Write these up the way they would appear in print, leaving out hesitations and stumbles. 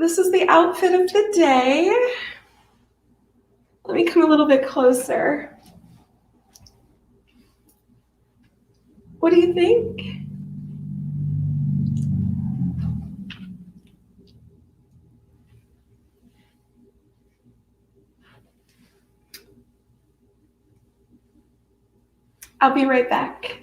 This is the outfit of the day. Let me come a little bit closer. What do you think? I'll be right back.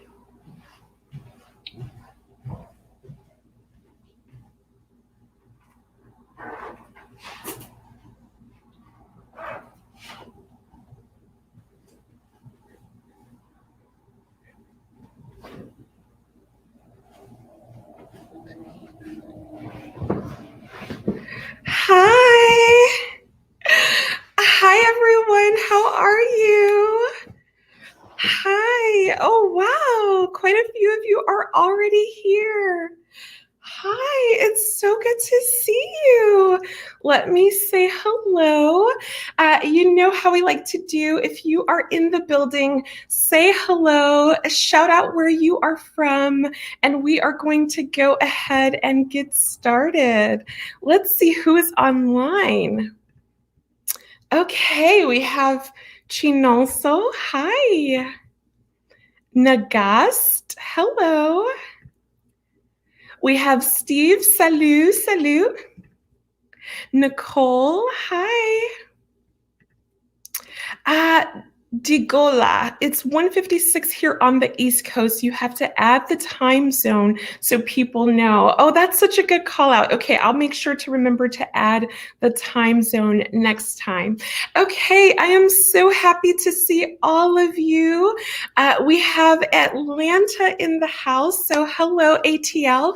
Hi. Hi, everyone. How are you? Hi. Oh, wow. Quite a few of you are already here. Hi, it's so good to see you. Let me say hello. You know how we like to do. If you are in the building, say hello, shout out where you are from, and we are going to go ahead and get started. Let's see who is online. Okay, we have Chinonso. Hi. Nagast. Hello. We have Steve. Salut, salut. Nicole. Hi. Digola. It's 1:56 here on the East Coast. You have to add the time zone so people know. Oh, that's such a good call out. Okay, I'll make sure to remember to add the time zone next time. Okay, I am so happy to see all of you. We have Atlanta in the house. So hello, ATL.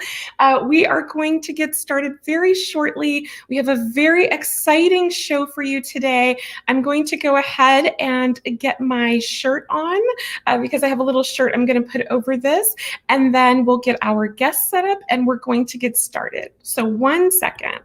We are going to get started very shortly. We have a very exciting show for you today. I'm going to go ahead and get my shirt on because I have a little shirt I'm going to put over this, and then we'll get our guest set up and we're going to get started. So 1 second.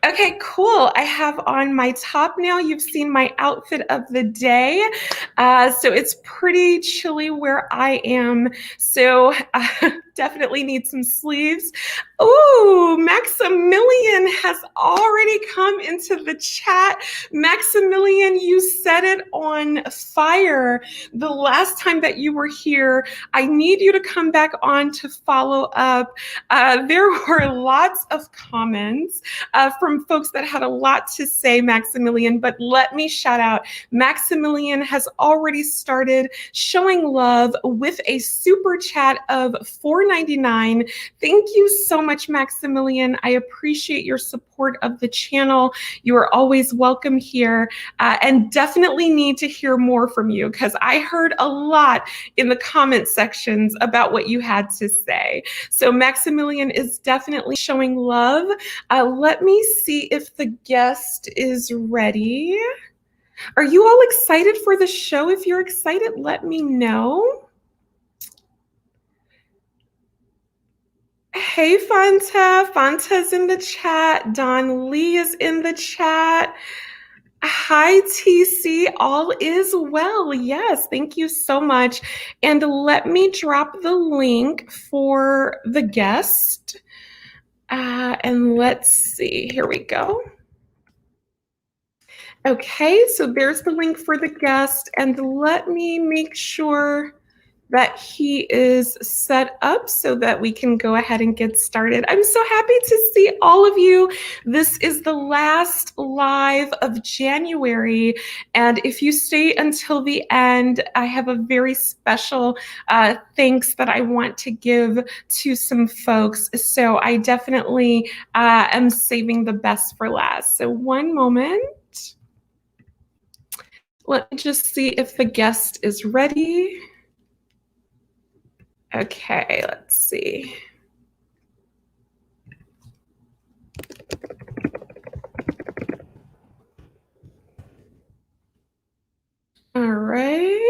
Okay, cool. I have on my top now. You've seen my outfit of the day. So it's pretty chilly where I am. So definitely need some sleeves. Ooh, Maximilian has already come into the chat. Maximilian, you set it on fire the last time that you were here. I need you to come back on to follow up. There were lots of comments from folks that had a lot to say, Maximilian, but let me shout out. Maximilian has already started showing love with a super chat of $4.99. Thank you so much, Maximilian. I appreciate your support of the channel. You are always welcome here, and definitely need to hear more from you because I heard a lot in the comment sections about what you had to say. So Maximilian is definitely showing love. Let me see if the guest is ready. Are you all excited for the show? If you're excited, let me know. Hey, Fanta. Fanta's in the chat. Don Lee is in the chat. Hi, TC. All is well. Yes, thank you so much. And let me drop the link for the guest. And let's see. Here we go. Okay, so there's the link for the guest, and let me make sure that he is set up so that we can go ahead and get started. I'm so happy to see all of you. This is the last live of January, and if you stay until the end, I have a very special thanks that I want to give to some folks. So I definitely am saving the best for last. So one moment. Let me just see if the guest is ready. Okay, let's see. All right.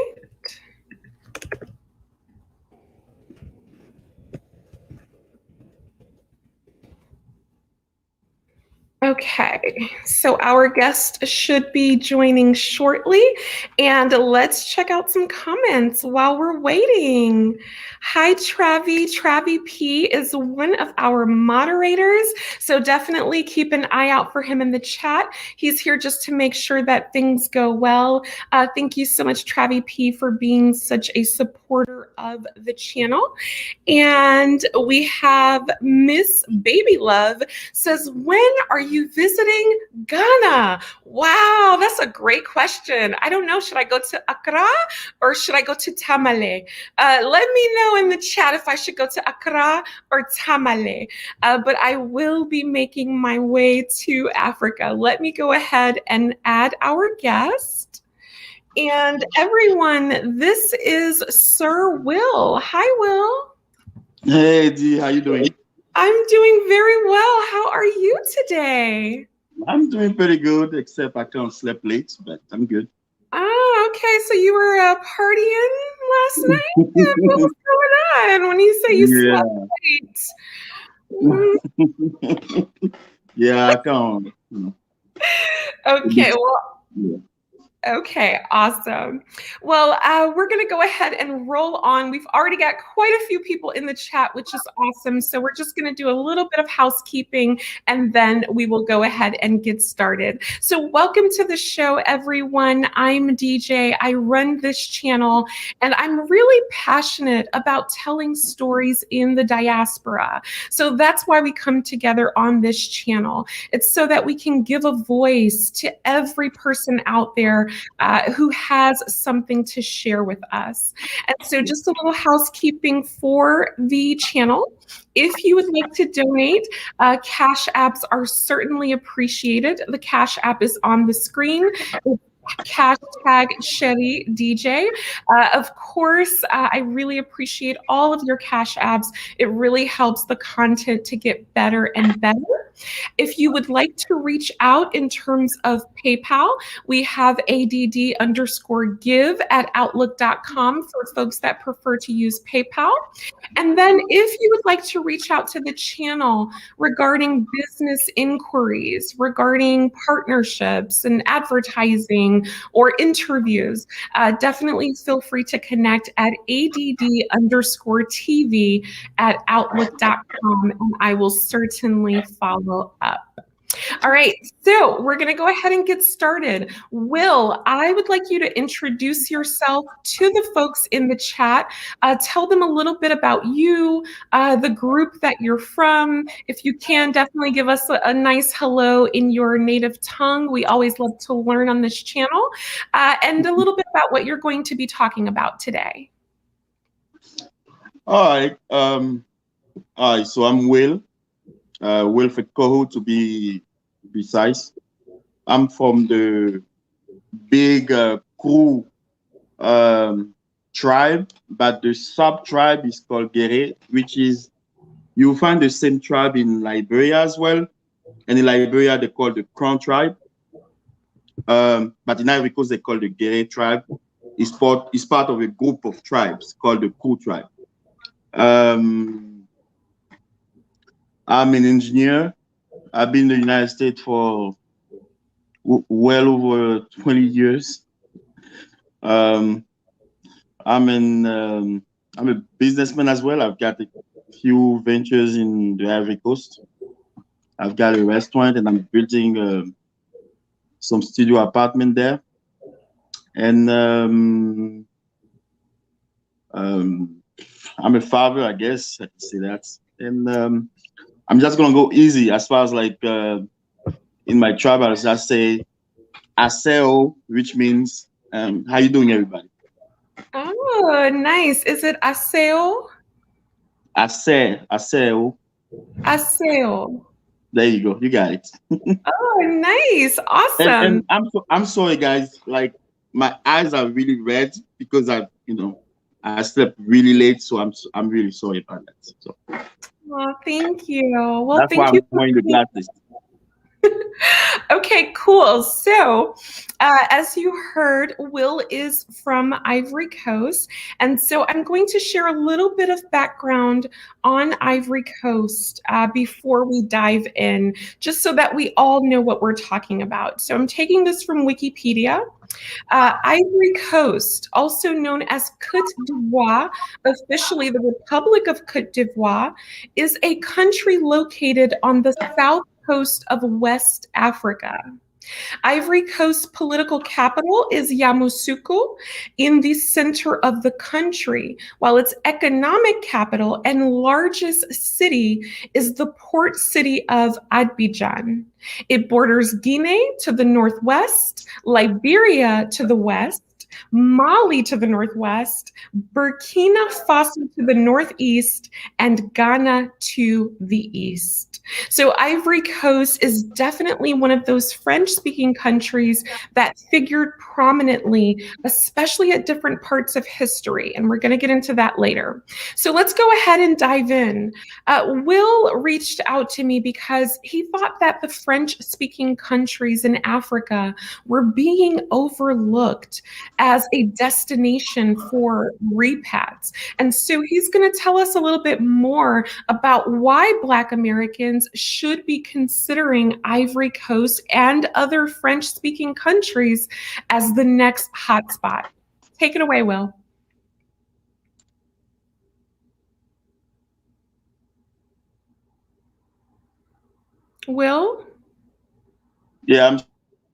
Okay, so our guest should be joining shortly, and let's check out some comments while we're waiting. Hi, Travi. Travi P is one of our moderators, so definitely keep an eye out for him in the chat. He's here just to make sure that things go well. Thank you so much, Travi P, for being such a supporter of the channel. And we have Miss Baby Love says, when are you visiting Ghana? Wow, that's a great question. I don't know. Should I go to Accra or should I go to Tamale? Let me know in the chat if I should go to Accra or Tamale. But I will be making my way to Africa. Let me go ahead and add our guest. And everyone, this is Sir Will. Hi, Will. Hey, Dee, how you doing? I'm doing very well. How are you today? I'm doing pretty good, except I can't sleep late, but I'm good. Oh, okay. So you were partying last night? What was going on when you say you slept late? Yeah, I can't. Okay, well, yeah. Okay, awesome. Well, we're going to go ahead and roll on. We've already got quite a few people in the chat, which is awesome. So we're just going to do a little bit of housekeeping, and then we will go ahead and get started. So welcome to the show, everyone. I'm DJ. I run this channel, and I'm really passionate about telling stories in the diaspora. So that's why we come together on this channel. It's so that we can give a voice to every person out there who has something to share with us. And so just a little housekeeping for the channel. If you would like to donate, Cash Apps are certainly appreciated. The Cash App is on the screen. Hashtag CherieDJ. Of course, I really appreciate all of your Cash Apps. It really helps the content to get better and better. If you would like to reach out in terms of PayPal, we have ADD_give@outlook.com for folks that prefer to use PayPal. And then if you would like to reach out to the channel regarding business inquiries, regarding partnerships and advertising or interviews, definitely feel free to connect at ADD_TV@outlook.com, and I will certainly follow up. All right, so we're going to go ahead and get started. Will, I would like you to introduce yourself to the folks in the chat. Tell them a little bit about you, the group that you're from. If you can, definitely give us a nice hello in your native tongue. We always love to learn on this channel. And a little bit about what you're going to be talking about today. All right. So I'm Will. Will Koho to be precise. I'm from the big Kru tribe, but the sub-tribe is called Gere, which is, you'll find the same tribe in Liberia as well. And in Liberia, they call the Crown tribe. But in Ivory Coast, they call the Gere tribe. It's part of a group of tribes called the Kru tribe. I'm an engineer. I've been in the United States for well over 20 years. I'm a businessman as well. I've got a few ventures in the Ivory Coast. I've got a restaurant and I'm building some studio apartment there. And I'm a father, I guess I can say that. And I'm just gonna go easy as far as like in my tribe, I just say aseo, which means how you doing, everybody? Oh, nice. Is it aseo? Aseo. Aseo. There you go. You got it. Oh, nice. And Awesome. I'm sorry, guys. Like my eyes are really red because I slept really late, so I'm really sorry about that. So Oh, thank you. Well, that's why thank I'm you for wearing the glasses. Okay, cool. So, as you heard, Will is from Ivory Coast. And so I'm going to share a little bit of background on Ivory Coast before we dive in, just so that we all know what we're talking about. So I'm taking this from Wikipedia. Ivory Coast, also known as Côte d'Ivoire, officially the Republic of Côte d'Ivoire, is a country located on the south coast of West Africa. Ivory Coast's political capital is Yamoussoukro in the center of the country, while its economic capital and largest city is the port city of Abidjan. It borders Guinea to the northwest, Liberia to the west, Mali to the northwest, Burkina Faso to the northeast, and Ghana to the east. So Ivory Coast is definitely one of those French-speaking countries that figured prominently, especially at different parts of history. And we're going to get into that later. So let's go ahead and dive in. Will reached out to me because he thought that the French-speaking countries in Africa were being overlooked as a destination for repats. And so he's going to tell us a little bit more about why Black Americans should be considering Ivory Coast and other French-speaking countries as the next hotspot. Take it away, Will. Will? Yeah, I'm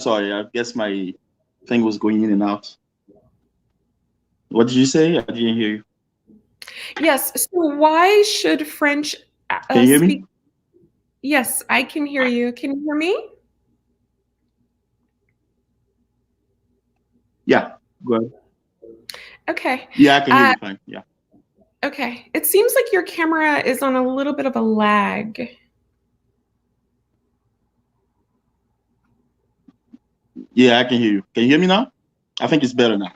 sorry. I guess my thing was going in and out. What did you say? I didn't hear you. Yes. So why should French Can you hear speak? me? Yes, I can hear you. Can you hear me? Yeah, go ahead. Okay. Yeah, I can hear you fine. Yeah. Okay. It seems like your camera is on a little bit of a lag. Yeah, I can hear you. Can you hear me now? I think it's better now.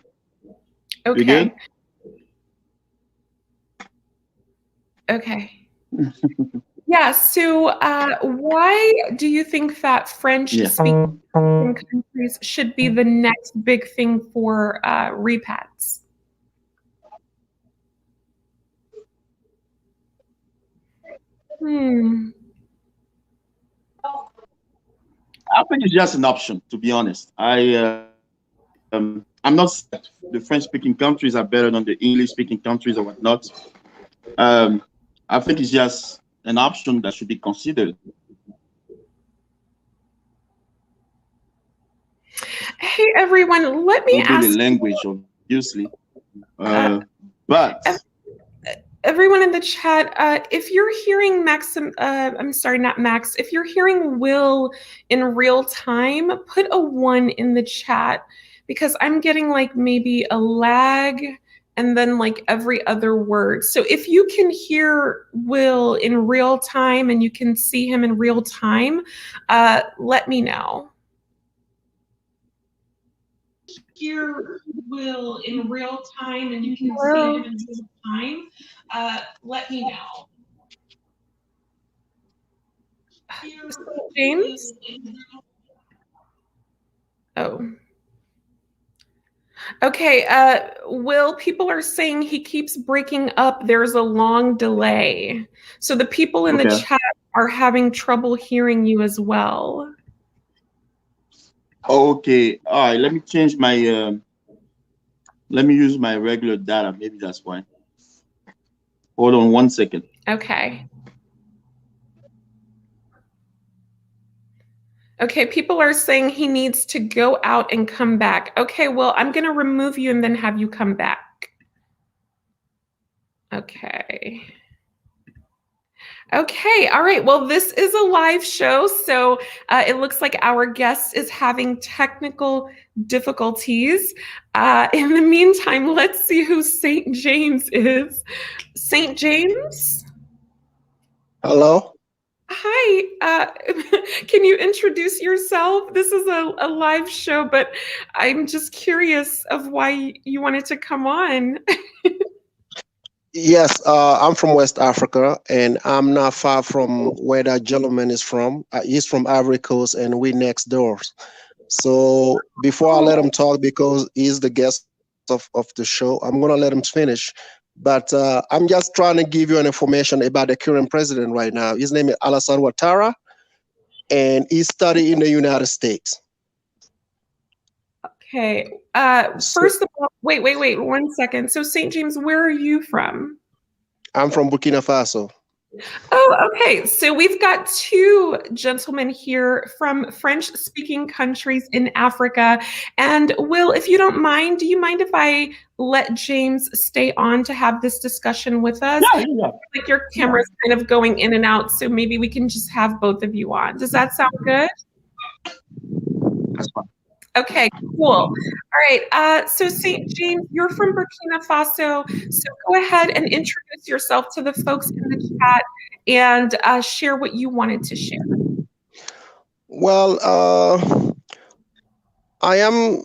Okay. You good? Okay. Yeah. So why do you think that French-speaking countries should be the next big thing for repats? I think it's just an option, to be honest. I'm not saying the French-speaking countries are better than the English-speaking countries or whatnot. I think it's just an option that should be considered. Hey, everyone, let me Would be the ask language, obviously. But everyone in the chat, if you're hearing I'm sorry, not Max, if you're hearing Will in real time, put a 1 in the chat because I'm getting like maybe a lag and then like every other word. So if you can hear Will in real time and you can see him in real time, let me know. Hear Will in real time and you can see him in real time, let me know. James? Oh. Okay, Will, people are saying he keeps breaking up. There's a long delay. So the people in the chat are having trouble hearing you as well. Okay, all right, let me change my, let me use my regular data. Maybe that's why. Hold on 1 second. Okay. Okay, people are saying he needs to go out and come back. Okay, well, I'm going to remove you and then have you come back. Okay. Okay, all right. Well, this is a live show, so it looks like our guest is having technical difficulties. In the meantime, let's see who St. James is. St. James? Hello? Hi, can you introduce yourself? This is a live show, but I'm just curious of why you wanted to come on. Yes, I'm from West Africa, and I'm not far from where that gentleman is from. He's from Ivory Coast, and we next doors. So before I let him talk, because he's the guest of the show, I'm gonna let him finish. But I'm just trying to give you an information about the current president right now. His name is Alassane Ouattara, and he studied in the United States. Okay. So First of all, wait, 1 second. So, St. James, where are you from? I'm from Burkina Faso. Oh, okay. So we've got two gentlemen here from French-speaking countries in Africa. And Will, if you don't mind, do you mind if I let James stay on to have this discussion with us? Yeah. Like your camera's kind of going in and out, so maybe we can just have both of you on. Does that sound good? That's fine. Okay, cool. All right. So St. James, you're from Burkina Faso. So go ahead and introduce yourself to the folks in the chat and share what you wanted to share. Well, I am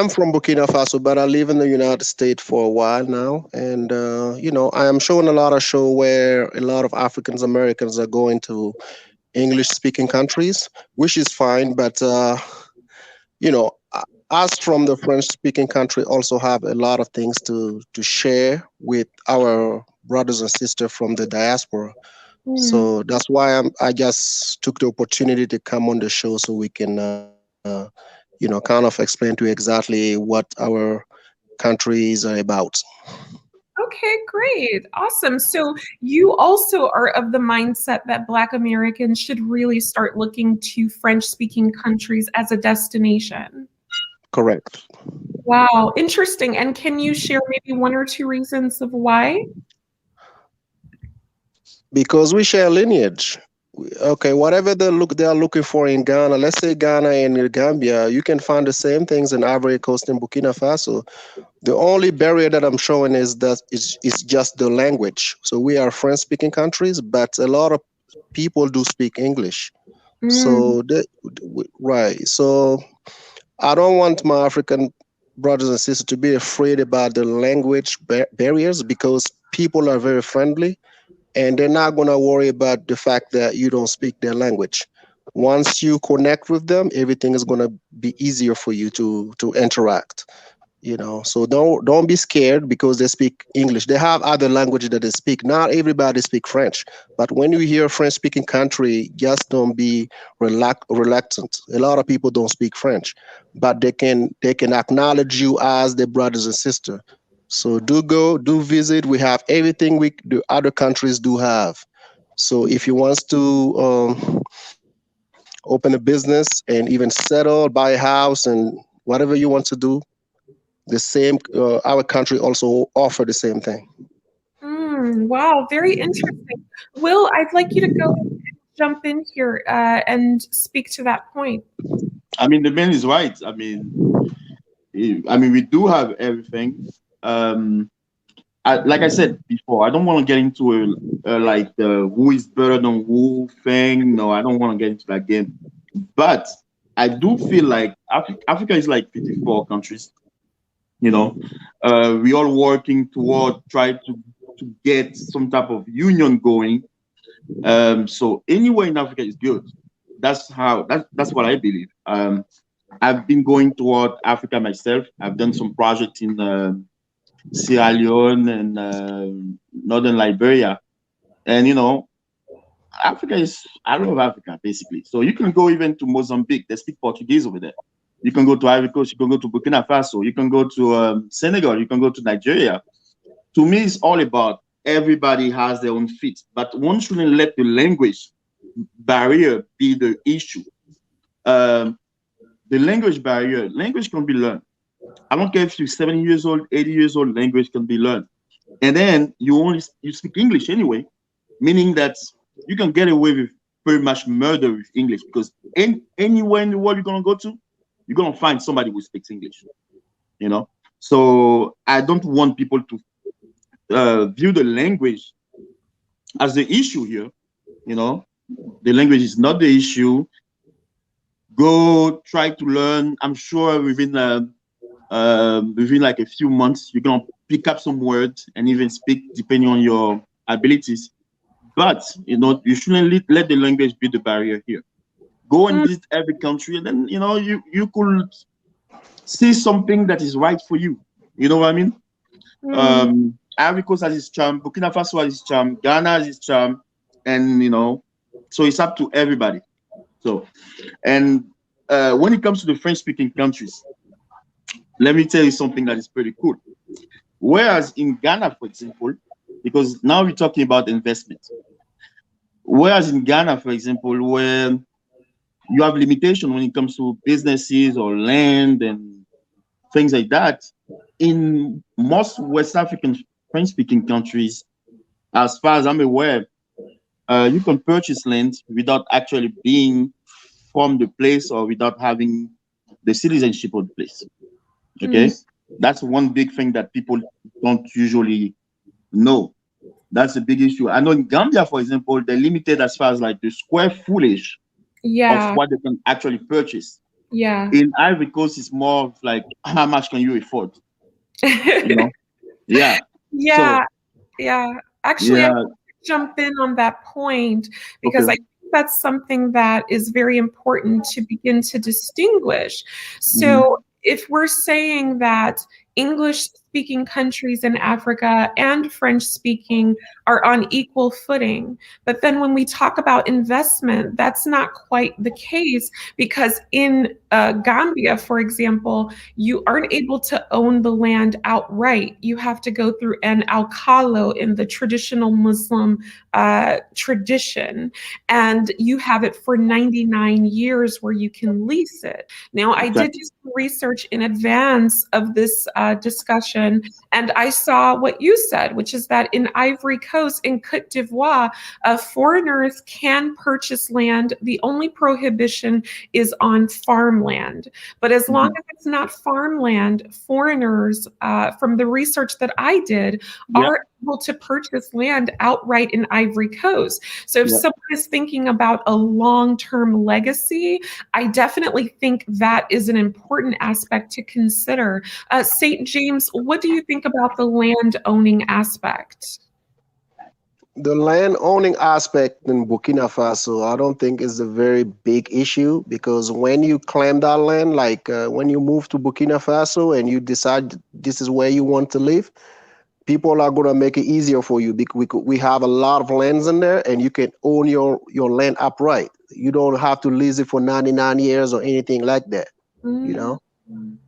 from Burkina Faso, but I live in the United States for a while now, and I am showing a lot of show where a lot of Africans Americans are going to English-speaking countries, which is fine. But you know, us from the French-speaking country also have a lot of things to share with our brothers and sisters from the diaspora. So that's why I just took the opportunity to come on the show so we can, kind of explain to you exactly what our countries are about. Okay, great. Awesome. So you also are of the mindset that Black Americans should really start looking to French-speaking countries as a destination. Correct. Wow, interesting. And can you share maybe one or two reasons of why? Because we share lineage. Okay, whatever they are looking for in Ghana, let's say Ghana and Gambia, you can find the same things in Ivory Coast and Burkina Faso. The only barrier that I'm showing is that it's just the language. So we are French-speaking countries, but a lot of people do speak English. So right. So I don't want my African brothers and sisters to be afraid about the language barriers, because people are very friendly, and they're not going to worry about the fact that you don't speak their language. Once you connect with them, everything is going to be easier for you to interact. So don't be scared because they speak English. They have other languages that they speak. Not everybody speak French, but when you hear French speaking country, just don't be reluctant. A lot of people don't speak French, but they can acknowledge you as their brothers and sisters. So do visit. We have everything the other countries do have. So if you want to open a business and even settle, buy a house, and whatever you want to do, the same our country also offer the same thing. Wow, very interesting. Will, I'd like you to go and jump in here and speak to that point. I mean, the man is right. We do have everything. Like I said before, I don't want to get into who is better than who thing. No, I don't want to get into that game. But I do feel like Africa is like 54 countries. We all working toward try to get some type of union going. So anywhere in Africa is good. That's what I believe. I've been going toward Africa myself. I've done some projects in Sierra Leone and Northern Liberia, and I love Africa basically. So you can go even to Mozambique. They speak Portuguese over there. You can go to Ivory Coast. You can go to Burkina Faso. You can go to Senegal. You can go to Nigeria. To me, it's all about everybody has their own feet, but one shouldn't let the language barrier be the issue. the language barrier, language can be learned. I don't care if you're 70 years old, 80 years old, language can be learned. And then you speak English anyway, meaning that you can get away with pretty much murder with English, because anywhere in the world you're gonna go to, you're gonna find somebody who speaks English. You know, so I don't want people to view the language as the issue here. You know, the language is not the issue. Go try to learn. I'm sure within like a few months, you're gonna pick up some words and even speak depending on your abilities. But you know, you shouldn't let the language be the barrier here. Go and visit every country, and then you could see something that is right for you. You know what I mean? Ivory Coast has its charm, Burkina Faso has its charm, Ghana has its charm, and so it's up to everybody. So, and when it comes to the French-speaking countries, let me tell you something that is pretty cool. Whereas in Ghana, for example, because now we're talking about investment. Whereas in Ghana, for example, where you have limitation when it comes to businesses or land and things like that, in most West African French-speaking countries, as far as I'm aware, you can purchase land without actually being from the place or without having the citizenship of the place. Okay, that's one big thing that people don't usually know. That's a big issue. I know in Gambia, for example, they're limited as far as like the square footage of what they can actually purchase. Yeah. In Ivory Coast, it's more of like, how much can you afford? You know? Yeah. Yeah. So, yeah. Actually, I want to jump in on that point because I think that's something that is very important to begin to distinguish. So if we're saying that English-speaking countries in Africa and French-speaking are on equal footing, but then when we talk about investment, that's not quite the case, because in Gambia, for example, you aren't able to own the land outright. You have to go through an alcalo in the traditional Muslim tradition, and you have it for 99 years where you can lease it. Now, I did do some research in advance of this discussion, and I saw what you said, which is that in Ivory Coast, in Côte d'Ivoire, foreigners can purchase land. The only prohibition is on farmland. But as long as it's not farmland, foreigners, from the research that I did, are able to purchase land outright in Ivory Coast. So if someone is thinking about a long-term legacy, I definitely think that is an important aspect to consider. St. James, what do you think about the land owning aspect? The land owning aspect in Burkina Faso, I don't think is a very big issue, because when you claim that land, like when you move to Burkina Faso and you decide this is where you want to live, people are going to make it easier for you, because we have a lot of lands in there, and you can own your land upright. You don't have to lease it for 99 years or anything like that. You know,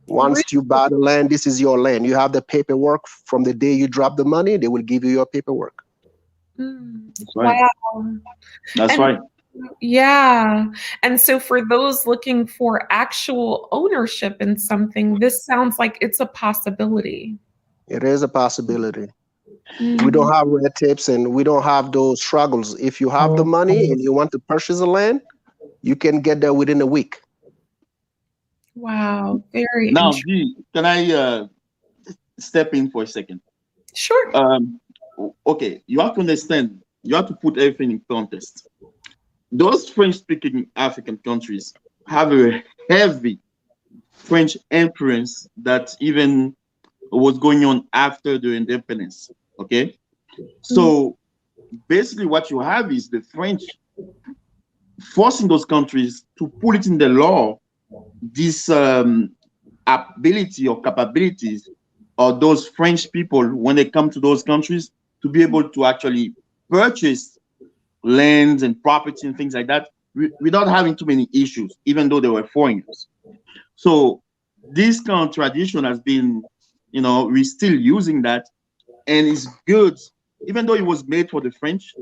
once you buy the land, this is your land. You have the paperwork from the day you drop the money. They will give you your paperwork. That's right. Wow. That's right. Yeah. And so for those looking for actual ownership in something, this sounds like it's a possibility. It is a possibility. We don't have red tapes and we don't have those struggles. If you have the money and you want to purchase a land, you can get there within a week. Wow. Very Now, interesting. can I step in for a second? Sure. Okay, you have to understand, you have to put everything in context. Those French-speaking African countries have a heavy French influence that even was going on after the independence, okay? So basically what you have is the French forcing those countries to put it in the law, this ability or capabilities of those French people when they come to those countries to be able to actually purchase lands and property and things like that without having too many issues, even though they were foreigners. So this kind of tradition has been, we're still using that, and it's good, even though it was made for the French,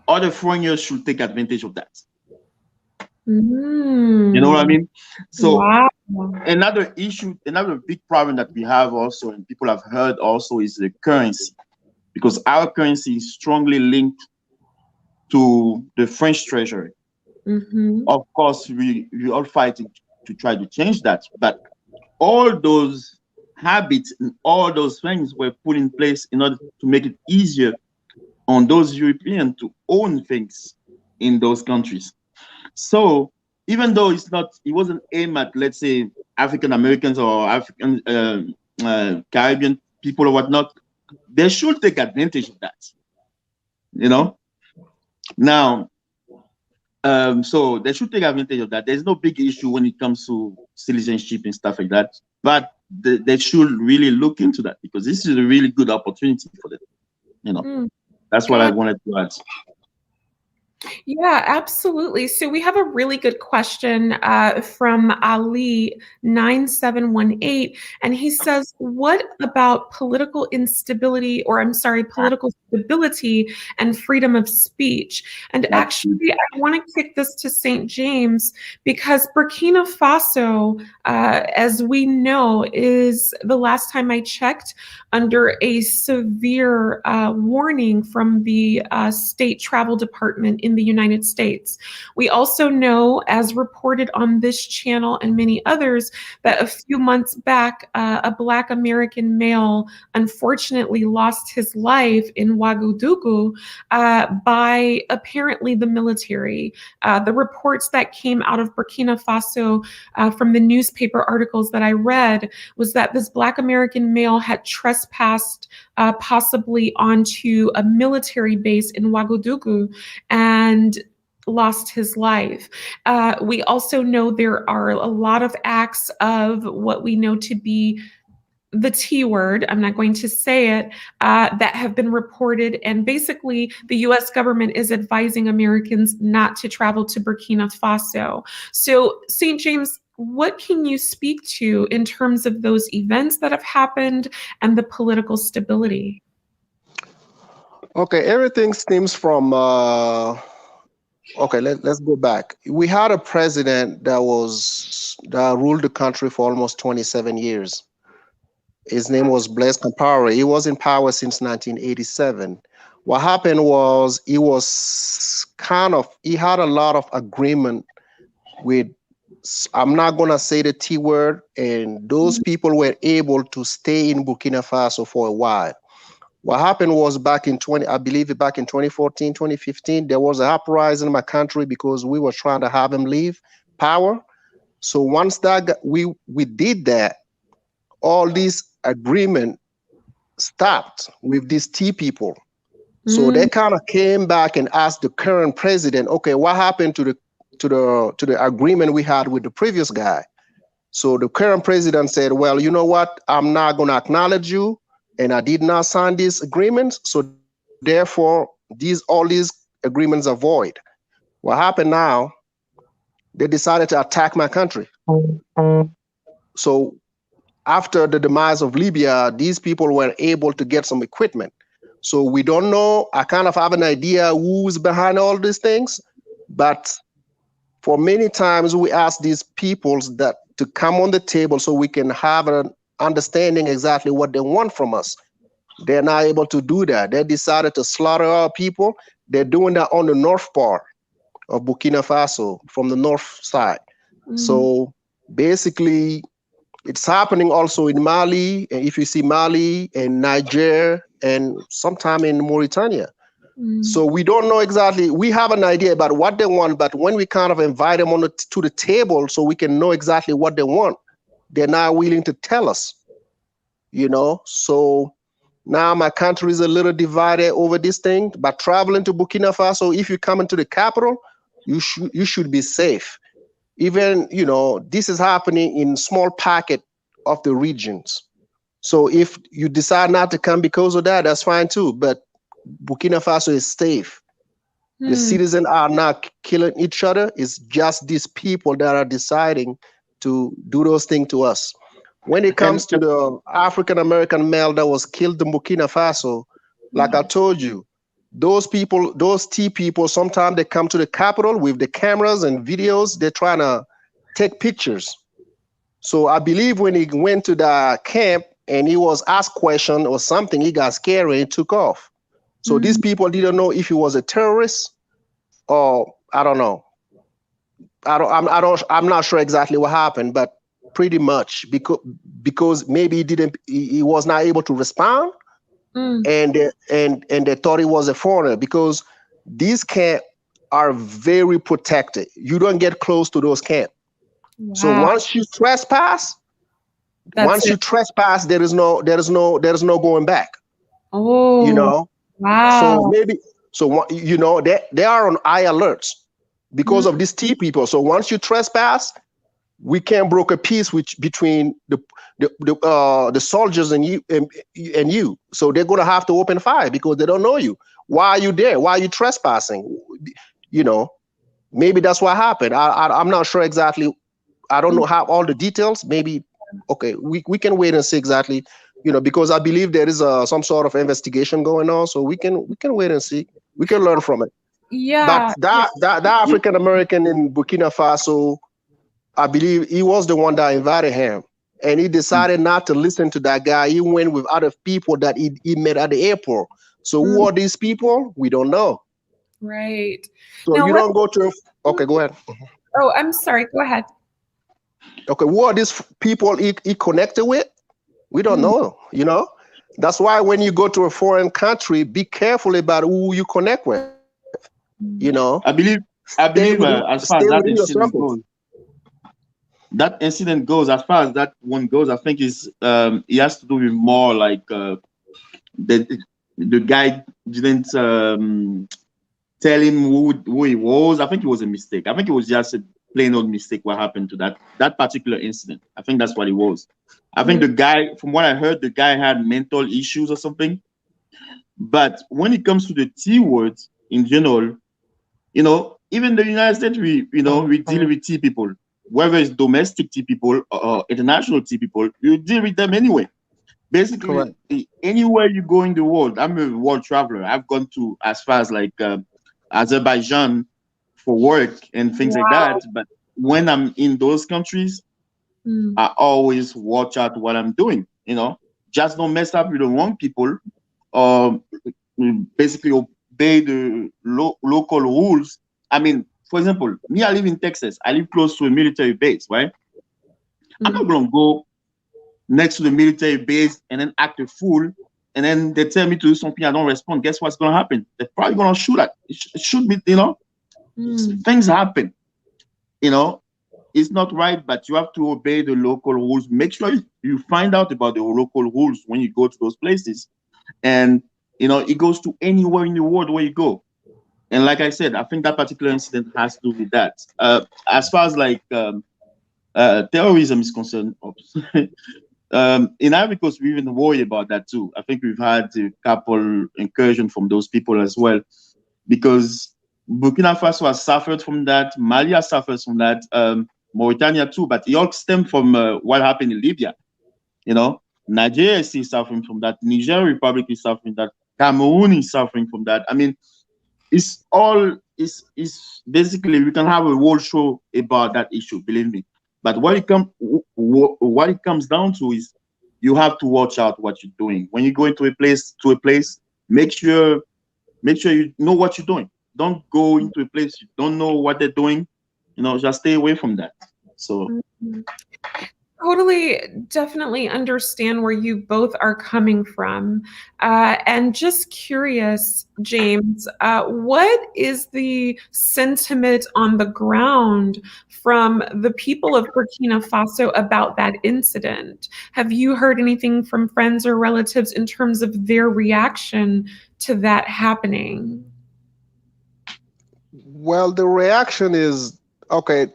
other foreigners should take advantage of that. You know what I mean? So Wow. another issue, another big problem that we have also, and people have heard also, is the currency, because our currency is strongly linked to the French treasury. Of course, we all fighting to try to change that, but all those habits and all those things were put in place in order to make it easier on those Europeans to own things in those countries. So even though it wasn't aimed at, let's say, African Americans or African Caribbean people or whatnot, they should take advantage of that. You know, now, so they should take advantage of that. There's no big issue when it comes to citizenship and stuff like that, but they should really look into that, because this is a really good opportunity for them. You know, that's what I wanted to add. Yeah, absolutely. So we have a really good question from Ali 9718, and he says, "What about political instability, or I'm sorry, political stability and freedom of speech?" And actually, I want to kick this to St. James, because Burkina Faso, as we know, is, the last time I checked, under a severe warning from the State Travel Department in the United States. We also know, as reported on this channel and many others, that a few months back, a Black American male unfortunately lost his life in Ouagadougou by apparently the military. The reports that came out of Burkina Faso from the newspaper articles that I read was that this Black American male had trespassed possibly onto a military base in Ouagadougou and lost his life. We also know there are a lot of acts of what we know to be the T word, I'm not going to say it, that have been reported. And basically, the US government is advising Americans not to travel to Burkina Faso. So, St. James, what can you speak to in terms of those events that have happened and the political stability? Okay, everything stems from, okay, let's go back. We had a president that ruled the country for almost 27 years. His name was Blaise Compaoré. He was in power since 1987. What happened was he had a lot of agreement with, I'm not going to say the T word, and those people were able to stay in Burkina Faso for a while. What happened was back in 2014, 2015, there was an uprising in my country because we were trying to have him leave power. So once we did that, all these agreement stopped with these T people. So they kind of came back and asked the current president, okay, what happened to the agreement we had with the previous guy? So the current president said, well, you know what? I'm not going to acknowledge you, and I did not sign these agreements. So therefore, all these agreements are void. What happened now? They decided to attack my country. So after the demise of Libya, these people were able to get some equipment. So we don't know. I kind of have an idea who's behind all these things, but for many times we ask these peoples that to come on the table so we can have an understanding exactly what they want from us. They're not able to do that. They decided to slaughter our people. They're doing that on the north part of Burkina Faso, from the north side. So basically, it's happening also in Mali, and if you see Mali and Niger and sometime in Mauritania. So we don't know exactly. We have an idea about what they want, but when we kind of invite them to the table so we can know exactly what they want, they're not willing to tell us, you know? So now my country is a little divided over this thing. But traveling to Burkina Faso, if you come into the capital, you should be safe. Even, you know, this is happening in small pocket of the regions. So if you decide not to come because of that, that's fine too. But Burkina Faso is safe. The citizens are not killing each other. It's just these people that are deciding to do those things to us. When it comes to the African American male that was killed in Burkina Faso, like I told you, those people, those T people, sometimes they come to the Capitol with the cameras and videos. They're trying to take pictures. So I believe when he went to the camp and he was asked question or something, he got scared and he took off. So these people didn't know if he was a terrorist or I don't know. I'm not sure exactly what happened, but pretty much because maybe he was not able to respond, and they thought he was a foreigner because these camps are very protected. You don't get close to those camps. Wow. So once you trespass, there is no going back. Oh, you know. Wow. So they are on high alerts because of these T people. So once you trespass, we can't broker peace between the soldiers and you. So they're gonna have to open fire because they don't know you. Why are you there? Why are you trespassing? Maybe that's what happened. I'm not sure exactly. I don't know how all the details. Maybe we can wait and see exactly. Because I believe there is some sort of investigation going on. So we can wait and see. We can learn from it. Yeah. But that African American in Burkina Faso, I believe he was the one that invited him, and he decided not to listen to that guy. He went with other people that he met at the airport. So who are these people? We don't know. Right. So now, you don't go to. Okay, go ahead. Oh, I'm sorry. Go ahead. Okay, who are these people he connected with? We don't know. That's why when you go to a foreign country, be careful about who you connect with. I believe as far as that incident goes, as far as that one goes, I think it has to do with more like the guy didn't tell him who he was. I think it was a mistake. I think it was just a plain old mistake what happened to that particular incident. I think that's what it was. I think the guy, from what I heard, the guy had mental issues or something. But when it comes to the T words in general, even the United States, we deal with T people, whether it's domestic T people or international T people, you deal with them anyway. Basically, anywhere you go in the world, I'm a world traveler. I've gone to as far as like Azerbaijan for work and things like that. But when I'm in those countries, I always watch out what I'm doing. Just don't mess up with the wrong people, or basically obey the local rules. I mean, for example, me, I live in Texas. I live close to a military base, right? I'm not gonna go next to the military base and then act a fool, and then they tell me to do something, I don't respond. Guess what's gonna happen? They're probably gonna shoot at. It should be, things happen. It's not right, but you have to obey the local rules. Make sure you find out about the local rules when you go to those places. And, it goes to anywhere in the world where you go. And like I said, I think that particular incident has to do with that. As far as like terrorism is concerned, in Ivory Coast, we even worry about that too. I think we've had a couple incursions from those people as well, because Burkina Faso has suffered from that. Mali has suffered from that. Mauritania too, but it all stemmed from what happened in Libya. Nigeria is still suffering from that. Niger Republic is suffering that. Cameroon is suffering from that. I mean, it's basically, we can have a whole show about that issue, believe me. But what it comes down to is you have to watch out what you're doing. When you go into a place, make sure you know what you're doing. Don't go into a place you don't know what they're doing. Just stay away from that. So totally, definitely understand where you both are coming from. And just curious, James, what is the sentiment on the ground from the people of Burkina Faso about that incident? Have you heard anything from friends or relatives in terms of their reaction to that happening? Well, the reaction is, okay,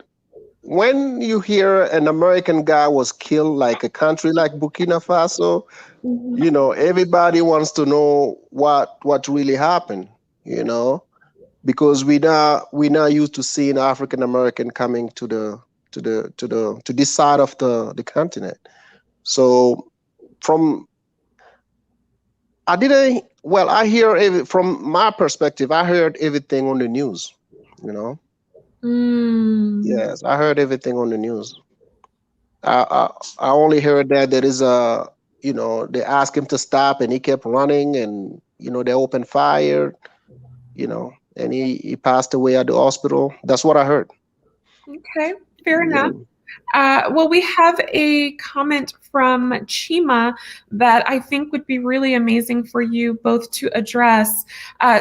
when you hear an American guy was killed, like a country like Burkina Faso, everybody wants to know what really happened, because we now used to seeing African American coming to this side of the continent. So I Well, I hear from my perspective. I heard everything on the news. You know. Yes, I heard everything on the news. I only heard that there is a, they asked him to stop and he kept running, and they opened fire, and he passed away at the hospital. That's what I heard. Okay, fair Yeah. enough. Well, we have a comment from Chima that I think would be really amazing for you both to address.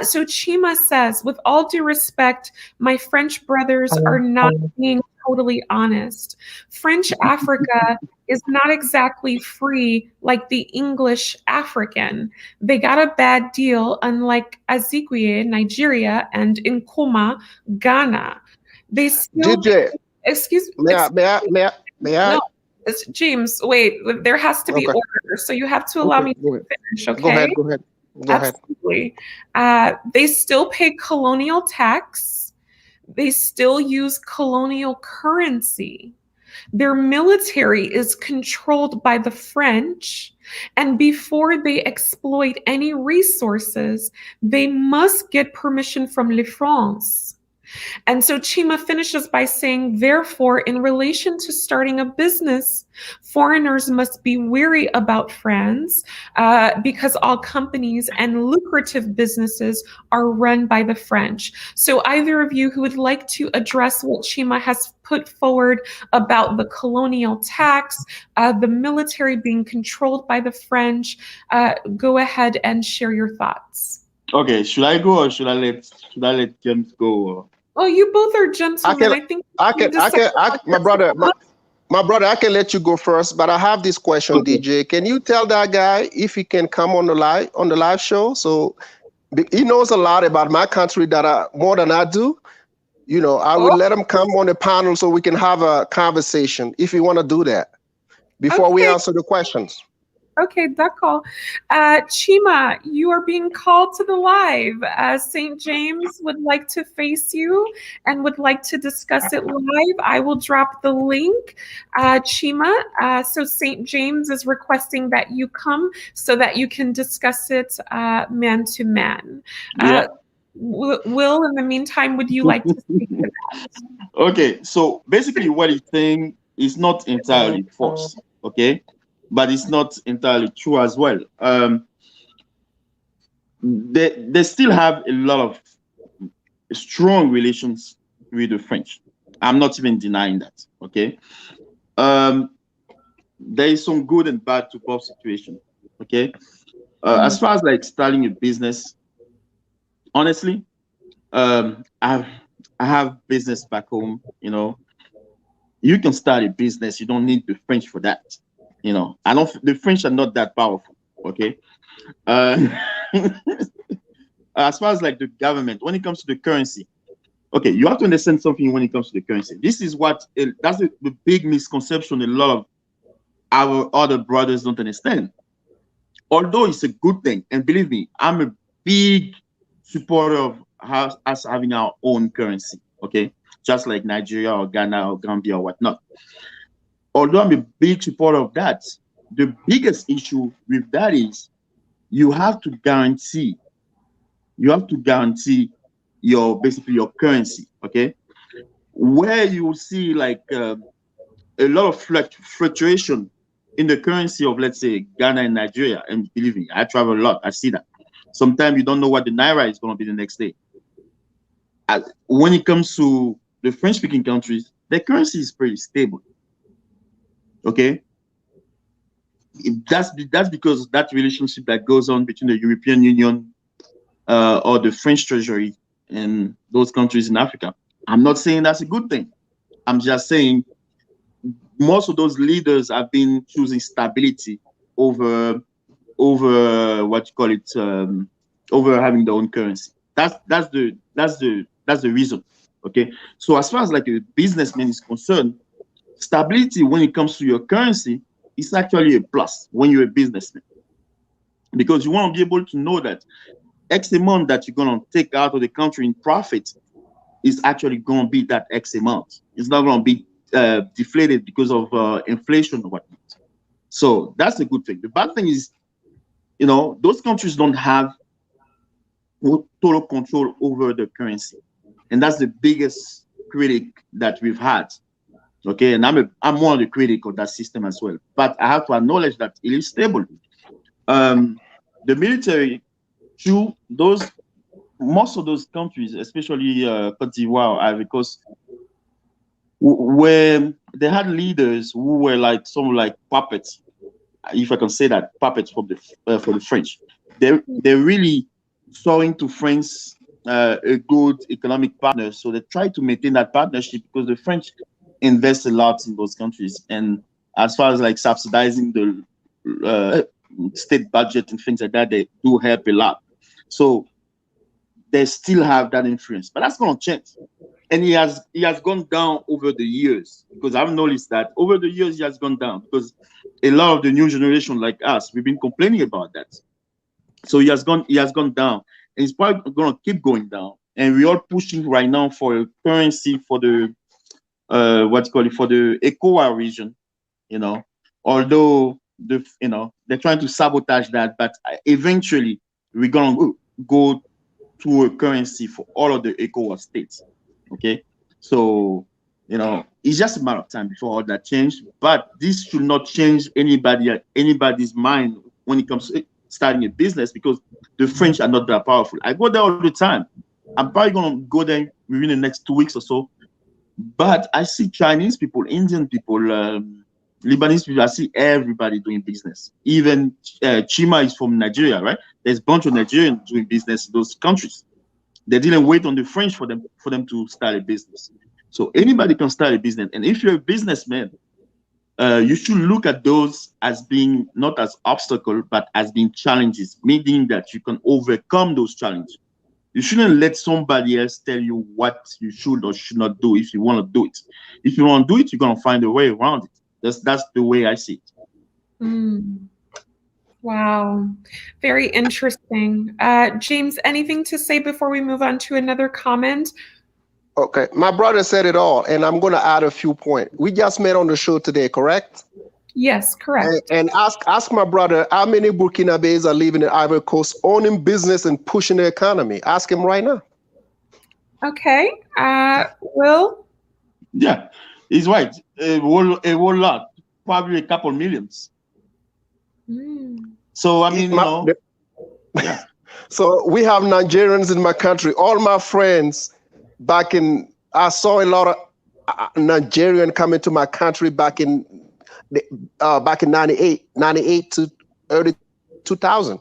So Chima says, with all due respect, my French brothers are not being totally honest. French Africa is not exactly free like the English African. They got a bad deal, unlike Azikiwe, Nigeria, and Nkrumah, Ghana. They still DJ, excuse may I, may I, may I, may I? no, it's James. Wait, there has to be Okay. order, so you have to allow Okay. me Go to ahead. finish. Go ahead. Okay, Go ahead. Go ahead. absolutely. They still pay colonial tax. They still use colonial currency. Their military is controlled by the French, and before they exploit any resources, they must get permission from Le France. And so Chima finishes by saying, therefore, in relation to starting a business, foreigners must be wary about France because all companies and lucrative businesses are run by the French. So either of you who would like to address what Chima has put forward about the colonial tax, the military being controlled by the French, go ahead and share your thoughts. Okay, should I go or should I let James go? Oh, you both are gentlemen. My brother, I can let you go first, but I have this question, Okay. DJ. Can you tell that guy if he can come on the live show? So he knows a lot about my country more than I do. I would let him come on the panel so we can have a conversation if you want to do that before we Okay. answer the questions. Okay, d'accord. Chima, you are being called to the live. St. James would like to face you and would like to discuss it live. I will drop the link, Chima. So St. James is requesting that you come so that you can discuss it man to man. Yeah. Will, in the meantime, would you like to speak to that? Okay, so basically what he's saying is not entirely false, okay? But it's not entirely true as well. They still have a lot of strong relations with the French. I'm not even denying that, okay? There is some good and bad to both situations, okay? As far as like starting a business, honestly, I have business back home, you can start a business. You don't need the French for that. The French are not that powerful. Okay. As far as like the government, when it comes to the currency, okay, you have to understand something when it comes to the currency. This is that's the big misconception a lot of our other brothers don't understand. Although it's a good thing, and believe me, I'm a big supporter of us having our own currency. Okay, just like Nigeria or Ghana or Gambia or whatnot. Although I'm a big supporter of that, the biggest issue with that is you have to guarantee basically your currency, okay? Where you will see like a lot of fluctuation in the currency of, let's say, Ghana and Nigeria. And believe me, I travel a lot. I see that. Sometimes you don't know what the Naira is going to be the next day. When it comes to the French-speaking countries, their currency is pretty stable. Okay, that's because that relationship that goes on between the European Union or the French Treasury and those countries in Africa. I'm not saying that's a good thing. I'm just saying most of those leaders have been choosing stability over what you call it, over having their own currency. That's the reason. Okay, so as far as like a businessman is concerned, stability when it comes to your currency is actually a plus when you're a businessman, because you want to be able to know that X amount that you're going to take out of the country in profit is actually going to be that X amount. It's not going to be deflated because of inflation or whatnot. So that's a good thing. The bad thing is, those countries don't have total control over the currency. And that's the biggest critic that we've had. Okay, and I'm one of the critics of that system as well. But I have to acknowledge that it is stable. The military, most of those countries, especially Cote d'Ivoire, Ivory Coast, where they had leaders who were like some like puppets, if I can say that, puppets for the French. They're really showing to France a good economic partner, so they try to maintain that partnership because the French invest a lot in those countries, and as far as like subsidizing the state budget and things like that, they do help a lot. So they still have that influence, but that's going to change. And he has gone down over the years, because I've noticed that over the years he has gone down, because a lot of the new generation like us, we've been complaining about that. So he has gone down, and he's probably going to keep going down. And we're all pushing right now for a currency for the for the Ecowas region, although they're trying to sabotage that, but eventually we're going to go to a currency for all of the Ecowas states. Okay, so it's just a matter of time before all that change. But this should not change anybody's mind when it comes to starting a business, because the French are not that powerful. I go there all the time. I'm probably gonna go there within the next 2 weeks or so. But I see Chinese people, Indian people, Lebanese people. I see everybody doing business. Even Chima is from Nigeria, right? There's a bunch of Nigerians doing business in those countries. They didn't wait on the French for them to start a business. So anybody can start a business. And if you're a businessman, you should look at those as being not as obstacle, but as being challenges, meaning that you can overcome those challenges. You shouldn't let somebody else tell you what you should or should not do if you want to do it. If you want to do it, you're going to find a way around it. That's the way I see it. Mm. Wow. Very interesting. James, anything to say before we move on to another comment? Okay, my brother said it all, and I'm going to add a few points. We just met on the show today, correct? Yes, correct. And ask my brother how many Burkinabés are living in Ivory Coast, owning business and pushing the economy. Ask him right now. Okay, Will? Yeah, he's right. A whole lot, probably a couple millions. So I mean, yeah. So we have Nigerians in my country. All my friends I saw a lot of Nigerian coming to my country back in 98 to early 2000.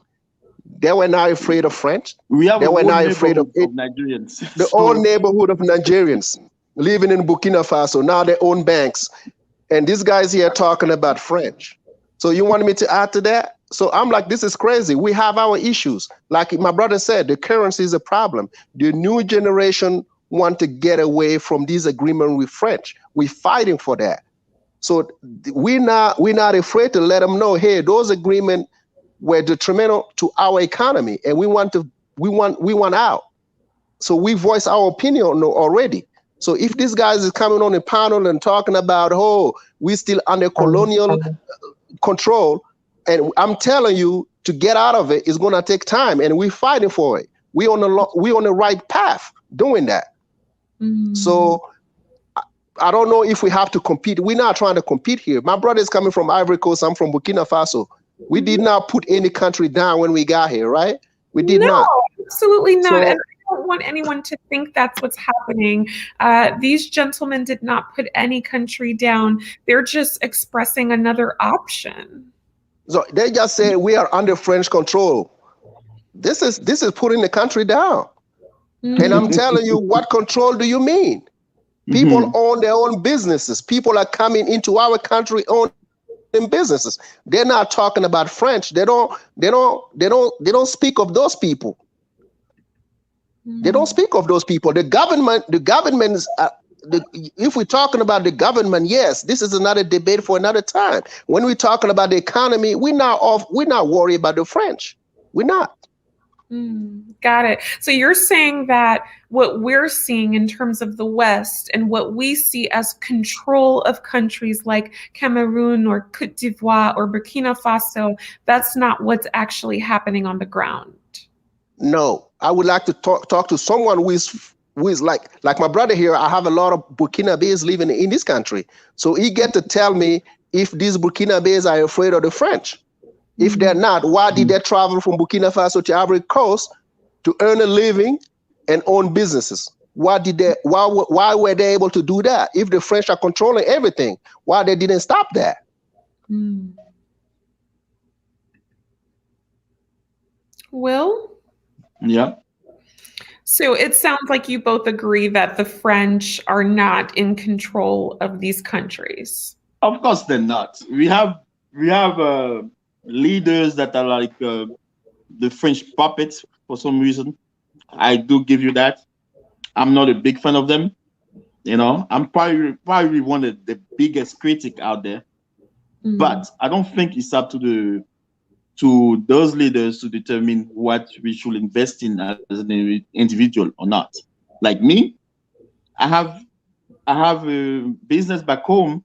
They were not afraid of French. They were not afraid of Nigerians. The whole neighborhood of Nigerians living in Burkina Faso. Now they own banks. And these guys here talking about French. So you want me to add to that? So I'm like, this is crazy. We have our issues. Like my brother said, the currency is a problem. The new generation want to get away from this agreement with French. We're fighting for that. So we're not afraid to let them know, hey, those agreements were detrimental to our economy, and we want out. So we voice our opinion already. So if this guy is coming on a panel and talking about, oh, we still under colonial control, and I'm telling you, to get out of it is going to take time, and we're fighting for it. We're on the right path doing that. So I don't know if we have to compete. We're not trying to compete here. My brother is coming from Ivory Coast. I'm from Burkina Faso. We did not put any country down when we got here, right? We did not. Absolutely not. And I don't want anyone to think that's what's happening. These gentlemen did not put any country down. They're just expressing another option. So they just say we are under French control. This is putting the country down. And I'm telling you, what control do you mean? People own their own businesses. People are coming into our country owning businesses. They're not talking about French. They don't speak of those people. They don't speak of those people. The government is, if we're talking about the government, yes, this is another debate for another time. When we're talking about the economy, we're not worried about the French. We're not. Got it. So you're saying that what we're seeing in terms of the West and what we see as control of countries like Cameroon or Cote d'Ivoire or Burkina Faso, that's not what's actually happening on the ground. No, I would like to talk to someone who is like my brother here. I have a lot of Burkinabés living in this country, so he get to tell me if these Burkinabés are afraid of the French. If they're not, why did they travel from Burkina Faso to Ivory Coast to earn a living and own businesses? Why were they able to do that? If the French are controlling everything, why they didn't stop that? Will? Yeah. So it sounds like you both agree that the French are not in control of these countries. Of course they're not. We have leaders that are like the French puppets for some reason. I do give you that. I'm not a big fan of them. You know, I'm probably one of the biggest critic out there. But I don't think it's up to those leaders to determine what we should invest in as an individual or not. Like me, I have a business back home,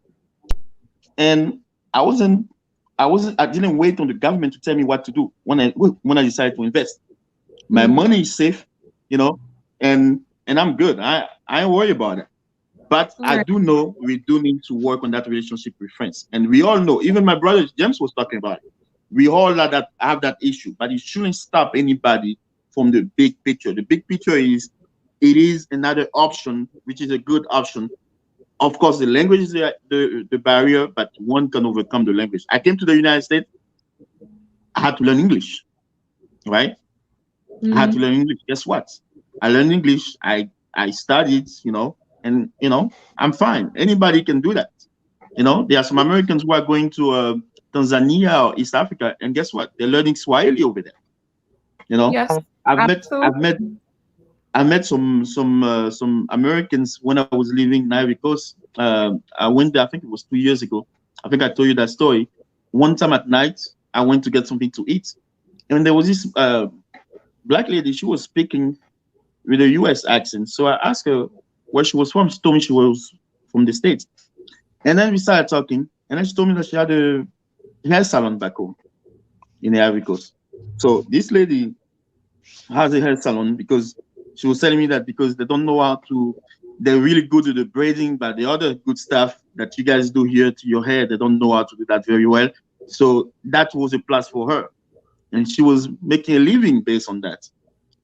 and I didn't wait on the government to tell me what to do when I decided to invest. My money is safe, you know, and I'm good. I ain't worried about it. But I do know we do need to work on that relationship with friends. And we all know, even my brother James was talking about it. We all have that issue, but it shouldn't stop anybody from the big picture. The big picture is it is another option, which is a good option. Of course, the language is the barrier, but one can overcome the language. I came to the United States, I had to learn English, right? I had to learn English. Guess what? I learned English. I studied, you know, and, you know, I'm fine. Anybody can do that. You know, there are some Americans who are going to Tanzania or East Africa, and guess what? They're learning Swahili over there. You know, yes, I met some Americans when I was living in Ivory Coast. I went there, I think it was 2 years ago. I think I told you that story. One time at night, I went to get something to eat, and there was this black lady. She was speaking with a U.S. accent. So I asked her where she was from. She told me she was from the States. And then we started talking, and then she told me that she had a hair salon back home in the Ivory Coast. So this lady has a hair salon because she was telling me that because they don't know how to, they're really good at the braiding, but the other good stuff that you guys do here to your hair, they don't know how to do that very well. So that was a plus for her. And she was making a living based on that.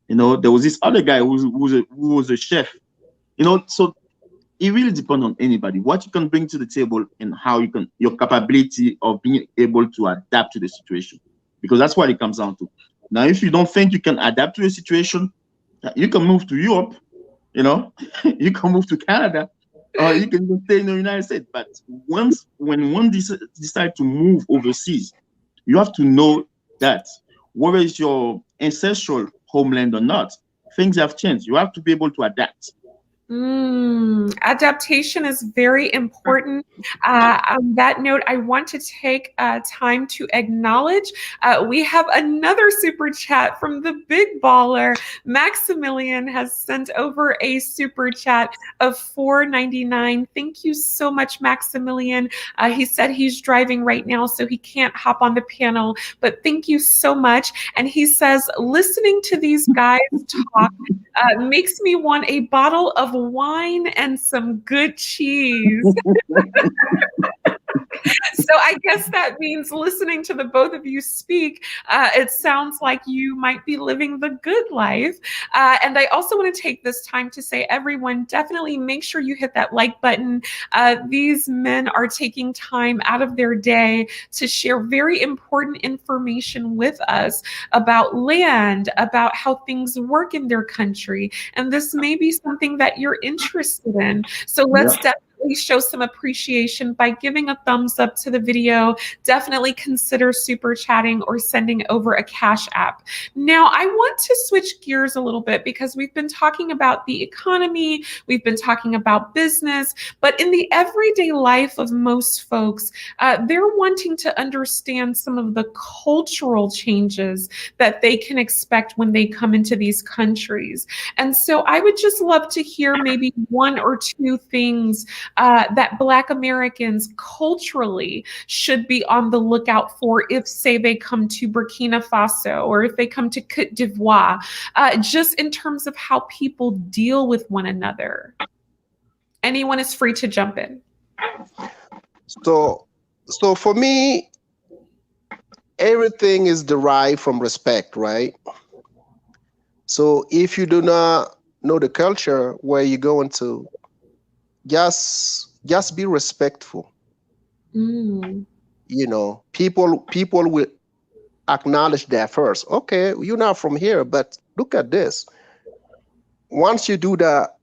You know, there was this other guy who was a chef. You know, so it really depends on anybody, what you can bring to the table and how you can, your capability of being able to adapt to the situation, because that's what it comes down to. Now, if you don't think you can adapt to a situation, you can move to Europe, you know, you can move to Canada, or you can just stay in the United States. But when one decides to move overseas, you have to know that whether it's your ancestral homeland or not, things have changed. You have to be able to adapt. Adaptation is very important. On that note, I want to take time to acknowledge we have another super chat from the big baller. Maximilian has sent over a super chat of $4.99. Thank you so much, Maximilian. He said he's driving right now, so he can't hop on the panel, but thank you so much. And he says, listening to these guys talk makes me want a bottle of wine and some good cheese. So I guess that means listening to the both of you speak, it sounds like you might be living the good life. And I also want to take this time to say, everyone, definitely make sure you hit that like button. These men are taking time out of their day to share very important information with us about land, about how things work in their country. And this may be something that you're interested in. So let's definitely show some appreciation by giving a thumbs up to the video. Definitely consider super chatting or sending over a Cash App. Now, I want to switch gears a little bit because we've been talking about the economy, we've been talking about business, but in the everyday life of most folks, they're wanting to understand some of the cultural changes that they can expect when they come into these countries. And so I would just love to hear maybe one or two things that Black Americans culturally should be on the lookout for if, say, they come to Burkina Faso or if they come to Côte d'Ivoire, just in terms of how people deal with one another? Anyone is free to jump in. So for me, everything is derived from respect, right? So if you do not know the culture where you're going to, just be respectful. Mm. You know, people will acknowledge that first. Okay, you're not from here, but look at this. Once you do that,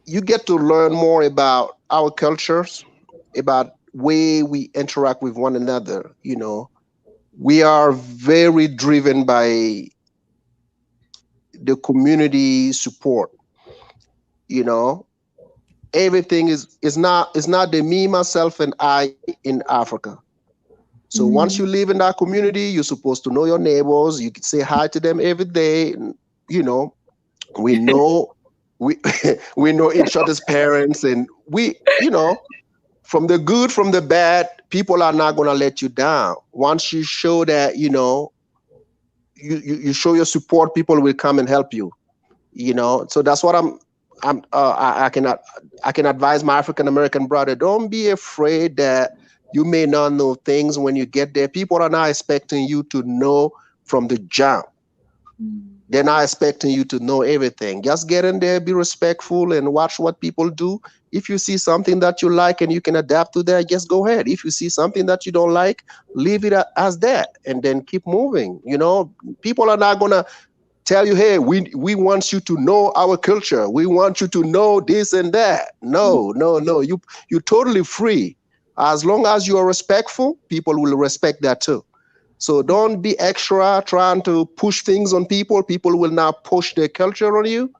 you get to learn more about our cultures, about way we interact with one another. You know, we are very driven by the community support. You know, everything is not the me, myself, and I in Africa. So once you live in that community, you're supposed to know your neighbors. You can say hi to them every day. And, you know, we know we we know each other's parents, and we, you know, from the good, from the bad, people are not gonna let you down. Once you show that, you know, you show your support, people will come and help you. You know, so that's what I can advise my African American brother. Don't be afraid that you may not know things when you get there. People are not expecting you to know from the jump. They're not expecting you to know everything. Just get in there, be respectful, and watch what people do. If you see something that you like and you can adapt to that, just go ahead. If you see something that you don't like, leave it as that and then keep moving. You know, people are not gonna tell you, hey, we want you to know our culture. We want you to know this and that. No. You're totally free. As long as you are respectful, people will respect that too. So don't be extra trying to push things on people. People will not push their culture on you.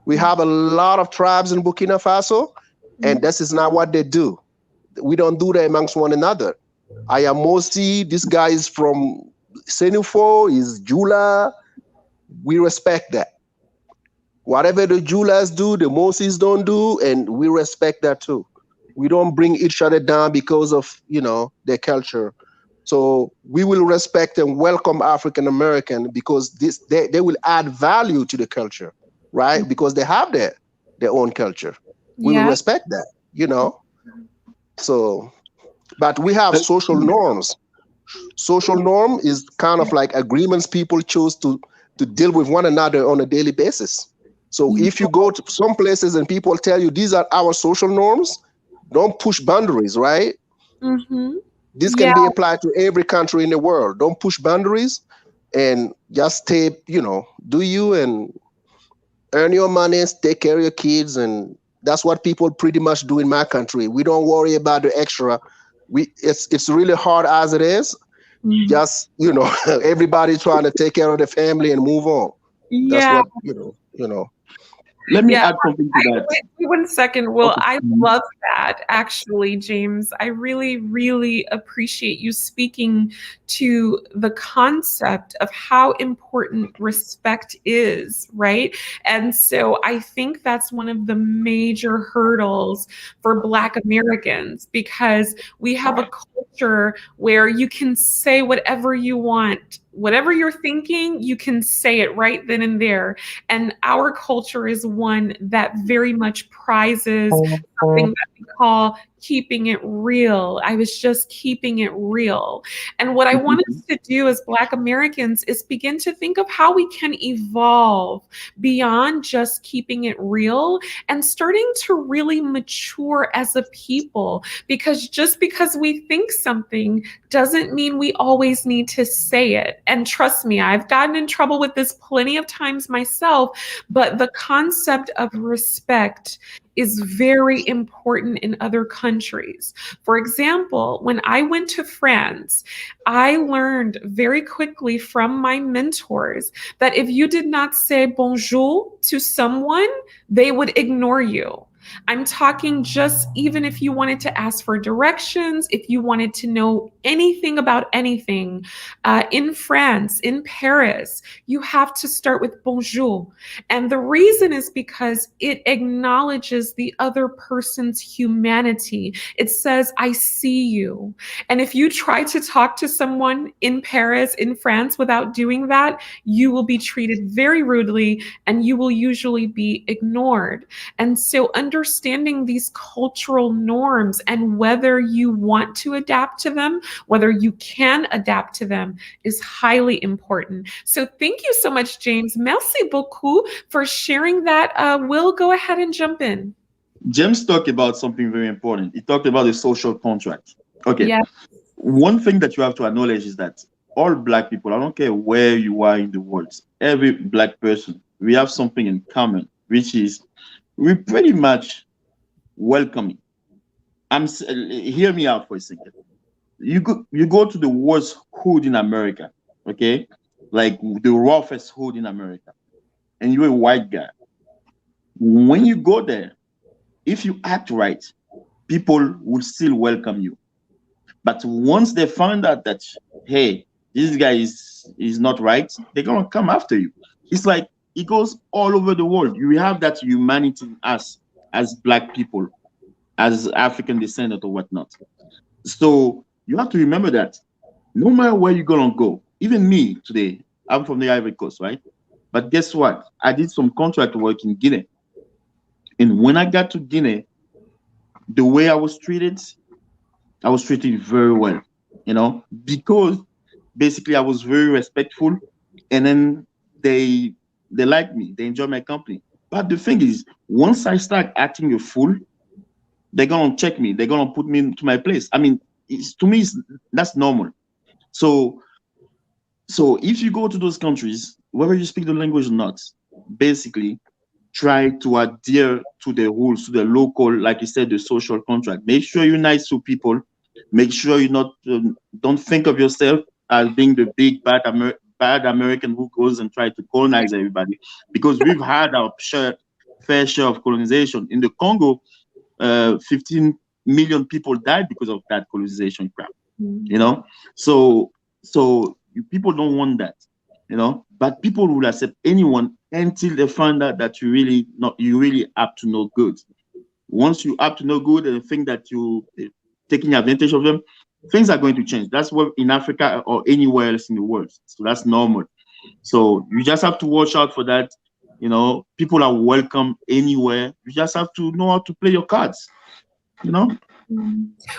We have a lot of tribes in Burkina Faso, and this is not what they do. We don't do that amongst one another. I am Mosi. This guy is from Senufo, is Jula. We respect that. Whatever the Julas do, the Mosis don't do, and we respect that too. We don't bring each other down because of, you know, their culture. So we will respect and welcome African American because they will add value to the culture, right? Because they have their own culture. We will respect that, you know. So, but we have social norms. Social norm is kind of like agreements people choose to deal with one another on a daily basis. So if you go to some places and people tell you these are our social norms, don't push boundaries, right? This can be applied to every country in the world. Don't push boundaries and just stay, you know, do you and earn your money, take care of your kids. And that's what people pretty much do in my country. We don't worry about the extra. It's really hard as it is. Just, you know, everybody trying to take care of the family and move on. That's what, you know. Let me add something to that. Wait 1 second. Well, I love that, actually, James. I really, really appreciate you speaking to the concept of how important respect is, right? And so I think that's one of the major hurdles for Black Americans, because we have a culture where you can say whatever you want. Whatever you're thinking, you can say it right then and there. And our culture is one that very much prizes something that we call keeping it real. I was just keeping it real. And what I want us to do as Black Americans is begin to think of how we can evolve beyond just keeping it real and starting to really mature as a people. Because just because we think something doesn't mean we always need to say it. And trust me, I've gotten in trouble with this plenty of times myself, but the concept of respect is very important in other countries. For example, when I went to France, I learned very quickly from my mentors that if you did not say bonjour to someone, they would ignore you. I'm talking just even if you wanted to ask for directions, if you wanted to know anything about anything, in France, in Paris, you have to start with bonjour. And the reason is because it acknowledges the other person's humanity. It says, I see you. And if you try to talk to someone in Paris, in France, without doing that, you will be treated very rudely and you will usually be ignored. And so understanding these cultural norms and whether you want to adapt to them, whether you can adapt to them is highly important. So thank you so much, James. Merci beaucoup for sharing that. We'll go ahead and jump in. James talked about something very important. He talked about the social contract. Okay. Yeah. One thing that you have to acknowledge is that all Black people, I don't care where you are in the world, every Black person, we have something in common, which is we're pretty much welcoming. Hear me out for a second. You go to the worst hood in America, okay, like the roughest hood in America, and you're a white guy. When you go there, if you act right, people will still welcome you. But once they find out that, hey, this guy is not right, they're gonna come after you. It's like it goes all over the world. You have that humanity in us as Black people, as African descendant or whatnot. So you have to remember that no matter where you're gonna go, even me today, I'm from the Ivory Coast, right? But guess what? I did some contract work in Guinea. And when I got to Guinea, the way I was treated very well, because basically I was very respectful, and then they like me, they enjoy my company. But the thing is, once I start acting a fool, they're gonna check me, they're gonna put me into my place. I mean, to me, that's normal. So if you go to those countries, whether you speak the language or not, basically try to adhere to the rules, to the local, like you said, the social contract. Make sure you're nice to people. Make sure you're not, don't think of yourself as being the big bad American who goes and tries to colonize everybody, because we've had our fair share of colonization. In the Congo, 15 million people died because of that colonization crap. So people don't want that, but people will accept anyone until they find out that you really up to no good. Once you up to no good and think that you taking advantage of them, things are going to change. That's what in Africa or anywhere else in the world. So that's normal. So you just have to watch out for that. People are welcome anywhere. You just have to know how to play your cards.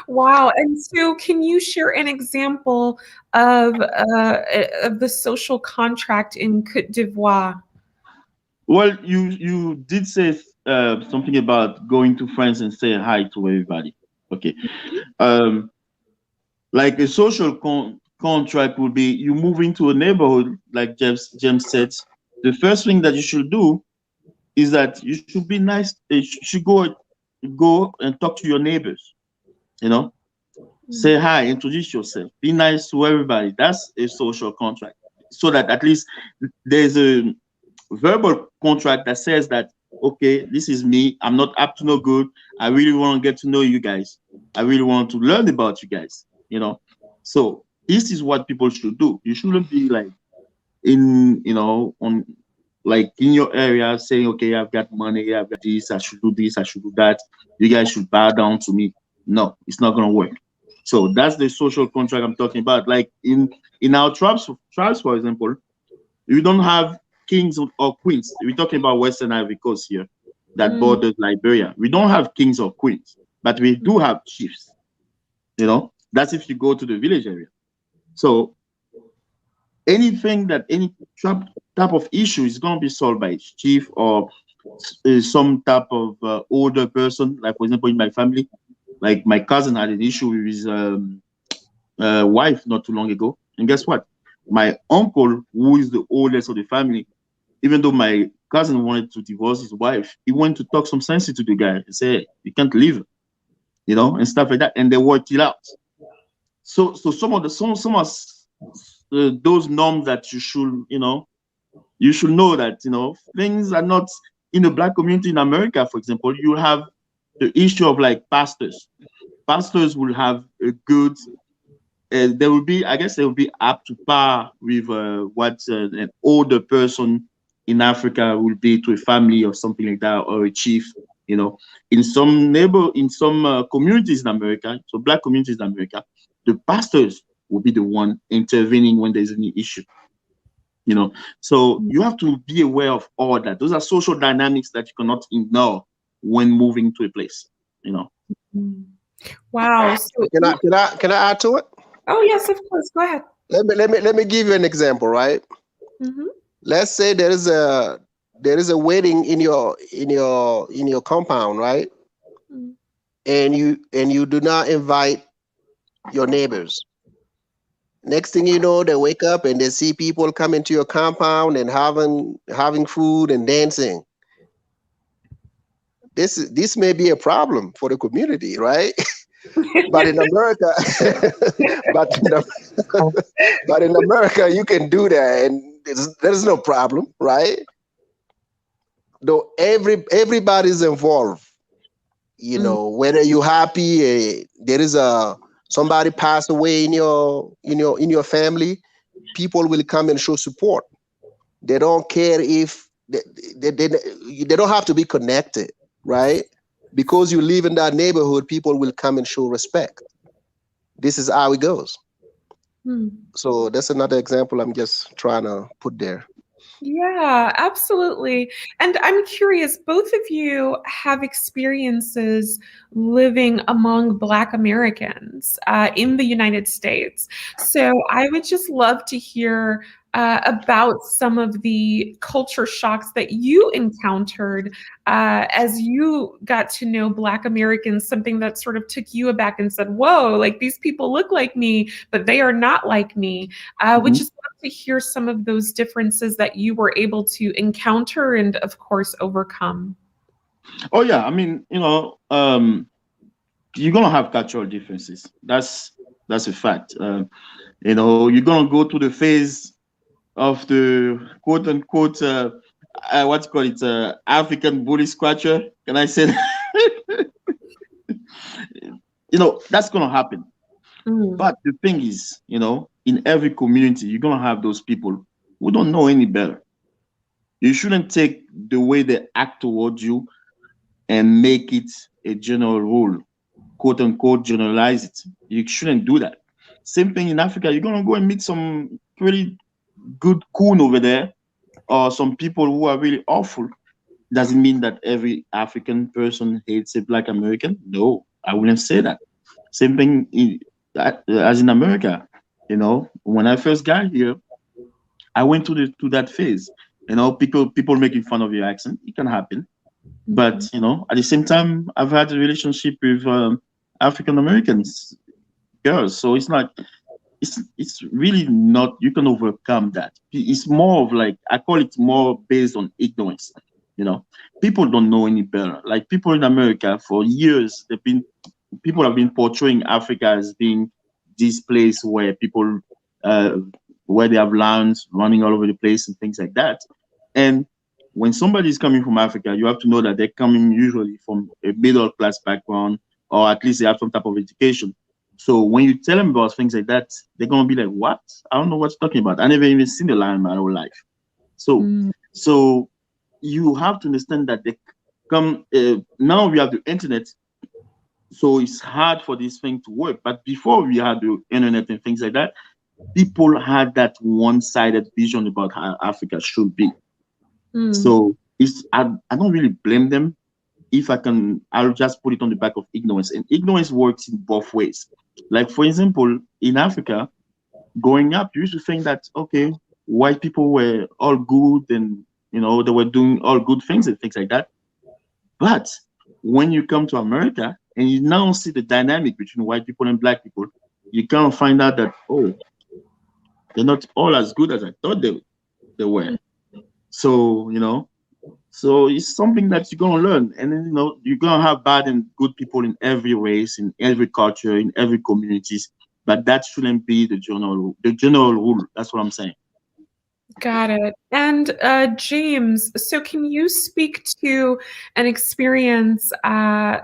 Wow. And so can you share an example of the social contract in Côte d'Ivoire? Well, you did say something about going to France and say hi to everybody. Okay. Like a social contract would be you move into a neighborhood, like James said. The first thing that you should do is that you should be nice. You should go and talk to your neighbors. Say hi, introduce yourself, be nice to everybody. That's a social contract. So that at least there's a verbal contract that says that, okay, this is me. I'm not up to no good. I really want to get to know you guys. I really want to learn about you guys. So this is what people should do. You shouldn't be like in your area saying, okay, I've got money, I've got this, I should do this, I should do that. You guys should bow down to me. No, it's not gonna work. So that's the social contract I'm talking about. Like in our tribes, for example, you don't have kings or queens. We're talking about Western Ivory Coast here, that borders Liberia. We don't have kings or queens, but we do have chiefs. That's if you go to the village area. So any type of issue is going to be solved by its chief or some type of older person. Like, for example, in my family, like my cousin had an issue with his wife not too long ago. And guess what? My uncle, who is the oldest of the family, even though my cousin wanted to divorce his wife, he went to talk some sense to the guy and say, hey, you can't leave, and stuff like that. And they worked it out. So some of those norms that you should know that, things are not in the Black community in America, for example. You have the issue of like pastors. Pastors will have a good, they will be, I guess they will be up to par with what an older person in Africa will be to a family or something like that, or a chief. You know, in some communities in America, so black communities in America, the pastors will be the one intervening when there's any issue. You know, so you have to be aware of all that. Those are social dynamics that you cannot ignore when moving to a place. You know. Wow. So, Can I add to it? oh yes, of course. Go ahead. Let me give you an example, right? Mm-hmm. Let's say there is a wedding in your compound, right? Mm-hmm. And you do not invite your neighbors. Next thing you know, they wake up and they see people coming to your compound and having food and dancing. This may be a problem for the community, right? But in America, but but in America, you can do that, and there's no problem, right? Though everybody's involved, you know, whether you're happy, there is somebody passed away in your family, people will come and show support. They don't care if they don't have to be connected, right? Because you live in that neighborhood, people will come and show respect. This is how it goes. So that's another example I'm just trying to put there. Yeah, absolutely. And I'm curious, both of you have experiences living among Black Americans in the United States. So I would just love to hear about some of the culture shocks that you encountered as you got to know Black Americans, something that sort of took you aback and said, whoa, like these people look like me, but they are not like me. Which is to hear some of those differences that you were able to encounter and, of course, overcome. Oh yeah, I mean, you're gonna have cultural differences. That's a fact. You're gonna go through the phase of the quote unquote what you call it, African bully scratcher. Can I say that? That's gonna happen. But the thing is, in every community, you're gonna have those people who don't know any better. You shouldn't take the way they act towards you and make it a general rule, quote unquote, generalize it. You shouldn't do that. Same thing in Africa. You're gonna go and meet some pretty good coon over there, or some people who are really awful. Doesn't mean that every African person hates a Black American. No, I wouldn't say that. Same thing as in America. When I first got here, I went to that phase. People making fun of your accent. It can happen. But at the same time, I've had a relationship with African Americans girls, so it's not. It's really not. You can overcome that. It's more of like, I call it more based on ignorance. People don't know any better. Like people in America for years, people have been portraying Africa as being this place where people, where they have lands running all over the place and things like that. And when somebody is coming from Africa, you have to know that they're coming usually from a middle class background, or at least they have some type of education. So when you tell them about things like that, they're gonna be like, "What? I don't know what you're talking about. I never even seen the lion in my whole life." So you have to understand that they come. Now we have the internet, so it's hard for this thing to work. But before we had the internet and things like that, people had that one-sided vision about how Africa should be. So I don't really blame them. If I can, I'll just put it on the back of ignorance. And ignorance works in both ways. Like, for example, in Africa, growing up, you used to think that, okay, white people were all good and, they were doing all good things and things like that. But when you come to America and you now see the dynamic between white people and Black people, you kind of find out that, oh, they're not all as good as I thought they were. So, so it's something that you're going to learn. And then, you're going to have bad and good people in every race, in every culture, in every communities. But that shouldn't be the general rule. That's what I'm saying. Got it. And James, so can you speak to an experience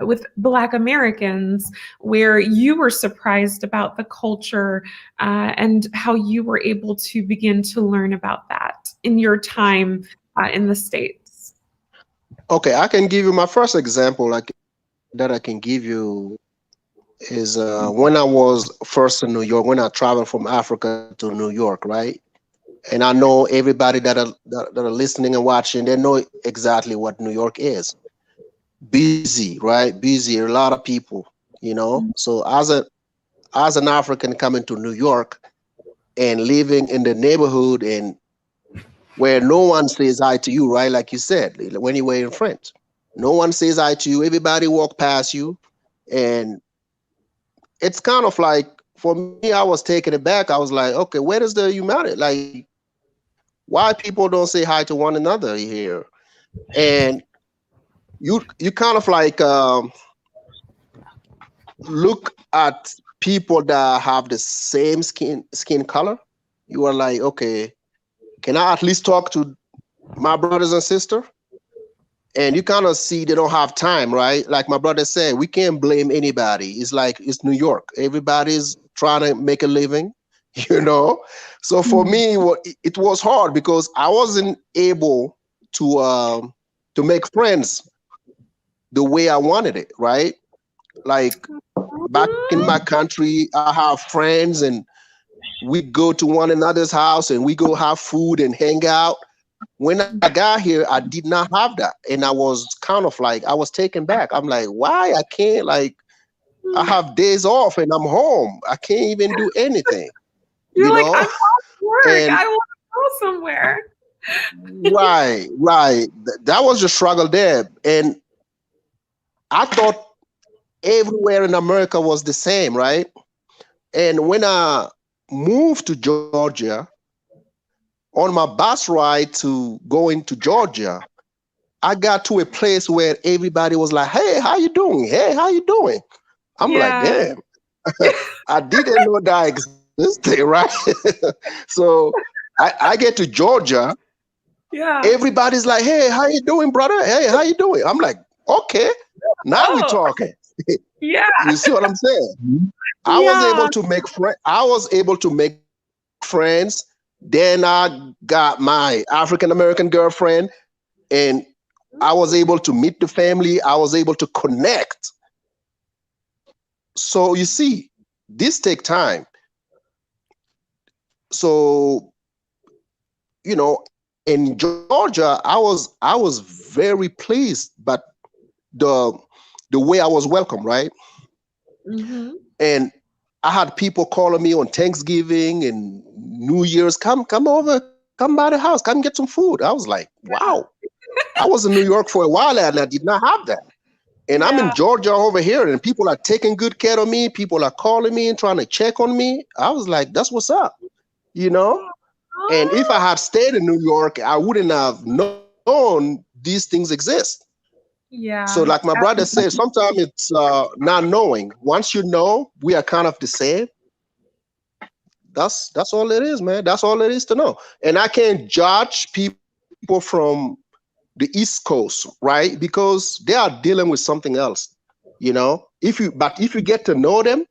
with Black Americans where you were surprised about the culture and how you were able to begin to learn about that in your time in the States? Okay, I can give you my first example that I can give you is when I was first in New York, when I traveled from Africa to New York, right? And I know everybody that are listening and watching, they know exactly what New York is. Busy, right? Busy, a lot of people, you know. So as an African coming to New York and living in the neighborhood and where no one says hi to you, right? Like you said, when you were in France, no one says hi to you. Everybody walk past you, and it's kind of like for me, I was taken aback. I was like, okay, where is the humanity? Like, why people don't say hi to one another here? And you kind of like look at people that have the same skin color. You are like, okay, can I at least talk to my brothers and sisters? And you kind of see they don't have time, right? Like my brother said, we can't blame anybody. It's like it's New York. Everybody's trying to make a living, you know. So for me, it was hard because I wasn't able to make friends the way I wanted it, right? Like back in my country, I have friends and we go to one another's house and we go have food and hang out. When I got here, I did not have that. And I was kind of like, I was taken back. I'm like, why? I can't, like, I have days off and I'm home. I can't even do anything, You're you like, know? I'm off work. And I want to go somewhere. right. That was the struggle there. And I thought everywhere in America was the same, right? And when I moved to Georgia, on my bus ride to going to Georgia, I got to a place where everybody was like, "Hey, how you doing? Hey, how you doing?" I'm like, Yeah. "Damn, I didn't know that existed, right?" So I get to Georgia, Yeah. everybody's like, "Hey, how you doing, brother? Hey, how you doing?" I'm like, "Okay, now we Oh, talking." yeah. You see what I'm saying? I was Yeah. able to make friends. I was able to make friends. Then I got my African American girlfriend, and I was able to meet the family. I was able to connect. So you see, this take time. So you know, in Georgia, I was very pleased, but the the way I was welcome, right? Mm-hmm. And I had people calling me on Thanksgiving and New Year's, come over, come by the house, come get some food. I was like, wow. I was in New York for a while and I did not have that. And I'm in Yeah. Georgia over here, and people are taking good care of me. People are calling me and trying to check on me. I was like, that's what's up, you know? And if I had stayed in New York, I wouldn't have known these things exist. So, like Yeah. my brother said, sometimes it's not knowing. Once you know, we are kind of the same. That's all it is, man. That's all it is to know. And I can't judge people from the East Coast, right? Because they are dealing with something else, you know. If you get to know them,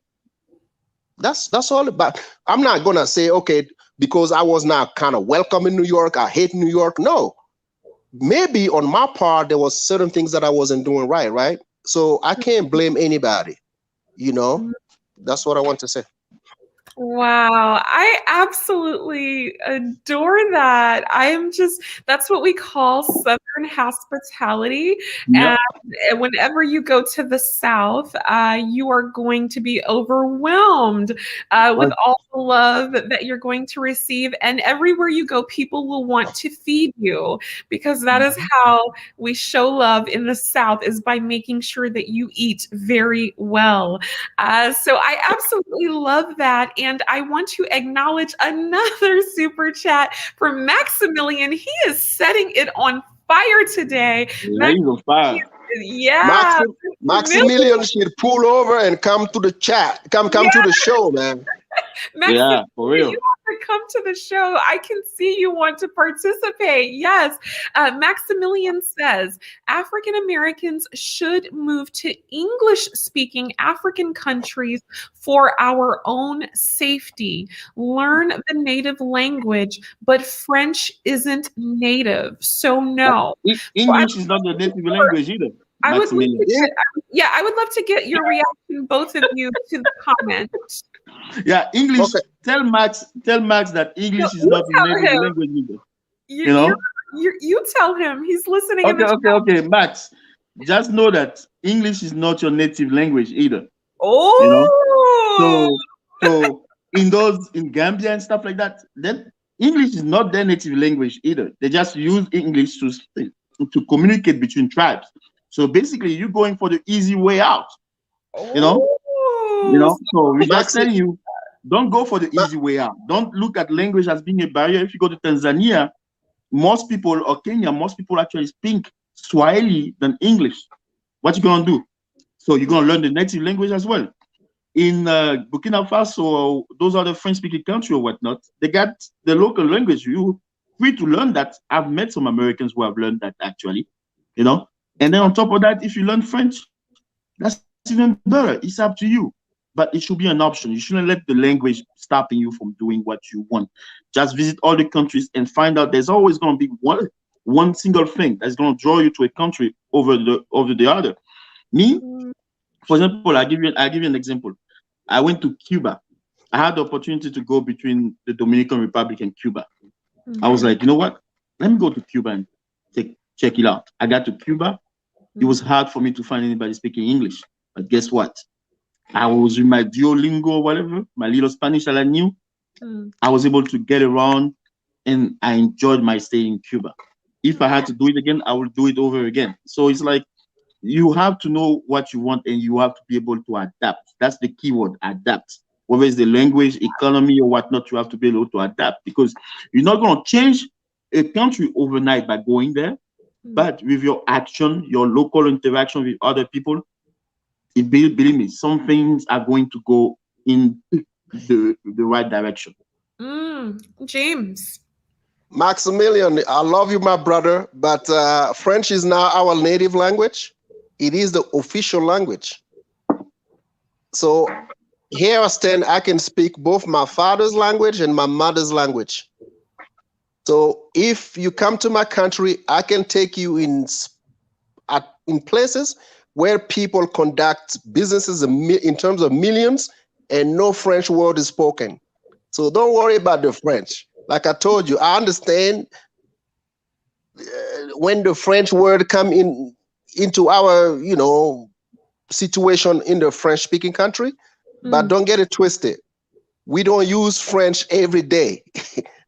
that's all about. I'm not gonna say okay because I was not kind of welcome in New York. I hate New York. No, maybe on my part there was certain things that I wasn't doing right, right? So I can't blame anybody, you know. That's what I want to say. Wow, I absolutely adore that. That's what we call Southern hospitality. Yep. And whenever you go to the South, you are going to be overwhelmed with all the love that you're going to receive. And everywhere you go, people will want to feed you because that is how we show love in the South, is by making sure that you eat very well. So I absolutely love that. And I want to acknowledge another super chat from Maximilian. He is setting it on fire today. Yeah, he's on fire. Yeah. Maximilian should pull over and come to the chat. Come Yeah, to the show, man. Maximilian, Yeah, for real. to come to the show. I can see you want to participate. Yes. Maximilian says African Americans should move to English-speaking African countries for our own safety. Learn the native language, but French isn't native. So no. English is not the native language either. I would love Maximilian. to get, I would love to get your reaction, both of you, to the comment. Yeah, English. Okay. Tell Max that English is you not the tell native him. language either. You, You know? you tell him. He's listening. in the Okay, Max. Just know that English is not your native language either. Oh. You know? So in Gambia and stuff like that, then English is not their native language either. They just use English to communicate between tribes. So basically, you're going for the easy way out. You know? So we're just telling you, don't go for the easy way out. Don't look at language as being a barrier. If you go to Tanzania, most people, or Kenya, most people actually speak Swahili than English. What you gonna do? So you're gonna learn the native language as well. In Burkina Faso, or those other French-speaking countries or whatnot, they got the local language. You're free to learn that. I've met some Americans who have learned that actually, you know. And then on top of that, if you learn French, that's even better. It's up to you. But it should be an option. You shouldn't let the language stopping you from doing what you want. Just visit all the countries and find out there's always going to be one single thing that's going to draw you to a country over the other. Me, for example, I'll give you an example. I went to Cuba. I had the opportunity to go between the Dominican Republic and Cuba. I was like, you know what? Let me go to Cuba and check it out. I got to Cuba. It was hard for me to find anybody speaking English. But guess what? I was with my Duolingo or whatever, my little Spanish that I knew. I was able to get around, and I enjoyed my stay in Cuba. If I had to do it again, I would do it over again. So it's like, you have to know what you want, and you have to be able to adapt. That's the key word, adapt. Whether it's the language, economy, or whatnot, you have to be able to adapt, because you're not going to change a country overnight by going there, but with your action, your local interaction with other people, believe me, some things are going to go in the right direction. James. Maximilian, I love you, my brother, but French is now our native language. It is the official language. So here I stand, I can speak both my father's language and my mother's language. So if you come to my country, I can take you in places where people conduct businesses in terms of millions, and no French word is spoken. So don't worry about the French. Like I told you, I understand when the French word come into our, situation in the French-speaking country, but don't get it twisted. We don't use French every day.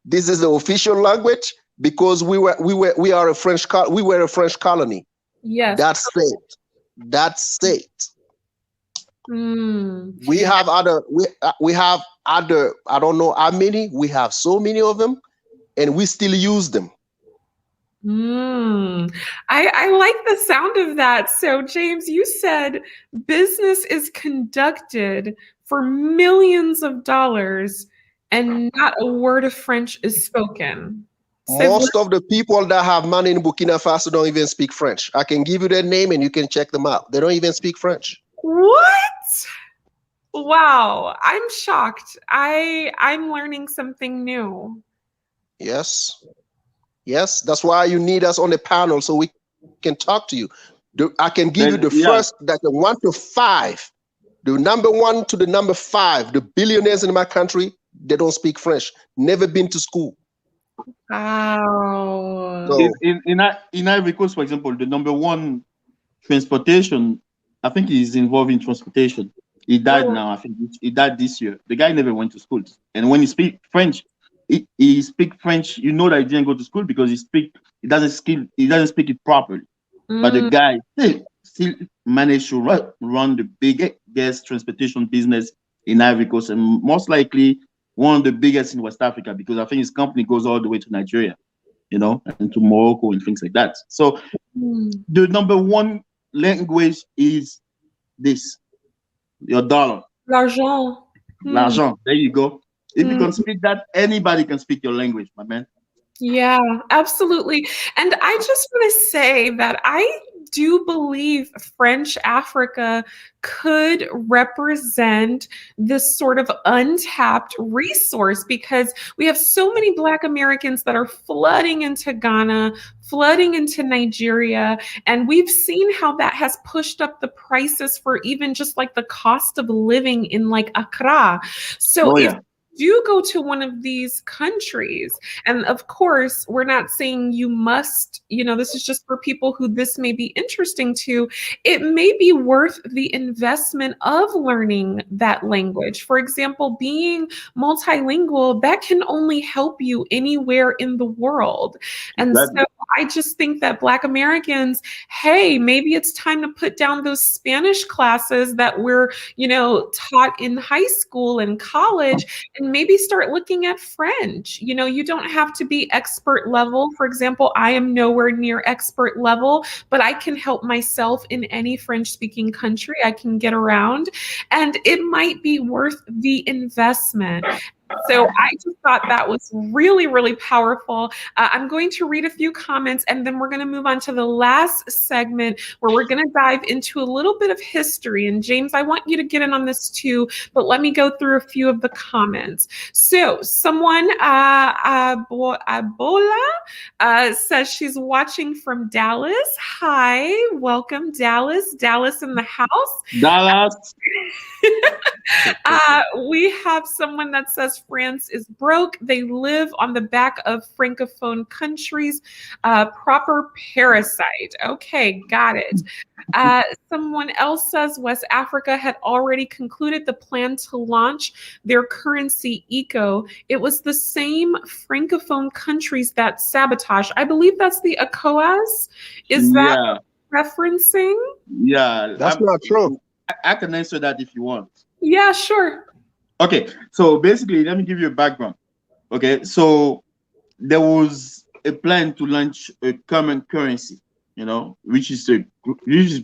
This is the official language because we were a French colony. Yes. That's it. We have other, I don't know how many, we have so many of them, and we still use them. I like the sound of that. So James, you said business is conducted for millions of dollars and not a word of French is spoken. Most of the people that have money in Burkina Faso don't even speak French. I can give you their name and you can check them out. They don't even speak French. What? Wow, I'm shocked. I'm learning something new. Yes, that's why you need us on the panel so we can talk to you. I can give you the first, that the 1 to 5, the number 1 to the number 5, the billionaires in my country, they don't speak French, never been to school. Wow. So, in Ivory Coast, for example, the number 1 transportation, I think he's involved in transportation. He died now. I think he died this year. The guy never went to school, and when he speaks French, he speaks French. You know that he didn't go to school because he doesn't speak it properly. But the guy still managed to run the biggest transportation business in Ivory Coast, and most likely one of the biggest in West Africa, because I think his company goes all the way to Nigeria, and to Morocco and things like that. So the number 1 language is this, your dollar. L'argent. L'argent. There you go. If you can speak that, anybody can speak your language, my man. Yeah, absolutely. And I just want to say that I do believe French Africa could represent this sort of untapped resource because we have so many Black Americans that are flooding into Ghana, flooding into Nigeria, and we've seen how that has pushed up the prices for even just like the cost of living in like Accra. So Oh, if yeah. you go to one of these countries, and of course, we're not saying you must, this is just for people who this may be interesting to. It may be worth the investment of learning that language. For example, being multilingual, that can only help you anywhere in the world. And Exactly. so I just think that Black Americans, hey, maybe it's time to put down those Spanish classes that we're, taught in high school and college, and maybe start looking at French. You don't have to be expert level. For example, I am nowhere near expert level, but I can help myself in any French speaking country. I can get around, and it might be worth the investment. So I just thought that was really, really powerful. I'm going to read a few comments, and then we're going to move on to the last segment where we're going to dive into a little bit of history. And James, I want you to get in on this too, but let me go through a few of the comments. So someone, Abola, says she's watching from Dallas. Hi, welcome, Dallas. Dallas in the house. Dallas. We have someone that says France is broke. They live on the back of Francophone countries. Proper parasite. Okay, got it. Someone else says West Africa had already concluded the plan to launch their currency ECO. It was the same Francophone countries that sabotage. I believe that's the Ecowas. Is that referencing? Yeah. That's not true. I can answer that if you want. Yeah, sure. Okay, so basically, let me give you a background. Okay, so there was a plan to launch a common currency, which is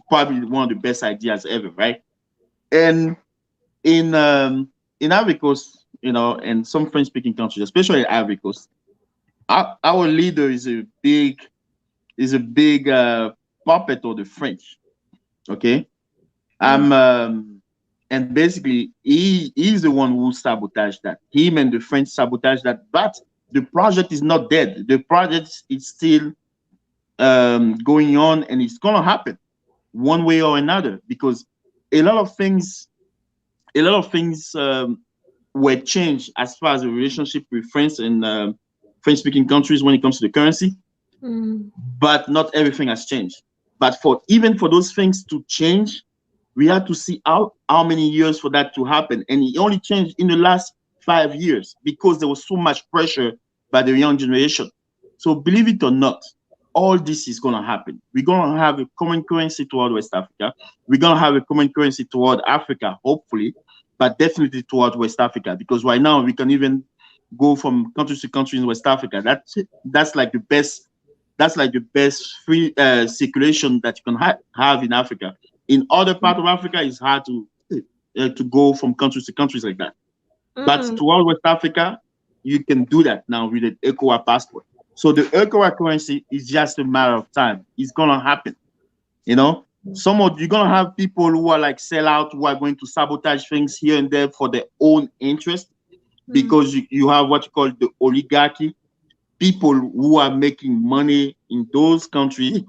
probably one of the best ideas ever, right? And in Ivory Coast, and some French-speaking countries, especially Ivory Coast, our leader is a big puppet of the French. Okay, and basically he's the one who sabotaged that. Him and the French sabotaged that, but the project is not dead. The project is still going on, and it's gonna happen one way or another, because a lot of things were changed as far as the relationship with France and French-speaking countries when it comes to the currency. But not everything has changed. But even for those things to change, we had to see how many years for that to happen. And it only changed in the last 5 years because there was so much pressure by the young generation. So believe it or not, all this is going to happen. We're going to have a common currency toward West Africa. We're going to have a common currency toward Africa, hopefully, but definitely toward West Africa, because right now we can even go from country to country in West Africa. That's like the best. That's like the best free circulation that you can have in Africa. In other parts of Africa, it's hard to go from countries to countries like that. But toward West Africa, you can do that now with an Ecowas passport. So the Ecowas currency is just a matter of time. It's gonna happen. You're gonna have people who are like sellout, who are going to sabotage things here and there for their own interest, because you have what you call the oligarchy, people who are making money in those countries,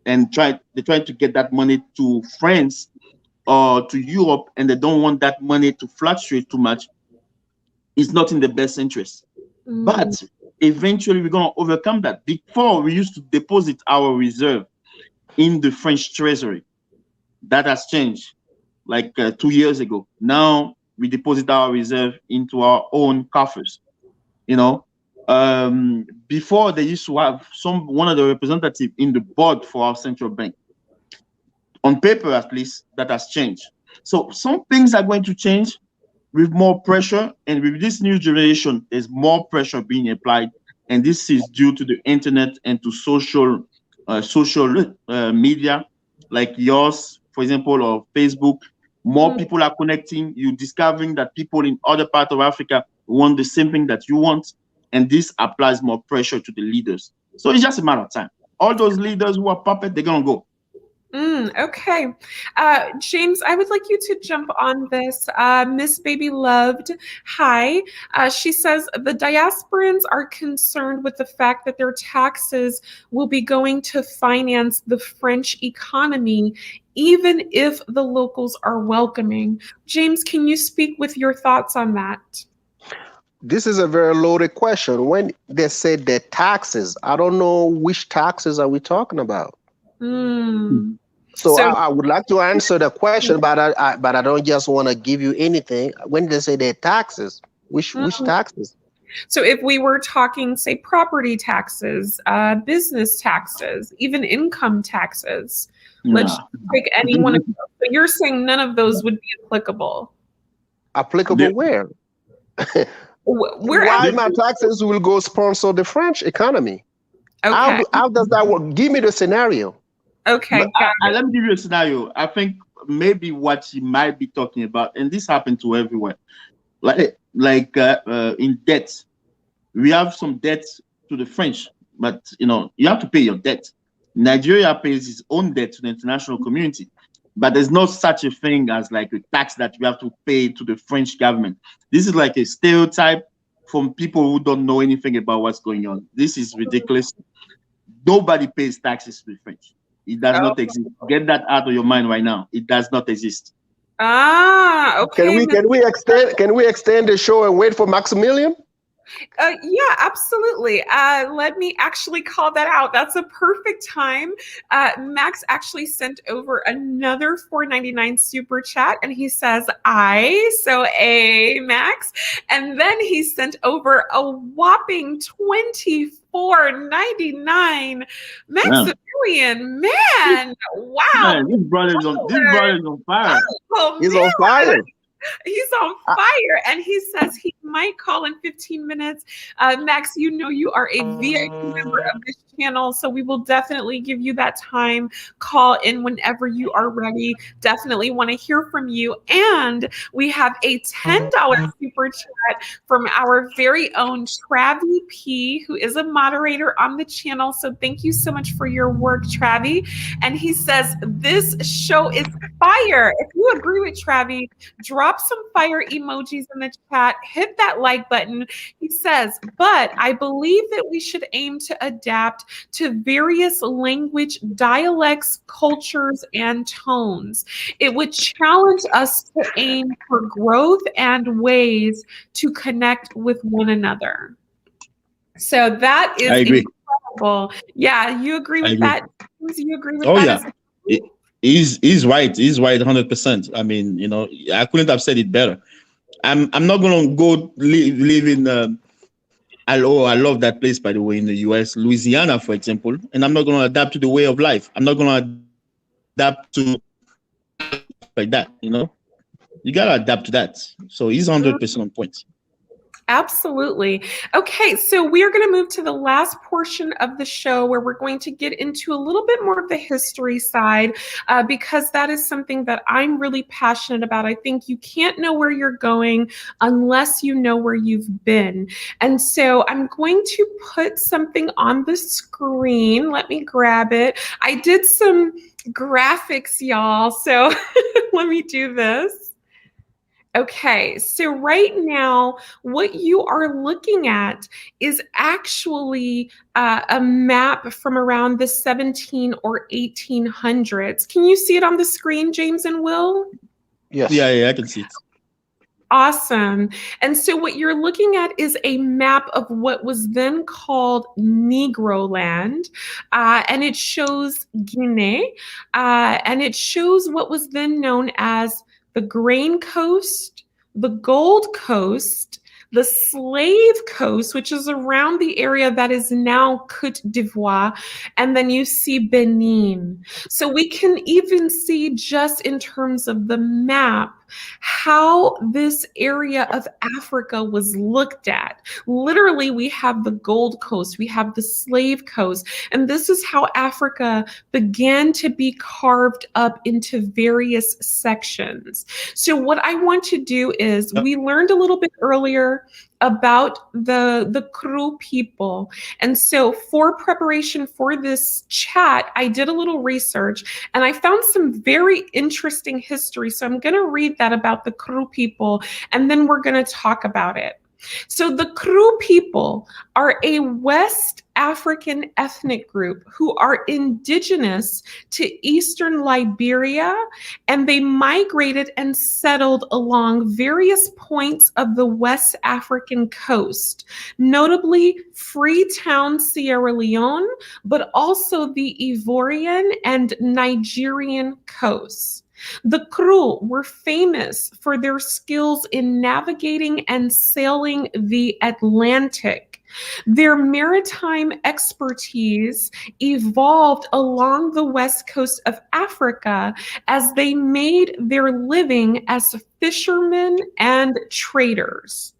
and they're trying to get that money to France or to Europe, and they don't want that money to fluctuate too much. It's not in the best interest. But eventually we're going to overcome that. Before, we used to deposit our reserve in the French treasury. That has changed like 2 years ago. Now we deposit our reserve into our own coffers. Before, they used to have one of the representatives in the board for our central bank. On paper, at least, that has changed. So some things are going to change with more pressure, and with this new generation, there's more pressure being applied, and this is due to the internet and to social media like yours, for example, or Facebook. More people are connecting. You're discovering that people in other parts of Africa want the same thing that you want, and this applies more pressure to the leaders. So it's just a matter of time. All those leaders who are puppet, they're gonna go. Okay. James, I would like you to jump on this. Miss Baby Loved, hi. She says the diasporans are concerned with the fact that their taxes will be going to finance the French economy, even if the locals are welcoming. James, can you speak with your thoughts on that? This is a very loaded question. When they say the taxes, I don't know which taxes are we talking about. So I would like to answer the question, but I don't just want to give you anything. When they say their taxes, which taxes? So if we were talking, say, property taxes, business taxes, even income taxes, let's pick any one of those. But you're saying none of those would be applicable. Applicable where? Why my taxes will go sponsor the French economy? Okay. How does that work? Give me the scenario. Okay. Let me give you a scenario. I think maybe what she might be talking about, and this happened to everyone, like in debt. We have some debt to the French, but you have to pay your debt. Nigeria pays its own debt to the international community, but there's no such a thing as like a tax that you have to pay to the French government. This is like a stereotype from people who don't know anything about what's going on. This is ridiculous. Nobody pays taxes to the French. It does not exist. Get that out of your mind right now. It does not exist. Okay. Can we extend the show and wait for Maximilian? Yeah, absolutely. Let me actually call that out. That's a perfect time. Max actually sent over another $4.99 super chat, and he says, so a Max. And then he sent over a whopping $24.99. Maximilian, man, wow. Man, this brother's on fire. Oh, he's on fire. He's on fire, and he says he might call in 15 minutes. Max, you are a VIP member of this channel, so we will definitely give you that time. Call in whenever you are ready. Definitely want to hear from you. And we have a $10 super chat from our very own Travi P, who is a moderator on the channel. So thank you so much for your work, Travi. And he says, this show is fire. If you agree with Travi, drop some fire emojis in the chat, hit that like button. He says, but I believe that we should aim to adapt to various language, dialects, cultures, and tones. It would challenge us to aim for growth and ways to connect with one another. So that is incredible. Yeah, you agree with that? You agree with that? Yeah. He's right. He's right 100%. I mean, I couldn't have said it better. I'm not gonna go live in I love that place, by the way, in the US, Louisiana, for example, and I'm not gonna adapt to the way of life. I'm not gonna adapt to like that, You gotta adapt to that. So he's 100% on point. Absolutely. Okay, so we are going to move to the last portion of the show where we're going to get into a little bit more of the history side because that is something that I'm really passionate about. I think you can't know where you're going unless you know where you've been. And so I'm going to put something on the screen. Let me grab it. I did some graphics, y'all. So let me do this. Okay, so right now, what you are looking at is actually a map from around the 17 or 1800s. Can you see it on the screen, James and Will? Yes. Yeah, I can see it. Awesome. And so what you're looking at is a map of what was then called Negro land, and it shows Guinea, and it shows what was then known as the Grain Coast, the Gold Coast, the Slave Coast, which is around the area that is now Côte d'Ivoire, and then you see Benin. So we can even see just in terms of the map how this area of Africa was looked at. Literally, we have the Gold Coast, we have the Slave Coast, and this is how Africa began to be carved up into various sections. So what I want to do is, we learned a little bit earlier about the Kru people. And so for preparation for this chat, I did a little research and I found some very interesting history. So I'm going to read that about the Kru people, and then we're going to talk about it. So the Kru people are a West African ethnic group who are indigenous to Eastern Liberia, and they migrated and settled along various points of the West African coast, notably Freetown, Sierra Leone, but also the Ivorian and Nigerian coasts. The Kru were famous for their skills in navigating and sailing the Atlantic. Their maritime expertise evolved along the west coast of Africa as they made their living as fishermen and traders.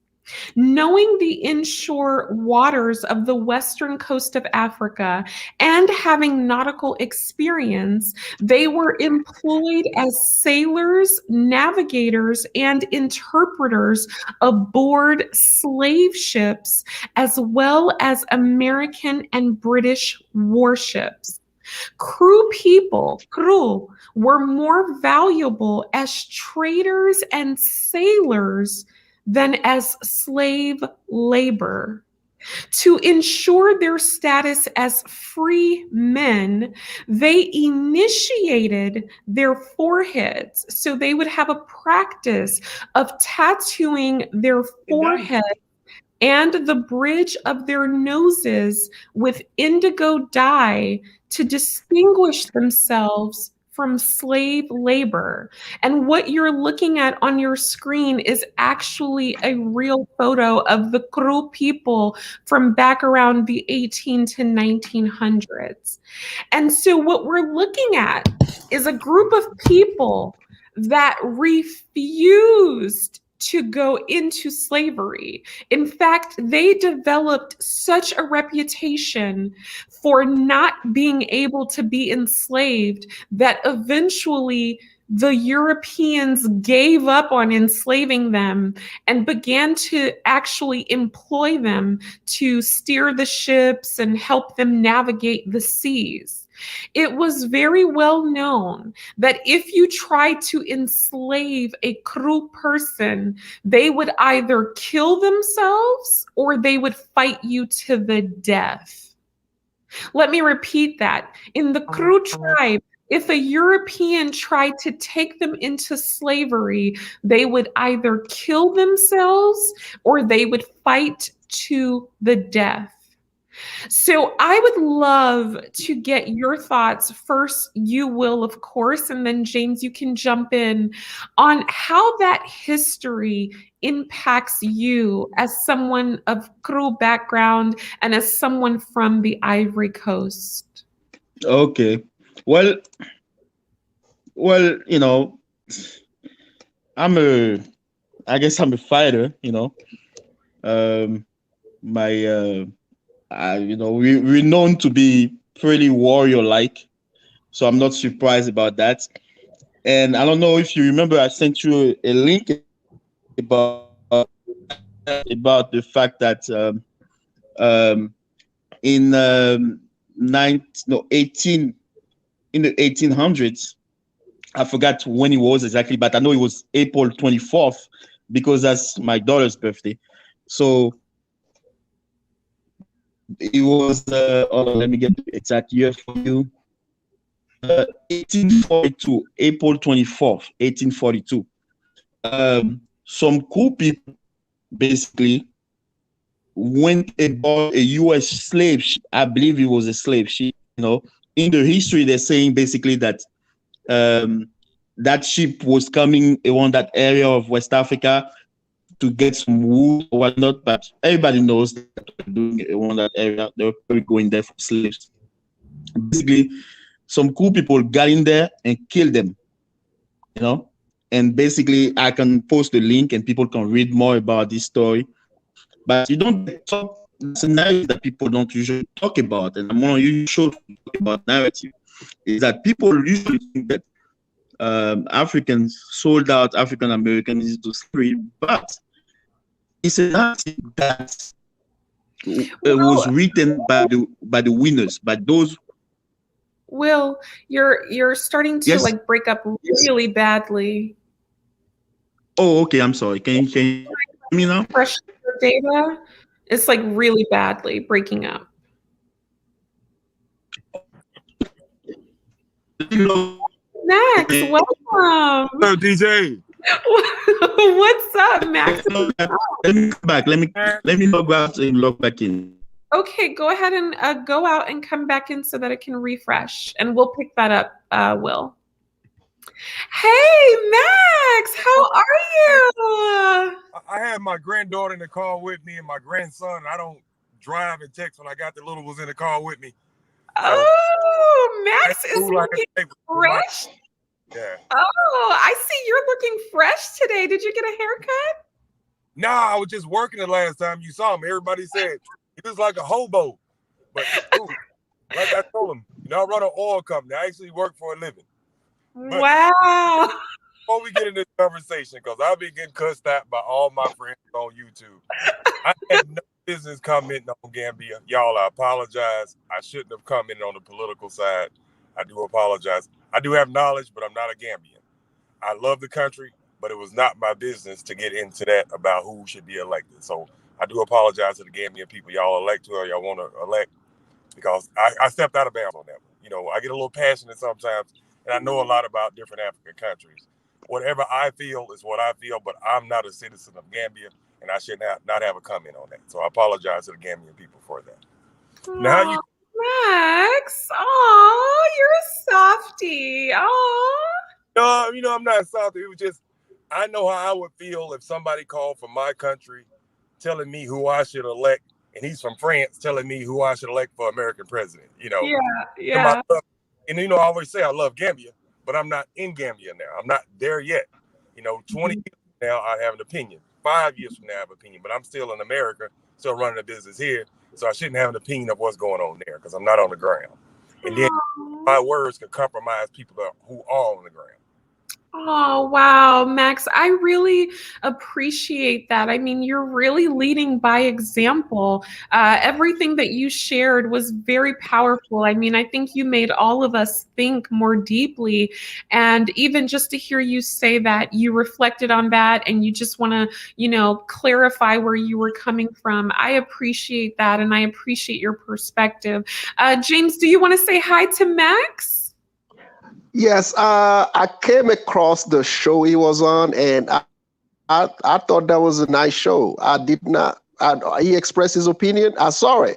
Knowing the inshore waters of the western coast of Africa and having nautical experience, they were employed as sailors, navigators, and interpreters aboard slave ships, as well as American and British warships. Kru people, Kru, were more valuable as traders and sailors than as slave labor. To ensure their status as free men, they initiated their foreheads. So they would have a practice of tattooing their forehead and the bridge of their noses with indigo dye to distinguish themselves from slave labor. And what you're looking at on your screen is actually a real photo of the Kru people from back around the 18 to 1900s. And so what we're looking at is a group of people that refused to go into slavery. In fact, they developed such a reputation for not being able to be enslaved that eventually the Europeans gave up on enslaving them and began to actually employ them to steer the ships and help them navigate the seas. It was very well known that if you tried to enslave a Kru person, they would either kill themselves or they would fight you to the death. Let me repeat that. In the Kru tribe, if a European tried to take them into slavery, they would either kill themselves or they would fight to the death. So I would love to get your thoughts. First, you will, of course, and then James, you can jump in on how that history impacts you as someone of Kru background and as someone from the Ivory Coast. Okay. Well, you know, I guess I'm a fighter, you know. We're known to be pretty warrior-like, so I'm not surprised about that. And I don't know if you remember, I sent you a link about the fact that in the 1800s, I forgot when it was exactly, but I know it was April 24th because that's my daughter's birthday. So it was, let me get the exact year for you. 1842, April 24th, 1842. Some cool people basically went aboard a U.S. slave ship. I believe it was a slave ship. You know, in the history, they're saying basically that that ship was coming around that area of West Africa to get some wood or whatnot, but everybody knows that they're doing it around that area. They were probably going there for slaves. Basically, some cool people got in there and killed them, you know? And basically, I can post the link and people can read more about this story. But you don't talk, it's a narrative that people don't usually talk about. And I'm going to usually talk about narrative is that people usually think that Africans sold out African Americans to slavery, but it's a narrative that was Well, written by the winners, by those. Will, you're starting to Yes. like break up really badly. Oh, okay. I'm sorry. Can you hear me now? Fresh data, it's like really badly breaking up. Max, welcome. Hello, DJ. What's up, Max? Let me come back. Let me log out and log back in. Okay, go ahead and go out and come back in so that it can refresh, and we'll pick that up, Will. Hey, Max, how are you? I had my granddaughter in the car with me and my grandson. I don't drive and text when I got the little ones in the car with me. Oh, Max is looking fresh. Yeah. Oh, I see you're looking fresh today. Did you get a haircut? Nah, I was just working the last time you saw me. Everybody said he was like a hobo. But like I told him, I run an oil company. I actually work for a living. But wow. Before we get into this conversation, because I've been getting cussed at by all my friends on YouTube. I had no business commenting on Gambia. Y'all, I apologize. I shouldn't have commented on the political side. I do apologize. I do have knowledge, but I'm not a Gambian. I love the country, but it was not my business to get into that about who should be elected. So I do apologize to the Gambian people. Y'all elect who y'all want to elect, because I stepped out of bounds on that one. I get a little passionate sometimes, and I know a lot about different African countries. Whatever I feel is what I feel, but I'm not a citizen of Gambia, and I should not have a comment on that. So I apologize to the Gambian people for that. Now you, Max, oh, you're a softie. Oh. No, I'm not salty. It was just, I know how I would feel if somebody called from my country telling me who I should elect, and he's from France telling me who I should elect for American president. Yeah. And I always say I love Gambia, but I'm not in Gambia now. I'm not there yet. 20 years from now, I have an opinion. 5 years from now, I have an opinion, but I'm still in America, still running a business here. So I shouldn't have an opinion of what's going on there because I'm not on the ground. And then my words could compromise people who are on the ground. Oh, wow, Max, I really appreciate that. I mean, you're really leading by example. Everything that you shared was very powerful. I mean, I think you made all of us think more deeply. And even just to hear you say that, you reflected on that and you just want to, clarify where you were coming from. I appreciate that. And I appreciate your perspective. James, do you want to say hi to Max? Yes, I came across the show he was on, and I thought that was a nice show. I did not. He expressed his opinion. I saw it.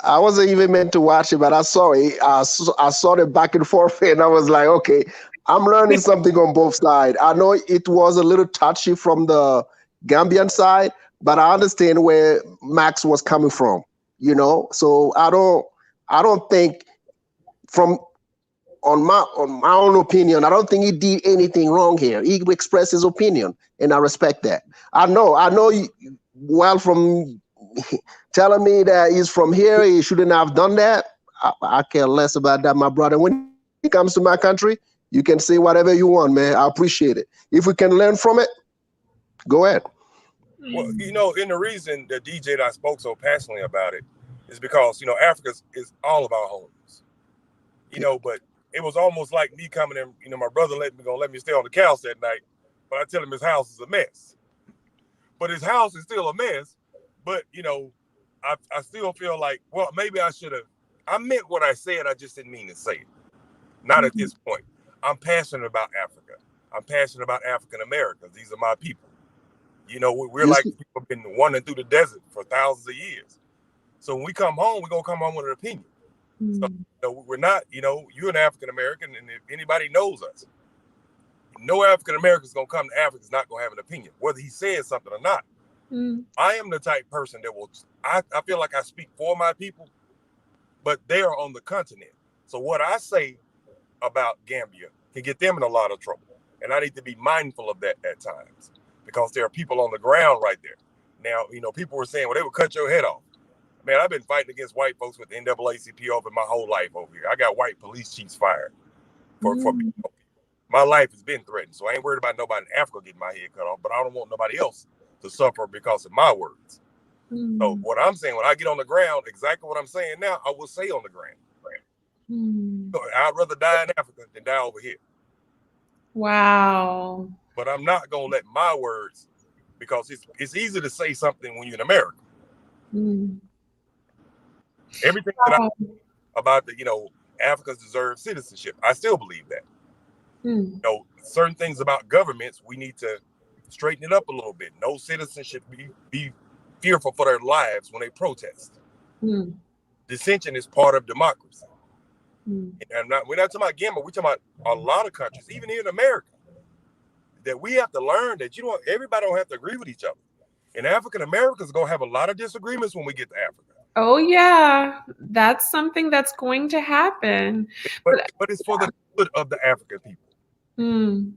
I wasn't even meant to watch it, but I saw it. I saw the back and forth, and I was like, okay, I'm learning something on both sides. I know it was a little touchy from the Gambian side, but I understand where Max was coming from. So I don't think from. On my own opinion, I don't think he did anything wrong here. He expressed his opinion, and I respect that. I know you, well, from telling me that he's from here, he shouldn't have done that. I care less about that, my brother. When it comes to my country, you can say whatever you want, man. I appreciate it. If we can learn from it, go ahead. Well, and the reason that DJ and I spoke so passionately about it is because, Africa is all about homes, but it was almost like me coming in, my brother let me stay on the couch that night, but I tell him his house is a mess. But his house is still a mess. But, I still feel like, well, maybe I should have. I meant what I said. I just didn't mean to say it. Not at this point. I'm passionate about Africa. I'm passionate about African Americans. These are my people. We're like people who've been wandering through the desert for thousands of years. So when we come home, we're going to come home with an opinion. So, we're not, you're an African American, and if anybody knows us, no African American is going to come to Africa is not going to have an opinion, whether he says something or not. I am the type person that will, I feel like I speak for my people, but they are on the continent. So what I say about Gambia can get them in a lot of trouble. And I need to be mindful of that at times because there are people on the ground right there. Now, people were saying, well, they would cut your head off. Man, I've been fighting against white folks with the NAACP over my whole life over here. I got white police chiefs fired for my life has been threatened. So I ain't worried about nobody in Africa getting my head cut off, but I don't want nobody else to suffer because of my words. Mm. So what I'm saying, when I get on the ground, exactly what I'm saying now, I will say on the ground. Mm. So I'd rather die in Africa than die over here. Wow. But I'm not gonna let my words, because it's easy to say something when you're in America. Mm. Everything that I about the, Africans deserve citizenship, I still believe that. Mm. Certain things about governments, we need to straighten it up a little bit. No citizenship be fearful for their lives when they protest. Mm. Dissension is part of democracy. Mm. And we're not talking about Gambia, we're talking about a lot of countries, even here in America, that we have to learn that everybody don't have to agree with each other. And African Americans are gonna have a lot of disagreements when we get to Africa. Oh yeah, that's something that's going to happen. But it's for the good of the African people. Mm.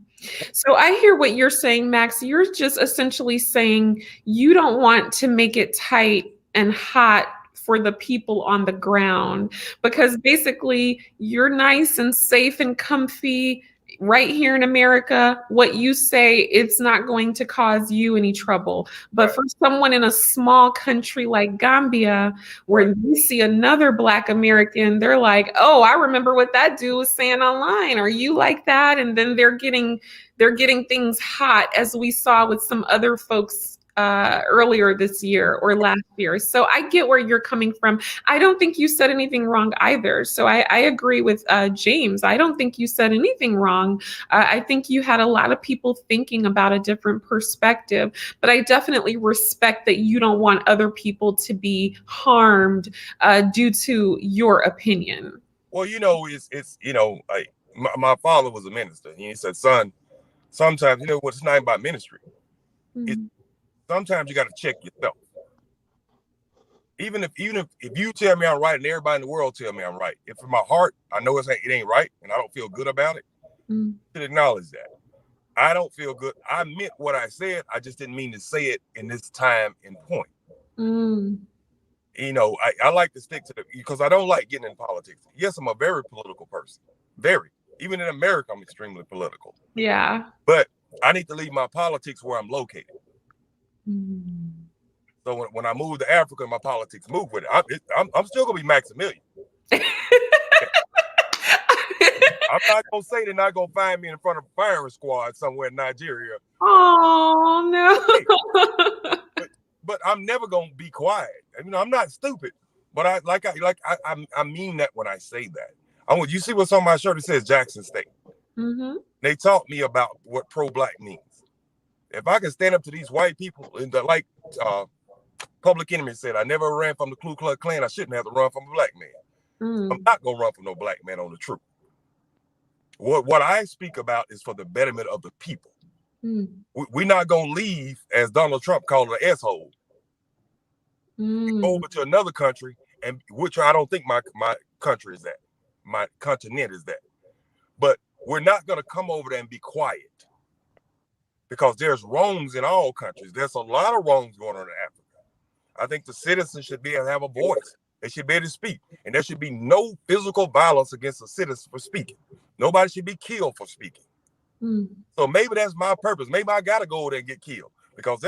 So I hear what you're saying, Max. You're just essentially saying you don't want to make it tight and hot for the people on the ground, because basically you're nice and safe and comfy right here in America. What you say, it's not going to cause you any trouble. But for someone in a small country like Gambia, where you see another Black American, they're like, oh, I remember what that dude was saying online. Are you like that? And then they're getting things hot, as we saw with some other folks earlier this year or last year. So I get where you're coming from. I don't think you said anything wrong either. So I agree with James. I don't think you said anything wrong. I think you had a lot of people thinking about a different perspective, but I definitely respect that you don't want other people to be harmed due to your opinion. Well, it's like my father was a minister. And he said, son, sometimes, what's nice about ministry? Mm-hmm. Sometimes you got to check yourself. Even if you tell me I'm right and everybody in the world tell me I'm right, if in my heart I know it ain't right and I don't feel good about it, Mm-hmm. I should acknowledge that. I don't feel good. I meant what I said. I just didn't mean to say it in this time and point. Mm. I like to stick to because I don't like getting in politics. Yes, I'm a very political person. Very. Even in America, I'm extremely political. Yeah. But I need to leave my politics where I'm located. Mm. So when I move to Africa, my politics move with it. I'm still gonna be Maximilian. I'm not gonna say they're not gonna find me in front of a firing squad somewhere in Nigeria. Oh no! but I'm never gonna be quiet. I'm not stupid, but I mean that when I say that. You see what's on my shirt? It says Jackson State. Mm-hmm. They taught me about what pro-black means. If I can stand up to these white people, Public Enemy said, I never ran from the Ku Klux Klan. I shouldn't have to run from a black man. Mm. I'm not gonna run from no black man on the truth. What I speak about is for the betterment of the people. Mm. We're not gonna leave, as Donald Trump called it, an S-hole. Mm. Go over to another country, and which I don't think my country is that. My continent is that. But we're not gonna come over there and be quiet. Because there's wrongs in all countries. There's a lot of wrongs going on in Africa. I think the citizens should be able to have a voice. They should be able to speak. And there should be no physical violence against a citizen for speaking. Nobody should be killed for speaking. Mm. So maybe that's my purpose. Maybe I got to go over there and get killed because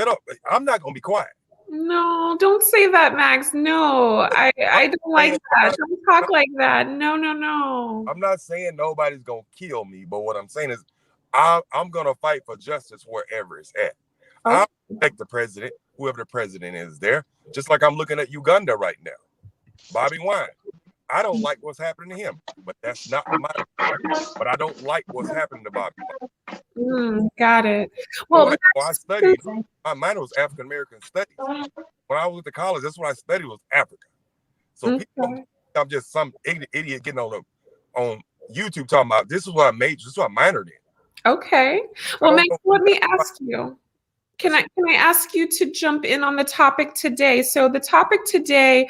I'm not going to be quiet. No, don't say that, Max. No, I don't like that. Don't talk like that. No. I'm not saying nobody's going to kill me, but what I'm saying is I'm going to fight for justice wherever it's at. Okay. I'll protect the president, whoever the president is there, just like I'm looking at Uganda right now. Bobby Wine. I don't like what's happening to him, but that's not but I don't like what's happening to Bobby Wine. Got it. Well, I studied, my minor was African American studies. When I was at college, that's what I studied was Africa. So people, I'm just some idiot getting on YouTube talking about this is what I majored, this is what I minored in. Okay. Well, Max, let me ask you. Can I ask you to jump in on the topic today? So the topic today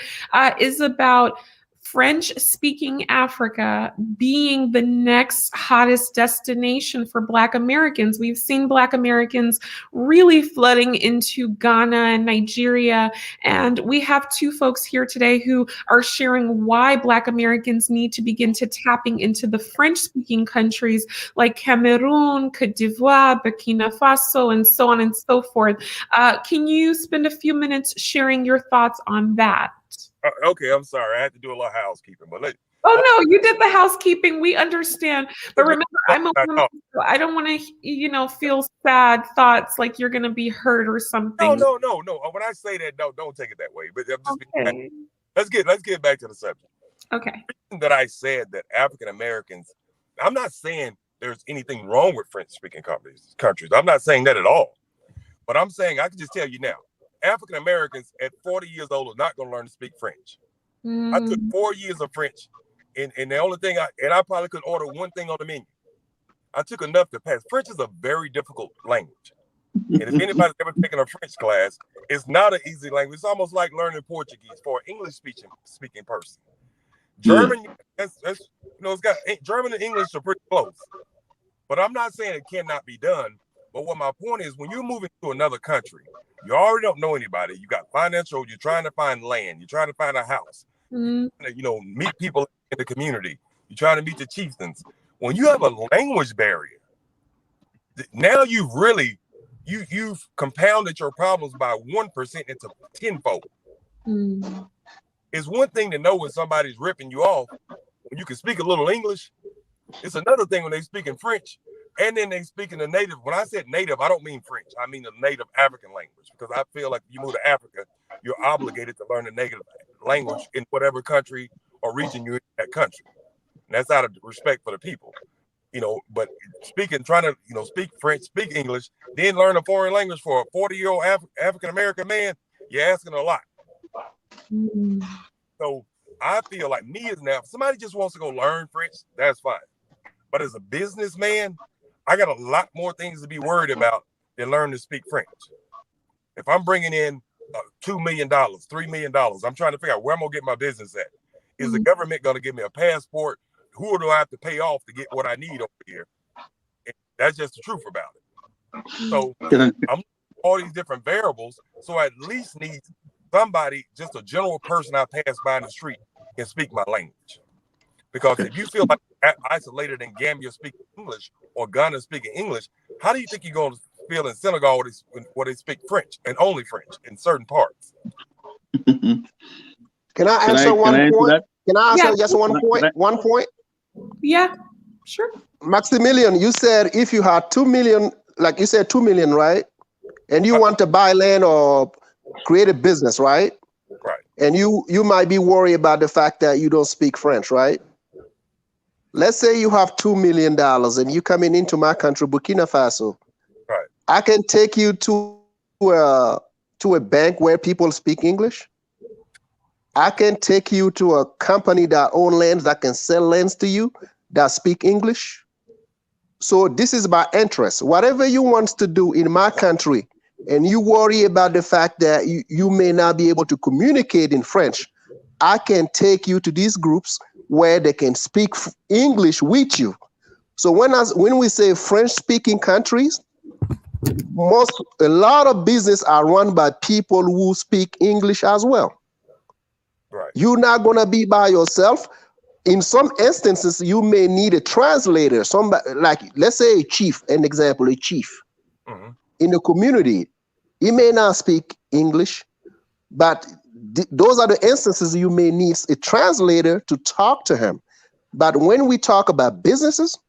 is about French-speaking Africa being the next hottest destination for Black Americans. We've seen Black Americans really flooding into Ghana and Nigeria, and we have two folks here today who are sharing why Black Americans need to begin to tapping into the French-speaking countries like Cameroon, Cote d'Ivoire, Burkina Faso, and so on and so forth. Can you spend a few minutes sharing your thoughts on that? Okay, I'm sorry. I had to do a little housekeeping, but oh no, you did the housekeeping. We understand, but remember, I'm a woman. So I don't want to, feel sad thoughts like you're going to be hurt or something. No. When I say that, don't take it that way. But I'm just okay. Let's get back to the subject. Okay. That I said that African Americans. I'm not saying there's anything wrong with French-speaking countries. I'm not saying that at all. But I'm saying I can just tell you now. African Americans at 40 years old are not going to learn to speak French. I took 4 years of French, and the only thing I probably could order one thing on the menu. I took enough to pass. French is a very difficult language, and if anybody's ever taken a French class, it's not an easy language. It's almost like learning Portuguese for an English speaking person. German, it's got German and English are pretty close, but I'm not saying it cannot be done. But what my point is, when you're moving to another country, you already don't know anybody. You got financial, you're trying to find land, you're trying to find a house, meet people in the community, you're trying to meet the chieftains. When you have a language barrier, now you've compounded your problems by 1% into tenfold. It's one thing to know when somebody's ripping you off, when you can speak a little English. It's another thing when they speak in French. And then they speak in the native. When I said native, I don't mean French. I mean the native African language, because I feel like if you move to Africa, you're obligated to learn the native language in whatever country or region you're in that country. And that's out of respect for the people, but trying to, speak French, speak English, then learn a foreign language for a 40-year-old African-American man, you're asking a lot. So I feel like if somebody just wants to go learn French, that's fine. But as a businessman, I got a lot more things to be worried about than learn to speak French. If I'm bringing in $2 million, $3 million, I'm trying to figure out where I'm going to get my business at. Is the government going to give me a passport? Who do I have to pay off to get what I need over here? And that's just the truth about it. So I'm all these different variables. So I at least need somebody, just a general person I pass by in the street, can speak my language. Because if you feel like isolated in Gambia speaking English or Ghana speaking English, how do you think you're going to feel in Senegal where they speak French and only French in certain parts? Can I answer one point? Can I answer just one point? One point? Yeah, sure. Maximilian, you said if you had 2 million, like you said 2 million, right? And you want to buy land or create a business, right? Right. And you might be worried about the fact that you don't speak French, right? Let's say you have $2 million and you coming into my country, Burkina Faso. Right. I can take you to a bank where people speak English. I can take you to a company that owns lands that can sell lands to you that speak English. So this is my interest. Whatever you want to do in my country, and you worry about the fact that you may not be able to communicate in French, I can take you to these groups where they can speak English with you. So when we say French-speaking countries, a lot of business are run by people who speak English as well. Right. You're not gonna be by yourself. In some instances, you may need a translator. Somebody, like let's say a chief, an example, a chief in the community. He may not speak English, but those are the instances you may need a translator to talk to him. But when we talk about businesses,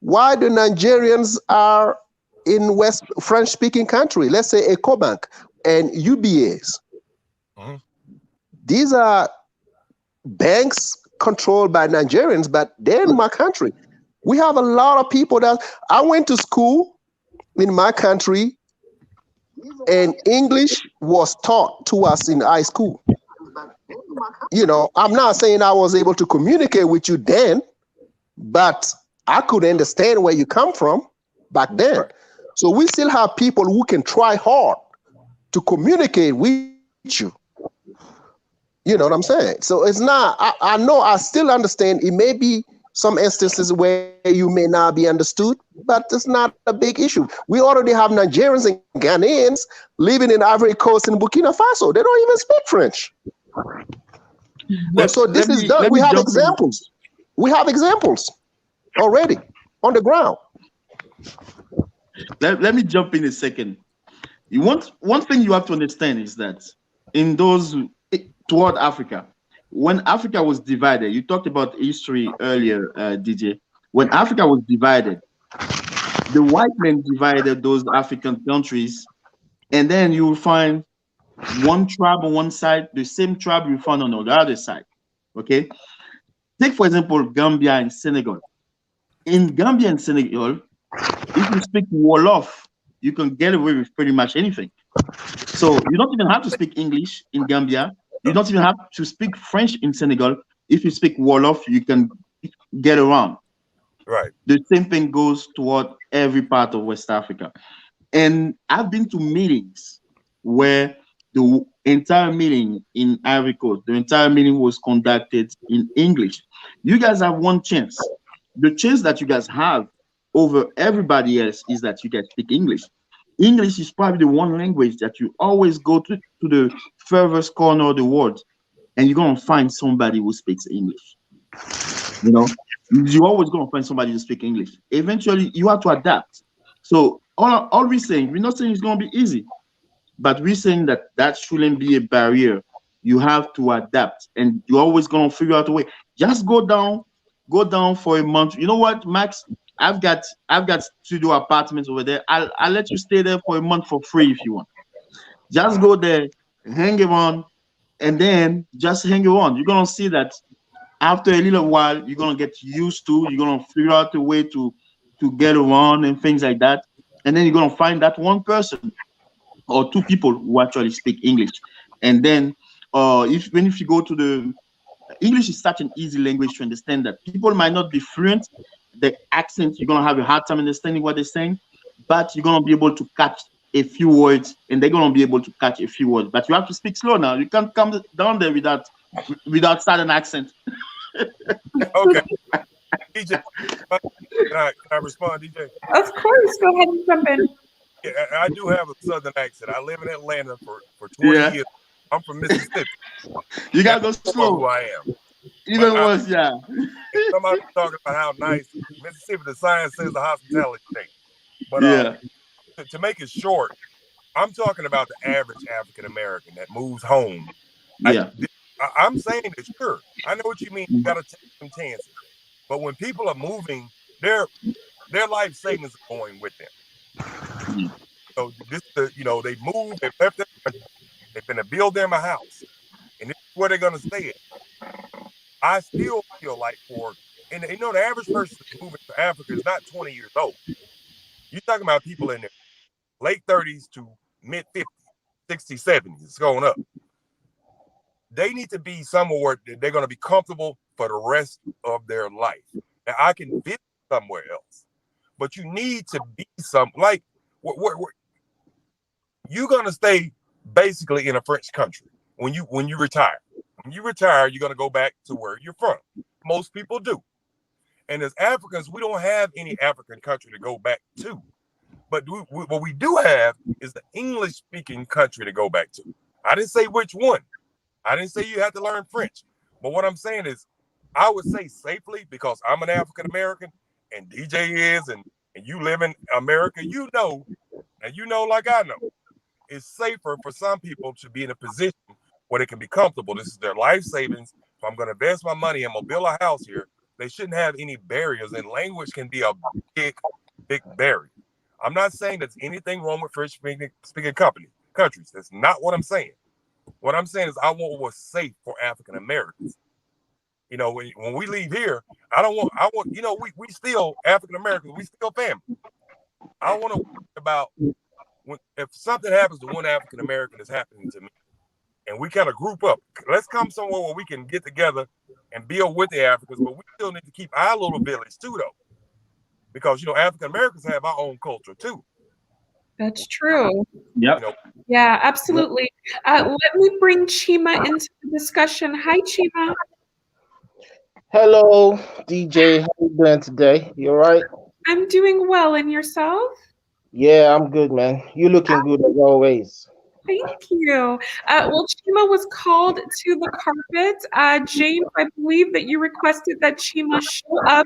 why the Nigerians are in West French-speaking country, let's say Ecobank and UBAs. These are banks controlled by Nigerians, but they're in my country. We have a lot of people that I went to school in my country, and English was taught to us in high school. I'm not saying I was able to communicate with you then, but I could understand where you come from back then. So we still have people who can try hard to communicate with you. You know what I'm saying? So it's not, I know, I still understand it may be some instances where you may not be understood, but it's not a big issue. We already have Nigerians and Ghanaians living in Ivory Coast and Burkina Faso. They don't even speak French. So this is done. We have examples. We have examples already on the ground. Let me jump in a second. One thing you have to understand is that in those toward Africa, when Africa was divided, you talked about history earlier, DJ. When Africa was divided, the white men divided those African countries, and then you will find one tribe on one side, the same tribe you find on the other side. Okay, take for example Gambia and Senegal. In Gambia and Senegal, if you speak Wolof, you can get away with pretty much anything. So you don't even have to speak English in Gambia. You don't even have to speak French in Senegal. If you speak Wolof, you can get around. Right. The same thing goes toward every part of West Africa. And I've been to meetings where the entire meeting in Ivory Coast, the entire meeting was conducted in English. You guys have one chance. The chance that you guys have over everybody else is that you guys speak English. English is probably the one language that you always go to the furthest corner of the world, and you're gonna find somebody who speaks English. You know, you're always gonna find somebody who speaks English. Eventually, you have to adapt. So all we're saying, we're not saying it's gonna be easy, but we're saying that shouldn't be a barrier. You have to adapt, and you're always gonna figure out a way. Just go down for a month. You know what, Max? I've got studio apartments over there. I'll let you stay there for a month for free if you want. Just go there, hang around, and then just hang around. You're gonna see that after a little while, you're gonna get used to. You're gonna figure out a way to get around and things like that. And then you're gonna find that one person or two people who actually speak English. And then, if you go to the English is such an easy language to understand that people might not be fluent. The accent, you're gonna have a hard time understanding what they're saying, but you're gonna be able to catch a few words, and they're gonna be able to catch a few words. But you have to speak slow now. You can't come down there without southern accent. Okay. DJ, can I respond, DJ? Of course, go ahead and jump in. Yeah, I do have a southern accent. I live in Atlanta for 20 years. I'm from Mississippi. You gotta go slow. Who I am. Even worse, yeah. Somebody talking about how nice Mississippi, the sign says the hospitality thing. But to make it short, I'm talking about the average African American that moves home. Yeah. I'm saying that, sure, I know what you mean. You gotta take some chances. But when people are moving, their life savings are going with them. So they move, they left their country, they're gonna build them a house, and this is where they're gonna stay at. I still feel like the average person moving to Africa is not 20 years old. You're talking about people in their late 30s to mid 50s, 60s, 70s. It's going up. They need to be somewhere where they're going to be comfortable for the rest of their life. Now, I can visit somewhere else, but you need to be where you're going to stay basically in a French country when you retire. When you retire, you're going to go back to where you're from. Most people do. And as Africans, we don't have any African country to go back to. But what we do have is the English-speaking country to go back to. I didn't say which one. I didn't say you had to learn French. But what I'm saying is, I would say safely, because I'm an African-American and DJ is, and you live in America, and you know like I know, it's safer for some people to be in a position where they can be comfortable. This is their life savings. If I'm going to invest my money, I'm going to build a house here. They shouldn't have any barriers, and language can be a big, big barrier. I'm not saying there's anything wrong with French-speaking countries. That's not what I'm saying. What I'm saying is I want what's safe for African Americans. When we leave here, we still African Americans, we still family. I want to worry about if something happens to one African American that's happening to me, and we kind of group up. Let's come somewhere where we can get together and build with the Africans, but we still need to keep our little village too, though. Because, African Americans have our own culture too. That's true. Yep. You know, Yeah, absolutely. Let me bring Chima into the discussion. Hi, Chima. Hello, DJ. How you doing today? You all right? I'm doing well, and yourself? Yeah, I'm good, man. You looking good as always. Thank you. Well, Chima was called to the carpet. James, I believe that you requested that Chima show up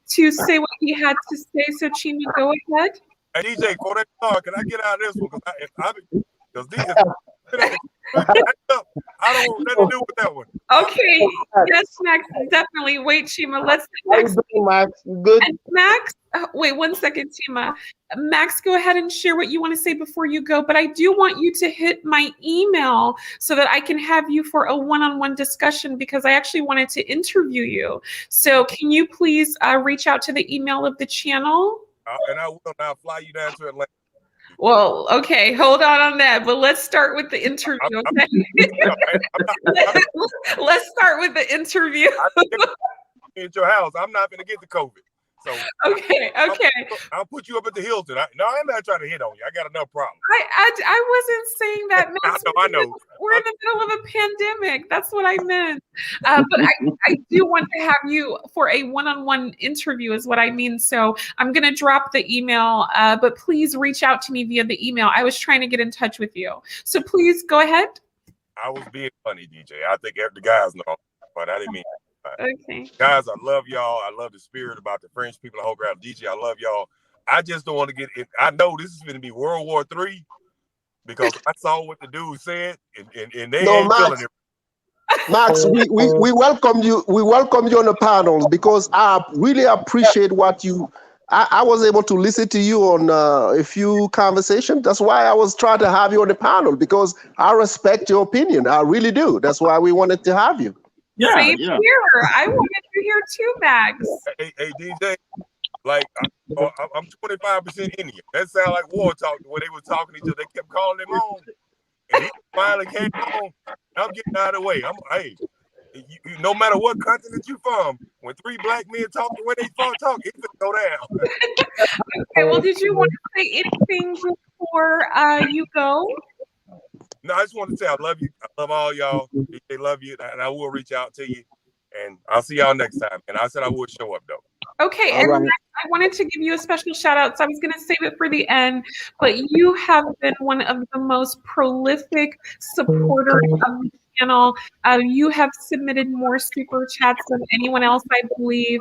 to say what he had to say. So, Chima, go ahead. hey DJ, before they start, can I get out of this one? Because I don't want nothing to do with that one. Okay. Yes, Max, definitely. Wait, Chima, let's How you Max. doing, Max? You good? And Max, wait 1 second, Chima. Max, go ahead and share what you want to say before you go. But I do want you to hit my email so that I can have you for a one-on-one discussion because I actually wanted to interview you. So can you please reach out to the email of the channel? And I will now fly you down to Atlanta. Well, okay, hold on that. But let's start with the interview. Okay? Let's start with the interview. At your house, I'm not going to get the COVID. So okay. I'll put you up at the Hilton. I'm not trying to hit on you. I got enough problems. I wasn't saying that. Max. I know. We're in the middle of a pandemic. That's what I meant. But I do want to have you for a one-on-one interview is what I mean. So I'm going to drop the email, but please reach out to me via the email. I was trying to get in touch with you. So please go ahead. I was being funny, DJ. I think the guys know, but I didn't mean Okay. Guys, I love y'all. I love the spirit about the French people. The whole crowd. DJ, I love y'all. I just don't want to get it. I know this is going to be World War III because I saw what the dude said, and they ain't feeling it. Max, we welcome you. We welcome you on the panels because I really appreciate what you. I was able to listen to you on a few conversations. That's why I was trying to have you on the panel because I respect your opinion. I really do. That's why we wanted to have you. Yeah, same here. I wanted you here too, Max. Hey, DJ, like I'm 25% Indian. That sound like war talk when they were talking to each other. They kept calling him on, and he finally came on. I'm getting out of the way. You, no matter what continent you from, when three black men talk the way they talk, it could go down. Okay. Well, did you want to say anything before you go? No, I just want to say I love you. I love all y'all. They love you, and I will reach out to you. And I'll see y'all next time. And I said I would show up, though. Okay, and right. I wanted to give you a special shout out. So I was going to save it for the end, but you have been one of the most prolific supporters of the channel. You have submitted more super chats than anyone else, I believe.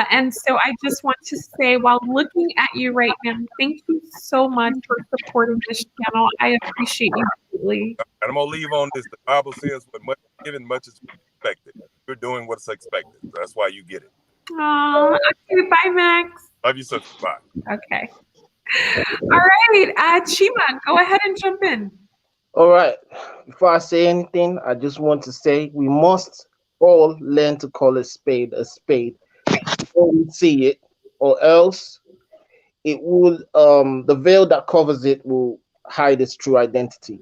And so I just want to say, while looking at you right now, thank you so much for supporting this channel. I appreciate you greatly. And I'm going to leave on this. The Bible says, "With much given, much is expected." You're doing what's expected. So that's why you get it. Okay, bye, Max. Love you, sister. Bye. Okay. All right, Chima, go ahead and jump in. All right. Before I say anything, I just want to say we must all learn to call a spade before we see it, or else it will the veil that covers it will hide its true identity.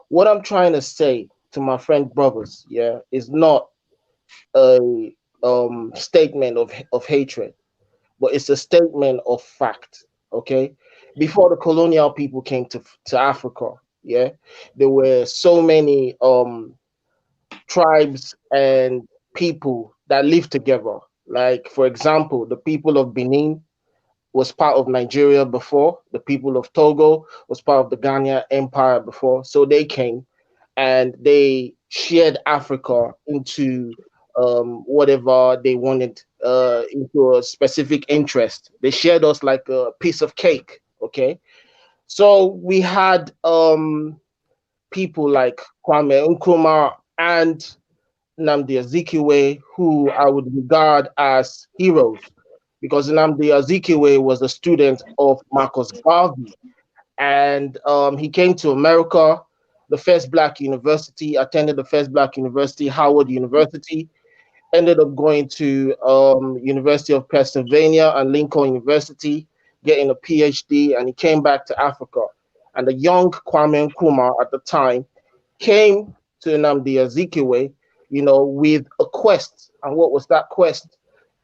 What I'm trying to say to my friend brothers, is not a statement of hatred, but it's a statement of fact. Okay, before the colonial people came to Africa, there were so many tribes and people that lived together. Like, for example, the people of Benin was part of Nigeria before. The people of Togo was part of the Ghana Empire before. So they came and they shared Africa into whatever they wanted, into a specific interest. They shared us like a piece of cake. Okay, so we had people like Kwame Nkrumah and Nnamdi Azikiwe, who I would regard as heroes, because Nnamdi Azikiwe was a student of Marcus Garvey, and he came to America, the first black university, attended the first black university, Howard University, ended up going to University of Pennsylvania and Lincoln University, getting a PhD, and he came back to Africa. And the young Kwame Nkrumah at the time came to Nnamdi Azikiwe, with a quest. And what was that quest?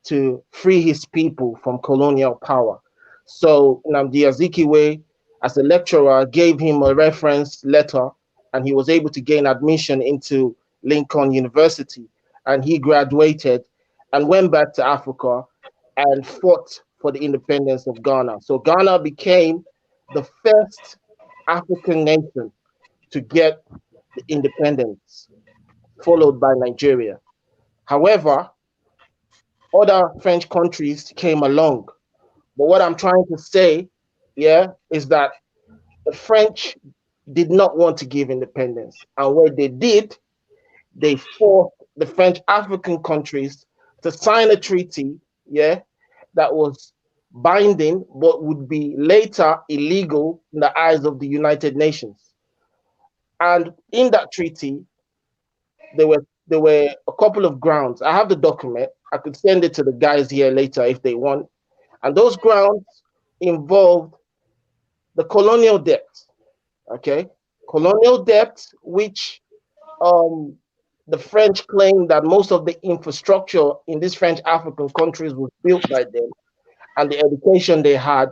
To free his people from colonial power. So Nnamdi Azikiwe as a lecturer, gave him a reference letter, and he was able to gain admission into Lincoln University. And he graduated and went back to Africa and fought for the independence of Ghana. So Ghana became the first African nation to get the independence, followed by Nigeria. However, other French countries came along. But what I'm trying to say, is that the French did not want to give independence. And what they did, they forced the French African countries to sign a treaty, that was binding, but would be later illegal in the eyes of the United Nations. And in that treaty, there were a couple of grounds. I have the document. I could send it to the guys here later if they want. And those grounds involved the colonial debt. Okay, colonial debt, which the French claimed that most of the infrastructure in these French African countries was built by them, and the education they had,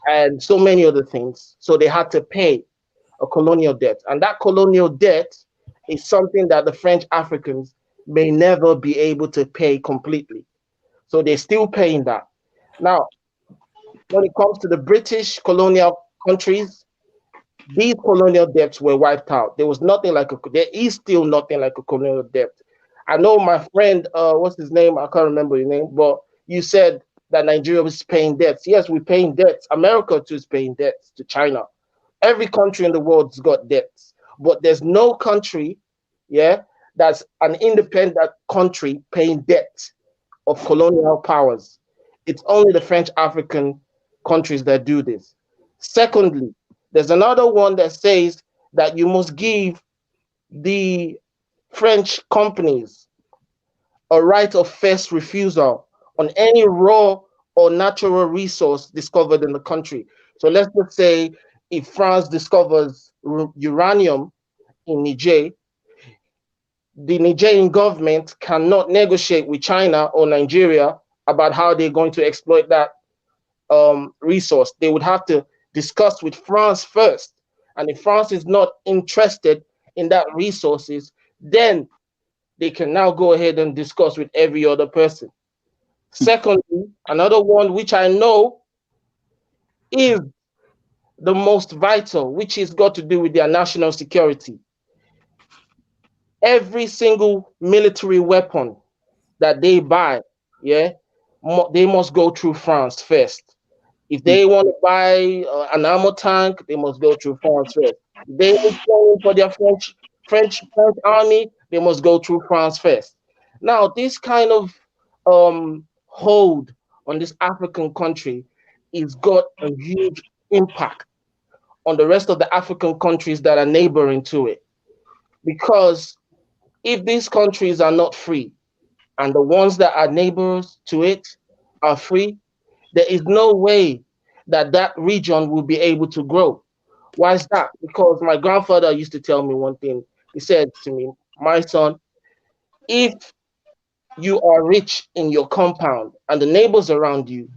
and so many other things. So they had to pay a colonial debt. And that colonial debt is something that the French Africans may never be able to pay completely. So they're still paying that. Now, when it comes to the British colonial countries, these colonial debts were wiped out. There is still nothing like a colonial debt. I know my friend, what's his name? I can't remember your name, but you said that Nigeria was paying debts. Yes, we're paying debts. America too is paying debts to China. Every country in the world's got debts, but there's no country, that's an independent country paying debt of colonial powers. It's only the French African countries that do this. Secondly, there's another one that says that you must give the French companies a right of first refusal on any raw or natural resource discovered in the country. So let's just say if France discovers uranium in Niger, the Nigerian government cannot negotiate with China or Nigeria about how they're going to exploit that resource. They would have to discuss with France first. And if France is not interested in that resources, then they can now go ahead and discuss with every other person. Secondly, another one which I know is the most vital, which has got to do with their national security. Every single military weapon that they buy, they must go through France first. If they want to buy an armor tank, they must go through France first. If they need training for their French army, they must go through France first. Now, this kind of hold on this African country is got a huge impact on the rest of the African countries that are neighboring to it. Because if these countries are not free, and the ones that are neighbors to it are free, there is no way that that region will be able to grow. Why is that? Because my grandfather used to tell me one thing. He said to me, my son, if you are rich in your compound and the neighbors around you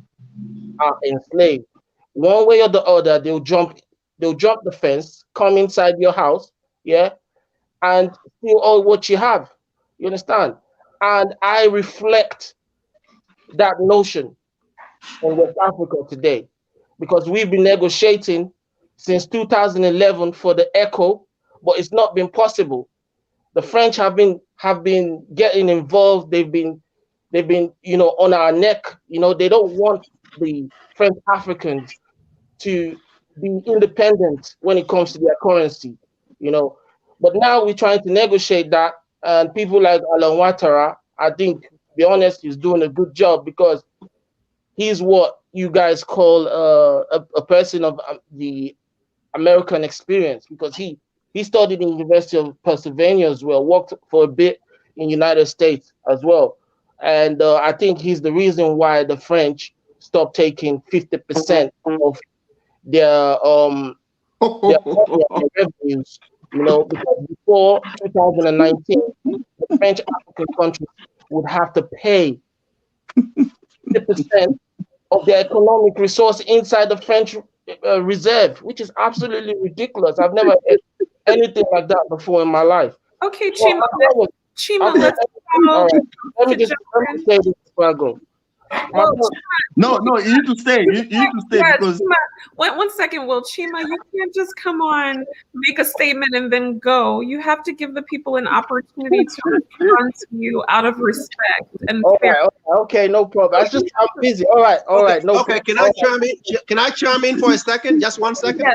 are enslaved, one way or the other, they'll jump the fence, come inside your house, and steal all what you have. You understand? And I reflect that notion in West Africa today, because we've been negotiating since 2011 for the ECHO, but it's not been possible. The French have been getting involved. They've been on our neck. They don't want the French Africans to be independent when it comes to their currency. But now we're trying to negotiate that, and people like Alan Ouattara, I think, to be honest, is doing a good job, because he's what you guys call a person of the American experience, because he studied in the University of Pennsylvania as well, worked for a bit in United States as well. And I think he's the reason why the French stopped taking 50% of their revenues, because before 2019, the French African countries would have to pay 50% of their economic resource inside the French reserve, which is absolutely ridiculous. I've never heard anything like that before in my life. Okay, So Chima, Chima, let's all right. Let me to just jump in. say this before I go. Well, No, you need to stay. You need to stay yeah, because Chima, one second, Will. Chima, you can't just come on, make a statement, and then go. You have to give the people an opportunity to respond to you out of respect and All fairness. right, okay, no problem. I'm busy. All right, no Okay, problem. can I chime in for a second? Just 1 second?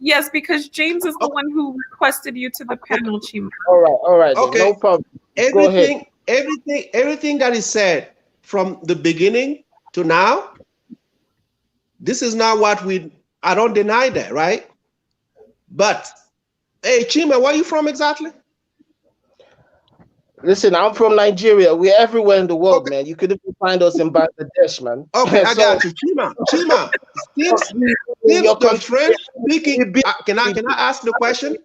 Yes, because James is the one who requested you to the panel, Chima. All right, Okay. no problem. Go ahead. Everything that is said from the beginning to now, this is not what I don't deny that, right? But, hey, Chima, where are you from exactly? Listen, I'm from Nigeria. We're everywhere in the world, man. You could even find us in Bangladesh, man. Okay, I got you. Chima, since the French speaking, can I ask the question?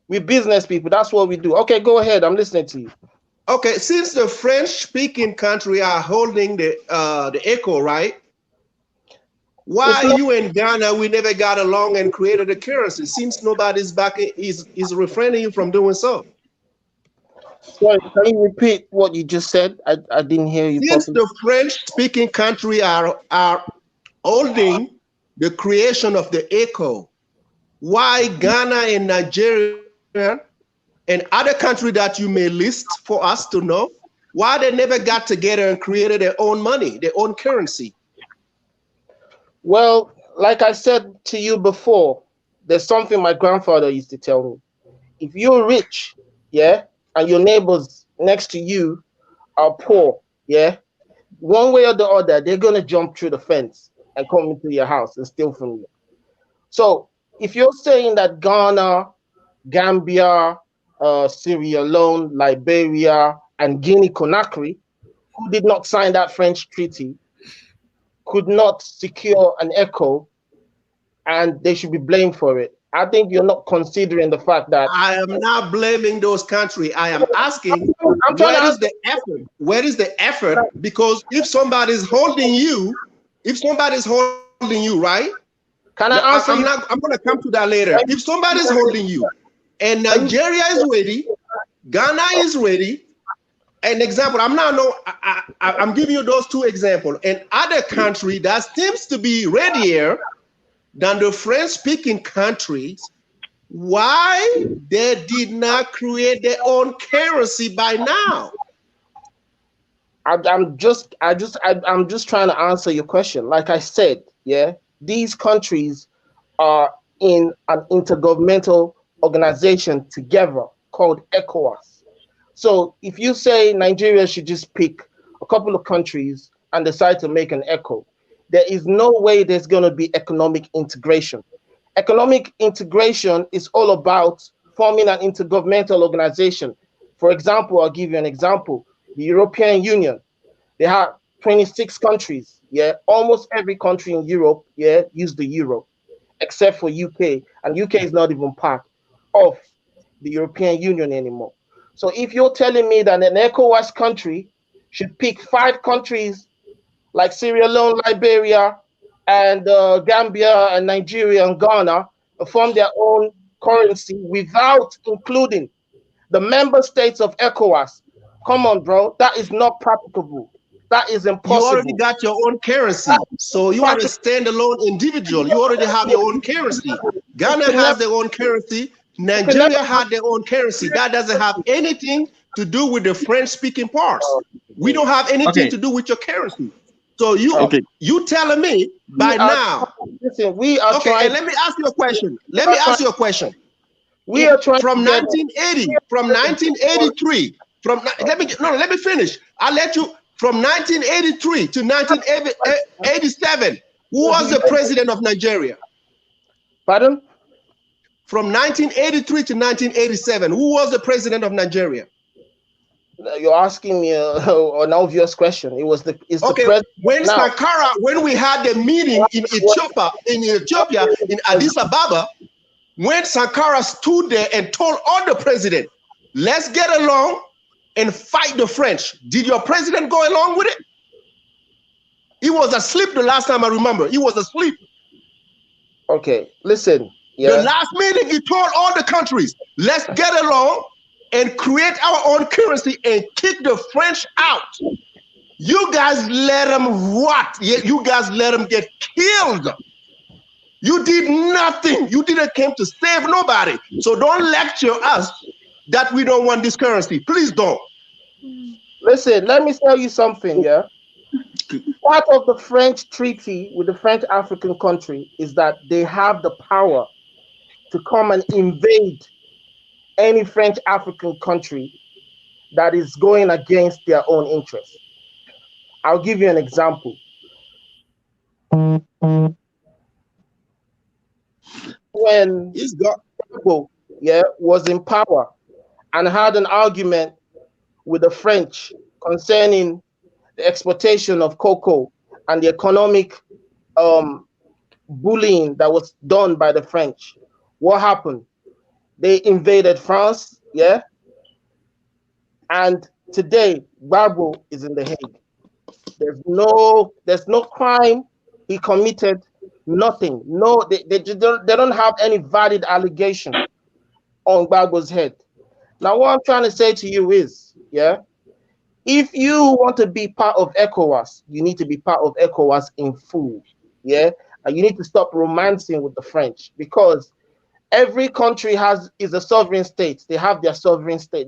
We're business people. That's what we do. Okay, go ahead. I'm listening to you. Okay, since the French-speaking country are holding the ECO, right? Why you and Ghana, we never got along and created a currency? Since nobody's is refraining you from doing so. Sorry, can you repeat what you just said? I didn't hear you. Since the French-speaking country are holding the creation of the ECO, why Ghana and Nigeria and other countries that you may list for us to know, why they never got together and created their own money, their own currency? Well, like I said to you before, there's something my grandfather used to tell me. If you're rich, yeah, and your neighbors next to you are poor, yeah, one way or the other, they're going to jump through the fence and come into your house and steal from you. So if you're saying that Ghana, Gambia, Sierra Leone, Liberia, and Guinea-Conakry, who did not sign that French treaty, could not secure an ECO, and they should be blamed for it. I think you're not considering the fact that I am not blaming those countries. I am asking, where is the effort? Where is the effort? Because if somebody's holding you, right? Can I answer? I'm going to come to that later. If somebody's holding you, and Nigeria is ready, Ghana is ready. An example, I'm giving you those two examples. And other country that seems to be readier than the French-speaking countries, why they did not create their own currency by now? I'm just trying to answer your question. Like I said, yeah, these countries are in an intergovernmental organization together called Ecowas. So if you say Nigeria should just pick a couple of countries and decide to make an ECO, there is no way there's going to be economic integration. Economic integration is all about forming an intergovernmental organization. For example, I'll give you an example. The European Union, they have 26 countries. Yeah, almost every country in Europe, yeah, use the euro, except for UK, and UK is not even part of the European Union anymore. So if you're telling me that an ECOWAS country should pick 5 countries like Sierra Leone, Liberia, and Gambia, and Nigeria, and Ghana, and form their own currency without including the member states of ECOWAS, come on, bro, that is not practicable. That is impossible. You already got your own currency, so you are a standalone individual. You already have your own currency. Ghana has their own currency. Nigeria had their own currency. That doesn't have anything to do with the French-speaking parts. We don't have anything to do with your currency. So you telling me by now? Listen, we are trying. And let me ask you a question. We are trying from 1980, from 1983. Let me finish. I'll let you. From 1983 to 1987, who was the president of Nigeria? Pardon? From 1983 to 1987, who was the president of Nigeria? You're asking me an obvious question. It was the president. When Sankara, when we had the meeting in Ethiopia, in Addis Ababa, when Sankara stood there and told all the president, let's get along and fight the French. Did your president go along with it? He was asleep the last time I remember. He was asleep. Okay, listen. The last meeting, he told all the countries, let's get along and create our own currency and kick the French out. You guys let them rot. You guys let them get killed. You did nothing. You didn't come to save nobody. So don't lecture us that we don't want this currency. Please don't. Listen, let me tell you something, yeah? Part of the French treaty with the French African country is that they have the power to come and invade any French African country that is going against their own interests. I'll give you an example. When Congo, was in power and had an argument with the French concerning the exportation of cocoa and the economic bullying that was done by the French, what happened? They invaded France, and today Gbagbo is in The Hague. There's no crime he committed, nothing. No, they don't have any valid allegation on Gbagbo's head. Now, what I'm trying to say to you is, if you want to be part of ECOWAS, you need to be part of ECOWAS in full, and you need to stop romancing with the French, because every country is a sovereign state. They have their sovereign state.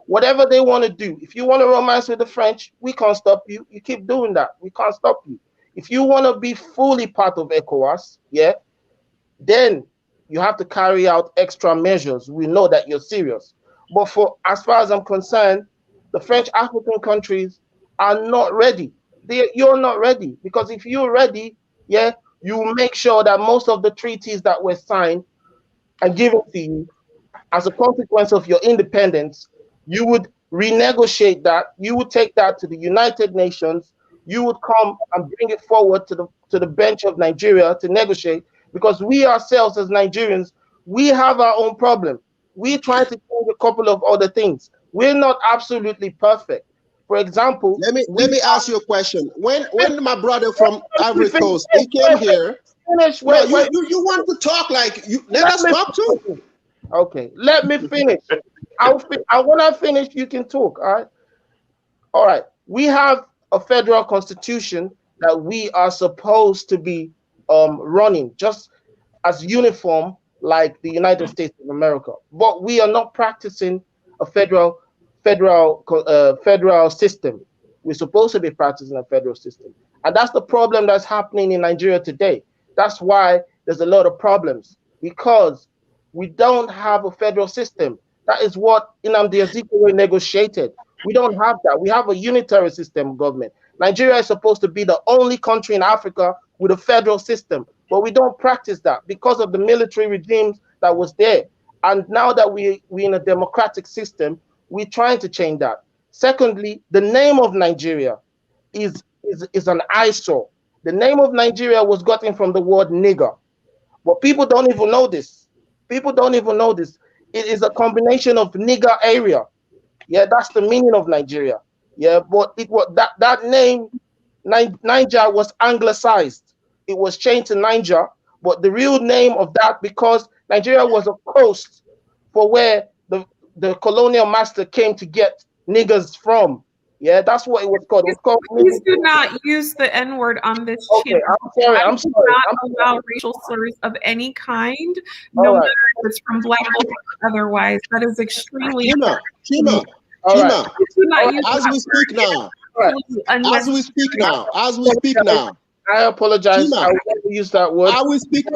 Whatever they want to do. If you want to romance with the French, we can't stop you. You keep doing that. We can't stop you. If you want to be fully part of ECOWAS, then you have to carry out extra measures. We know that you're serious. But as far as I'm concerned, the French African countries are not ready. You're not ready. Because if you're ready, you will make sure that most of the treaties that were signed and given to you as a consequence of your independence, you would renegotiate that. You would take that to the United Nations. You would come and bring it forward to the bench of Nigeria to negotiate, because we ourselves as Nigerians, we have our own problem. We're trying to change a couple of other things. We're not absolutely perfect. For example, let me ask you a question. When my brother from Ivory Coast, he came here. You want to talk like you? Let us talk too. Okay, let me finish. When I finish, you can talk. All right. We have a federal constitution that we are supposed to be running just as uniform like the United States of America, but we are not practicing a federal system. We're supposed to be practicing a federal system, and that's the problem that's happening in Nigeria today. That's why there's a lot of problems, because we don't have a federal system. That is what Nnamdi Azikiwe negotiated. We don't have that. We have a unitary system of government. Nigeria is supposed to be the only country in Africa with a federal system, but we don't practice that because of the military regimes that was there. And now that we're in a democratic system, we're trying to change that. Secondly, the name of Nigeria is an eyesore. The name of Nigeria was gotten from the word nigger, but people don't even know this. People don't even know this. It is a combination of nigger area. That's the meaning of Nigeria. But it was that name, Niger, was anglicized. It was changed to Niger, but the real name of that, because Nigeria was a coast for where the colonial master came to get niggers from. That's what it was called. It was called. Please do not use the N-word on this channel. I'm sorry. Do not allow racial slurs of any kind, no matter if it's from Black people or otherwise. That is extremely. Chima. As we speak now. I apologize. I will never use that word. I will speak.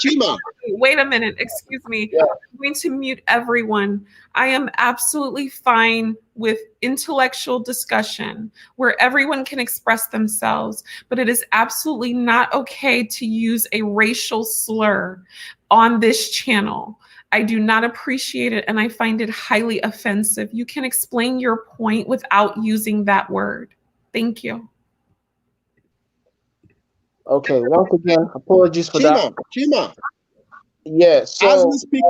Chima. Wait a minute. Excuse me. I'm going to mute everyone. I am absolutely fine with intellectual discussion where everyone can express themselves, but it is absolutely not okay to use a racial slur on this channel. I do not appreciate it, and I find it highly offensive. You can explain your point without using that word. Thank you. Okay, once again, apologies for that. Chima. Yes. As we speak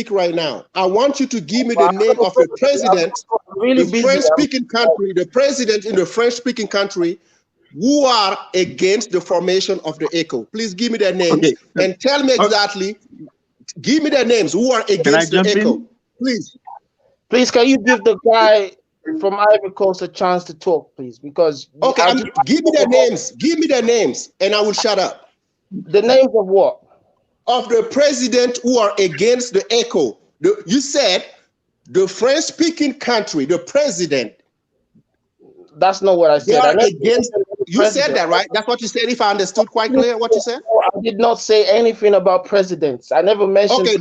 right now, I want you to give me the name of a president, the French-speaking country, the president in the French-speaking country who are against the formation of the ECO. Please give me their names and tell me exactly. Give me their names who are against the ECO. Please. Please, can you give the guy from Ivory Coast a chance to talk, please? Because give me their names. Give me their names, and I will shut up. The names of what? Of the president who are against the ECO. You said the French-speaking country, the president. That's not what I said. You said that, right? That's what you said. If I understood quite clear what you said. I did not say anything about presidents. I never mentioned. Okay,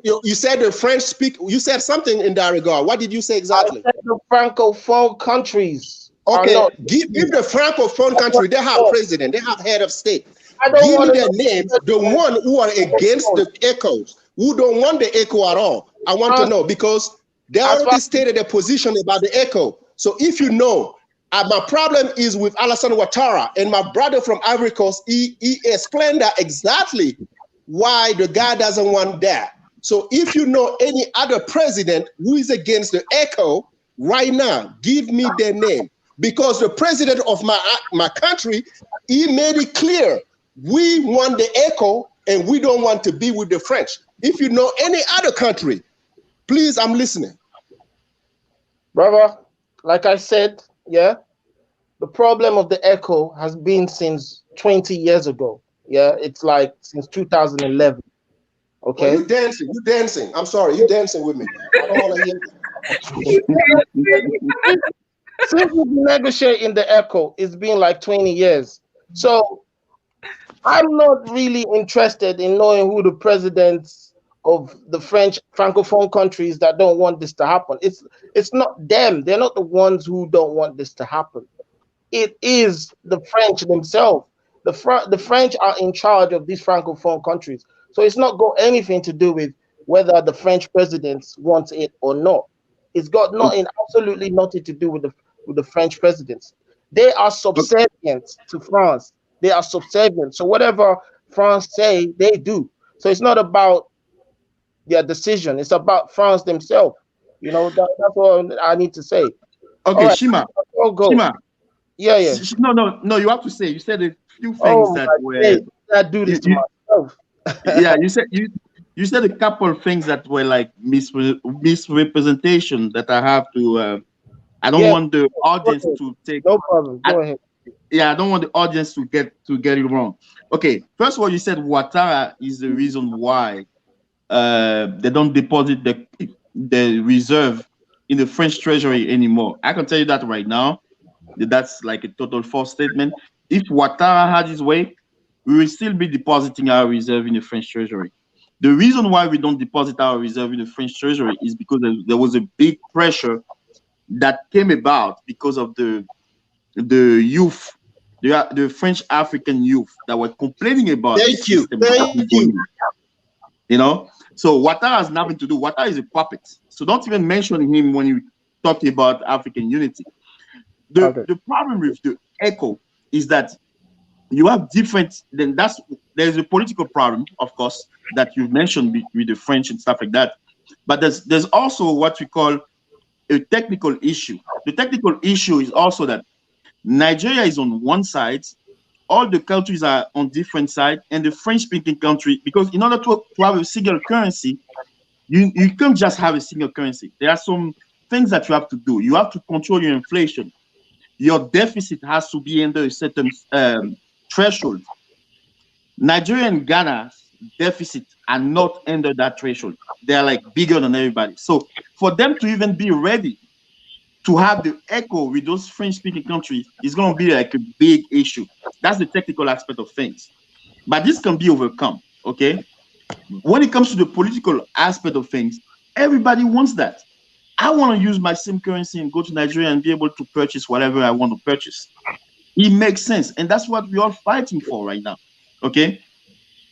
you said the French speak. You said something in that regard. What did you say exactly? I said the Francophone countries. Okay, give the Francophone country. They have president. They have head of state. Give me their names. The one who are against the ECOs, who don't want the ECO at all. I want to know because they already stated their position about the ECO. So if you know. My problem is with Alassane Ouattara and my brother from Ivory Coast. He explained that exactly why the guy doesn't want that. So if you know any other president who is against the ECO right now, give me their name. Because the president of my country, he made it clear, we want the ECO and we don't want to be with the French. If you know any other country, please, I'm listening. Brother, like I said, yeah, the problem of the ECO has been since 20 years ago. Yeah, it's like since 2011. Okay. Well, you dancing. I'm sorry, you dancing with me. I don't want to hear. Since we've been negotiating the ECO, it's been like 20 years. So I'm not really interested in knowing who the presidents of the French Francophone countries that don't want this to happen. It's not them. They're not the ones who don't want this to happen. It is the French themselves. The French are in charge of these Francophone countries. So it's not got anything to do with whether the French presidents want it or not. It's got absolutely nothing to do with the French presidents. They are subservient to France. They are subservient. So whatever France say, they do. So it's not about their decision. It's about France themselves. You know, that's all I need to say. Okay, right. Shima. Shima. Yeah. No, you have to say. You said a few things that were. I do this to myself. Yeah, you said a couple of things that were like misrepresentation that I have to. I don't want the audience to take. No problem. Go ahead. Yeah, I don't want the audience to get it wrong. Okay, first of all, you said Ouattara is the reason why they don't deposit the reserve in the French treasury anymore. I can tell you that right now. That's like a total false statement. If Ouattara had his way, we will still be depositing our reserve in the French treasury. The reason why we don't deposit our reserve in the French treasury is because there was a big pressure that came about because of the youth, the French African youth that were complaining about the system. Thank you. You know, so Ouattara has nothing to do. Ouattara is a puppet. So don't even mention him when you talk about African unity. The problem with the ECO is that you have different. There's a political problem, of course, that you mentioned with the French and stuff like that. But there's also what we call a technical issue. The technical issue is also that Nigeria is on one side, all the countries are on different sides, and the French-speaking country, because in order to have a single currency, you can't just have a single currency. There are some things that you have to do. You have to control your inflation. Your deficit has to be under a certain threshold. Nigeria and Ghana's deficit are not under that threshold. They're like bigger than everybody. So for them to even be ready to have the ECO with those French-speaking countries is going to be like a big issue. That's the technical aspect of things. But this can be overcome, okay? When it comes to the political aspect of things, everybody wants that. I want to use my same currency and go to Nigeria and be able to purchase whatever I want to purchase. It makes sense. And that's what we're all fighting for right now, okay?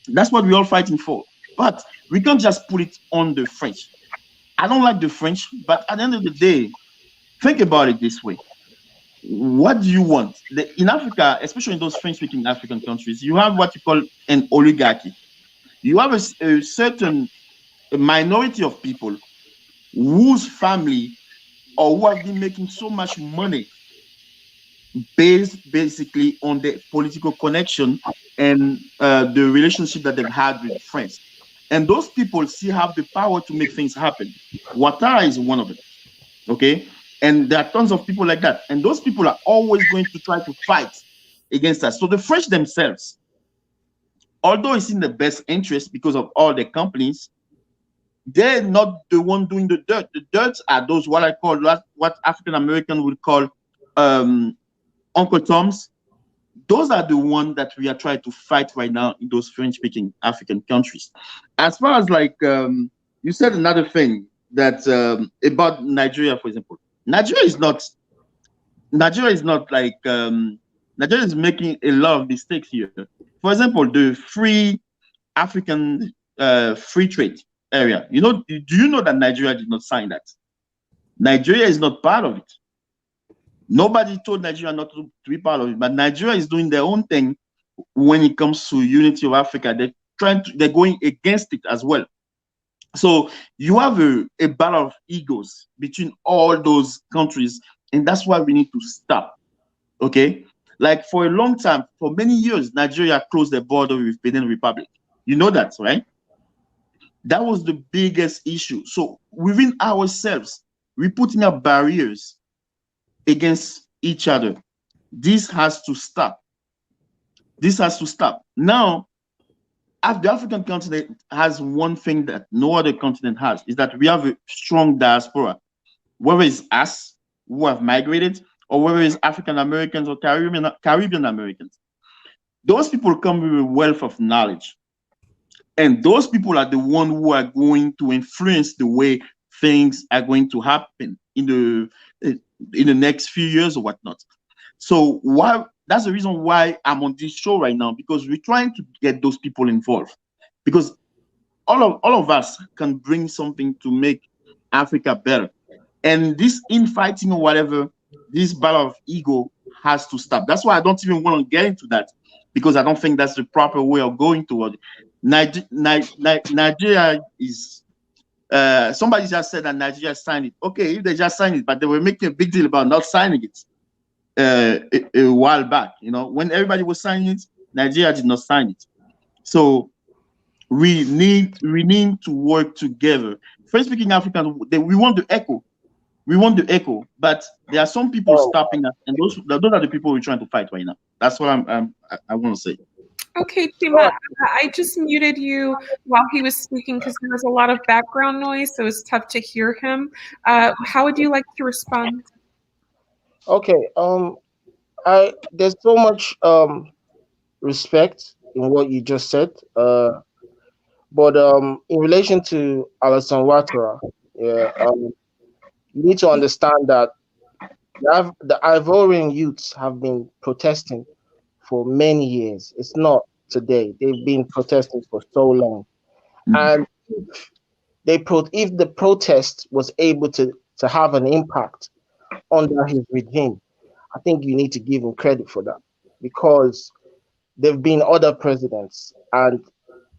That's what we're all fighting for. But we can't just put it on the French. I don't like the French, but at the end of the day, think about it this way. What do you want? In Africa, especially in those French-speaking African countries, you have what you call an oligarchy. You have a certain minority of people whose family or who have been making so much money based basically on the political connection and the relationship that they've had with France. And those people still have the power to make things happen. Ouattara is one of them. Okay. And there are tons of people like that. And those people are always going to try to fight against us. So the French themselves, although it's in the best interest because of all the companies, they're not the one doing the dirt. The dirt are those what I call what African American would call Uncle Toms. Those are the ones that we are trying to fight right now in those French-speaking African countries. As far as like you said another thing that about Nigeria, for example, Nigeria is not like Nigeria is making a lot of mistakes here. For example, the free African free trade area. You know, do you know that Nigeria did not sign that? Nigeria is not part of it. Nobody told Nigeria not to be part of it, but Nigeria is doing their own thing when it comes to unity of Africa. They're going against it as well. So you have a battle of egos between all those countries, and that's why we need to stop. Okay, like for a long time, for many years, Nigeria closed the border with Benin Republic. You know that, right? That was the biggest issue. So within ourselves, we're putting up barriers against each other. This has to stop. This has to stop. Now, the African continent has one thing that no other continent has, is that we have a strong diaspora. Whether it's us who have migrated, or whether it's African Americans or Caribbean Americans. Those people come with a wealth of knowledge. And those people are the ones who are going to influence the way things are going to happen in the next few years or whatnot. So that's the reason why I'm on this show right now, because we're trying to get those people involved, because all of us can bring something to make Africa better. And this infighting or whatever, this battle of ego has to stop. That's why I don't even want to get into that, because I don't think that's the proper way of going toward it. Nigeria is somebody just said that Nigeria signed it. Okay, if they just signed it, but they were making a big deal about not signing it a while back. You know, when everybody was signing it, Nigeria did not sign it. So we need to work together. French-speaking Africans, we want the echo. We want the echo, but there are some people stopping us, and those are the people we're trying to fight right now. That's what I want to say. Okay, Chima, I just muted you while he was speaking because there was a lot of background noise, so it's tough to hear him. How would you like to respond? Okay. There's so much respect in what you just said. But in relation to Alassane Ouattara, you need to understand that the Ivorian youths have been protesting for many years. It's not today. They've been protesting for so long. And if the protest was able to have an impact under his regime, I think you need to give him credit for that, because there have been other presidents, and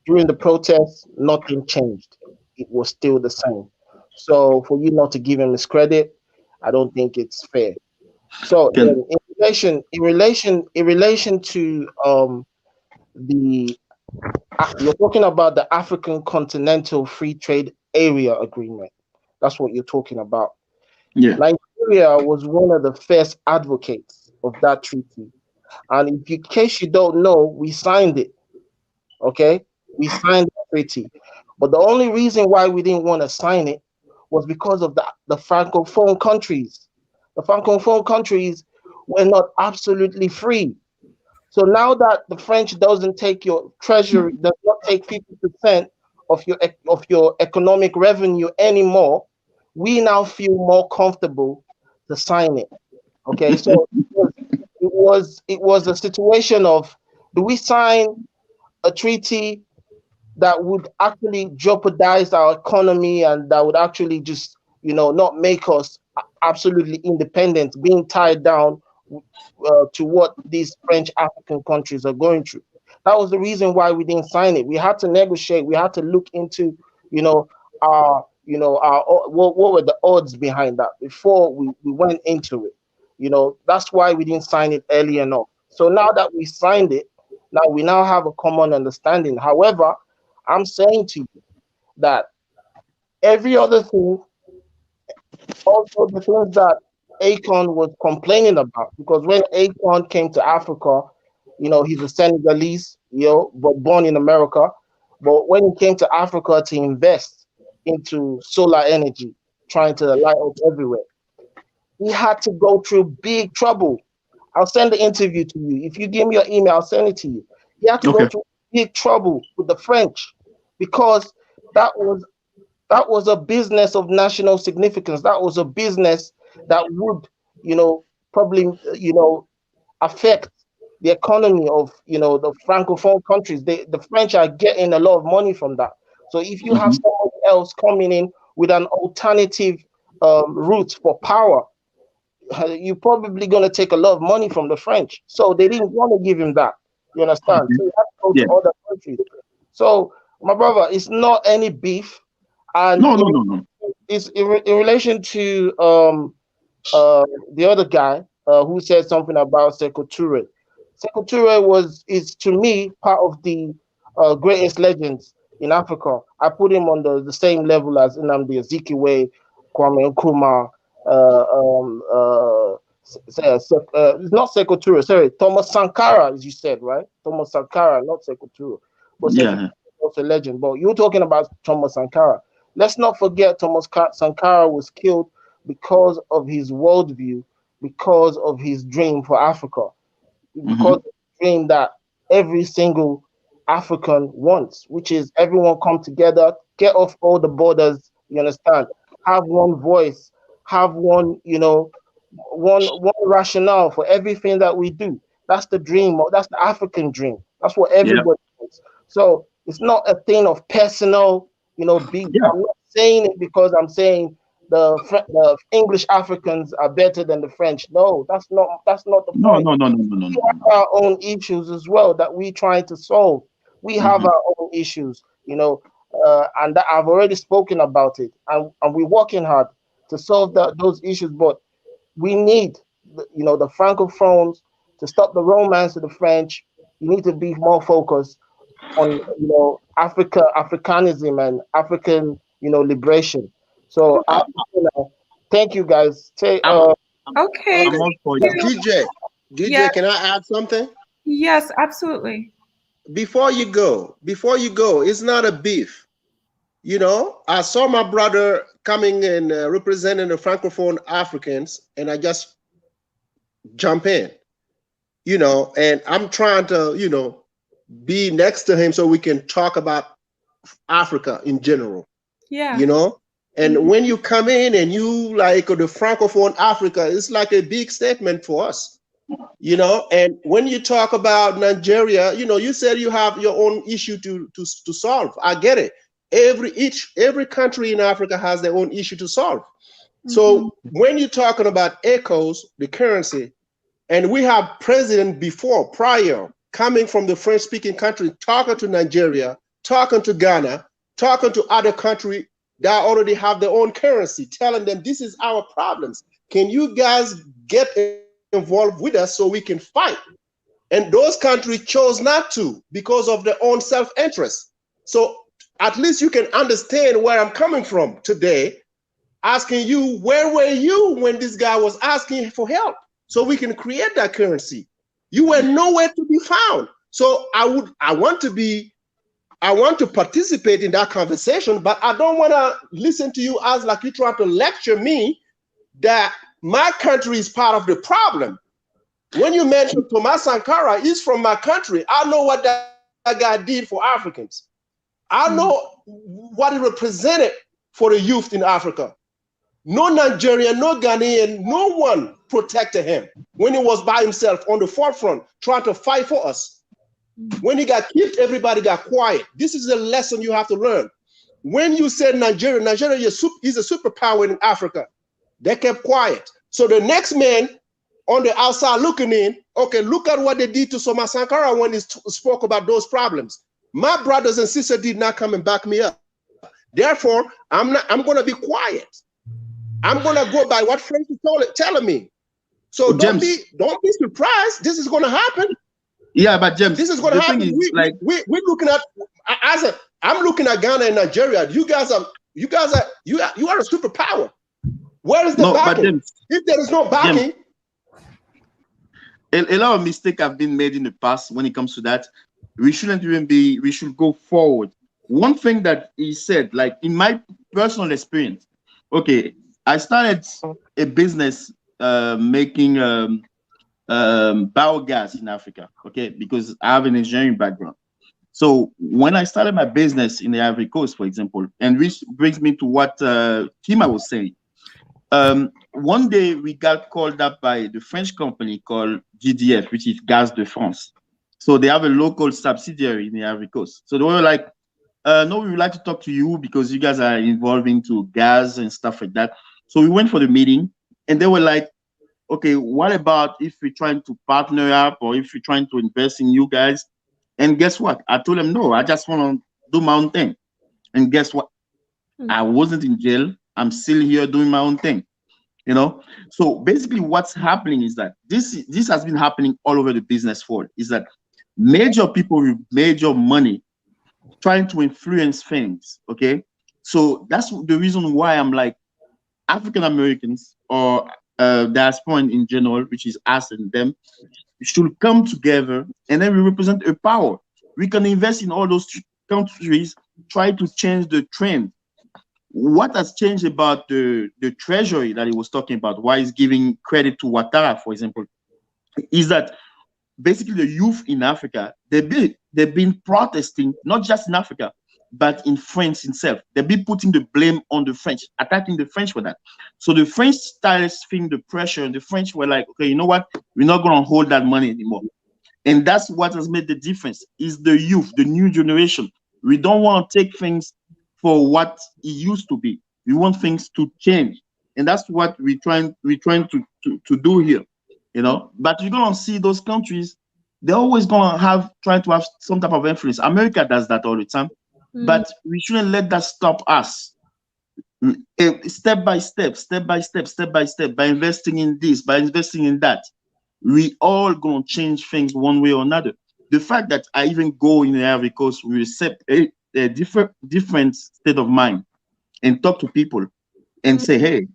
during the protests, nothing changed. It was still the same. So for you not to give him his credit, I don't think it's fair. So in relation to you're talking about the African Continental Free Trade Area Agreement. That's what you're talking about. Yeah. Nigeria was one of the first advocates of that treaty. And in case you don't know, we signed it. Okay? We signed the treaty. But the only reason why we didn't want to sign it was because of the Francophone countries. The Francophone countries were not absolutely free. So now that the French doesn't take your treasury, does not take 50% of your economic revenue anymore, we now feel more comfortable to sign it. Okay, so it was a situation of, do we sign a treaty that would actually jeopardize our economy and that would actually just, not make us absolutely independent, being tied down to what these French African countries are going through? That was the reason why we didn't sign it. We had to negotiate. We had to look into, what were the odds behind that before we went into it. That's why we didn't sign it early enough. So now that we signed it, now we now have a common understanding. However, I'm saying to you that every other thing, also the things that Akon was complaining about, because when Akon came to Africa, he's a Senegalese, but born in America. But when he came to Africa to invest into solar energy, trying to light up everywhere, he had to go through big trouble. I'll send the interview to you. If you give me your email, I'll send it to you. He had to go through big trouble with the French because that was a business of national significance. That was a business that would, probably, affect the economy of, the Francophone countries. The French are getting a lot of money from that. So if you have someone else coming in with an alternative route for power, you're probably going to take a lot of money from the French. So they didn't want to give him that. You understand? So you have to go to other countries. So, my brother, it's not any beef. And No. It's in relation to the other guy who said something about Sekou Touré. Sekou Touré is to me part of the greatest legends in Africa. I put him on the same level as Nnamdi Azikiwe, Kwame Nkrumah, it's not Sekou Touré, sorry, Thomas Sankara, as you said, right? Thomas Sankara, not Sekou Touré. But Sekou Touré was a legend. But you're talking about Thomas Sankara. Let's not forget Thomas Sankara was killed because of his worldview, because of his dream for Africa, because of the dream that every single African wants, which is everyone come together, get off all the borders, you understand? Have one voice, have one, one rationale for everything that we do. That's the dream, that's the African dream. That's what everybody wants. So it's not a thing of personal, beef. I'm not saying it because I'm saying the English Africans are better than the French. No, that's not the point. No. We have our own issues as well that we're trying to solve. We have our own issues, and that I've already spoken about it, and we're working hard to solve those issues. But we need, the Francophones to stop the romance of the French. You need to be more focused on, Africanism and African, liberation. So, thank you guys. Okay. DJ, can I add something? Yes, absolutely. Before you go, it's not a beef. I saw my brother coming and representing the Francophone Africans, and I just jump in, and I'm trying to, be next to him so we can talk about Africa in general. Yeah. And when you come in and you like the Francophone Africa, it's like a big statement for us, and when you talk about Nigeria, you said you have your own issue to solve. I get it. Every country in Africa has their own issue to solve. So when you're talking about Ecos, the currency, and we have president prior, coming from the French-speaking country, talking to Nigeria, talking to Ghana, talking to other countries that already have their own currency, telling them this is our problems. Can you guys get involved with us so we can fight? And those countries chose not to because of their own self-interest. So at least you can understand where I'm coming from today, asking you, where were you when this guy was asking for help so we can create that currency? You were nowhere to be found. So I want to participate in that conversation, but I don't want to listen to you as like you trying to lecture me that my country is part of the problem. When you mention Thomas Sankara, he's from my country. I know what that guy did for Africans. I know what he represented for the youth in Africa. No Nigerian, no Ghanaian, no one protected him when he was by himself on the forefront trying to fight for us. When he got killed, everybody got quiet. This is a lesson you have to learn. When you said Nigeria is a superpower in Africa, they kept quiet. So the next man on the outside looking in, okay, look at what they did to Thomas Sankara when he spoke about those problems. My brothers and sisters did not come and back me up. Therefore, I'm going to be quiet. I'm going to go by what Frank is telling me. So James, don't be surprised. This is going to happen. Yeah, but James, this is going to happen. We're looking at I'm looking at Ghana and Nigeria. You are a superpower. Where is the backing? James, if there is no backing, James, a lot of mistakes have been made in the past when it comes to that. We shouldn't even be. We should go forward. One thing that he said, like in my personal experience, okay, I started a business making biogas in Africa, okay, because I have an engineering background. So when I started my business in the Ivory Coast, for example, and which brings me to what Kima was saying. One day we got called up by the French company called GDF, which is Gaz de France. So they have a local subsidiary in the Ivory Coast. So they were like, no, we would like to talk to you because you guys are involved into gas and stuff like that. So we went for the meeting and they were like, okay, what about if we're trying to partner up or if we're trying to invest in you guys? And guess what? I told them, no, I just want to do my own thing. And guess what? I wasn't in jail. I'm still here doing my own thing, you know? So basically what's happening is that this has been happening all over the business world, is that major people with major money trying to influence things, okay? So that's the reason why I'm like, African Americans or diaspora in general, which is us and them, should come together and then we represent a power. We can invest in all those countries, try to change the trend. What has changed about the treasury that he was talking about, why he's giving credit to Ouattara, for example, is that basically the youth in Africa, they've been protesting, not just in Africa, but in France itself. They've been putting the blame on the French, attacking the French for that. So the French started feeling the pressure, and the French were like, okay, you know what? We're not going to hold that money anymore. And that's what has made the difference, is the youth, the new generation. We don't want to take things for what it used to be. We want things to change. And that's what we're trying to do here, you know. But you're going to see those countries, they're always going to try to have some type of influence. America does that all the time. But we shouldn't let that stop us. Step by step, by investing in this, by investing in that, we all gonna change things one way or another. The fact that I even go in the Ivory Coast, we accept a different state of mind and talk to people and say, hey,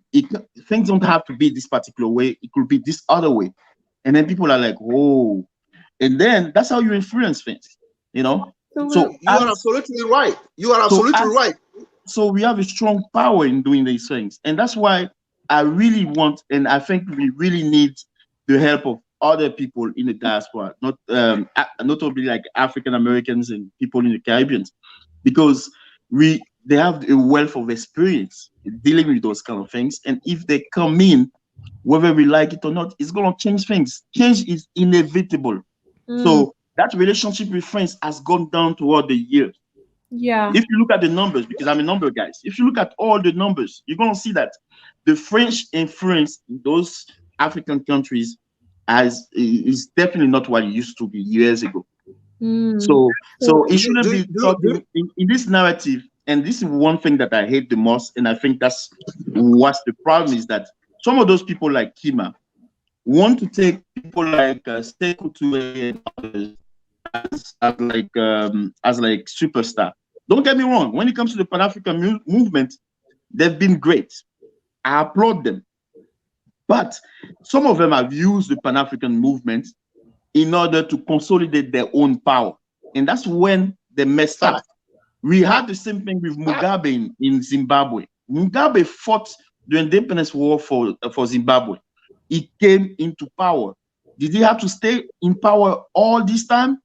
things don't have to be this particular way. It could be this other way. And then people are like, whoa. And then that's how you influence things, you know? So you are absolutely right. You are absolutely right. So we have a strong power in doing these things. And that's why I really want, and I think we really need the help of other people in the diaspora, not only like African Americans and people in the Caribbean, because they have a wealth of experience dealing with those kind of things. And if they come in, whether we like it or not, it's going to change things. Change is inevitable. So that relationship with France has gone down toward the years. Yeah. If you look at the numbers, because I'm a number guy, if you look at all the numbers, you're going to see that the French influence in those African countries is definitely not what it used to be years ago. So it shouldn't be talking in this narrative. And this is one thing that I hate the most. And I think that's what's the problem, is that some of those people like Kima want to take people like Sekou Touré and others as like superstar. Don't get me wrong. When it comes to the Pan-African movement, they've been great. I applaud them. But some of them have used the Pan-African movement in order to consolidate their own power. And that's when they messed up. We had the same thing with Mugabe in Zimbabwe. Mugabe fought the independence war for Zimbabwe. He came into power. Did he have to stay in power all this time?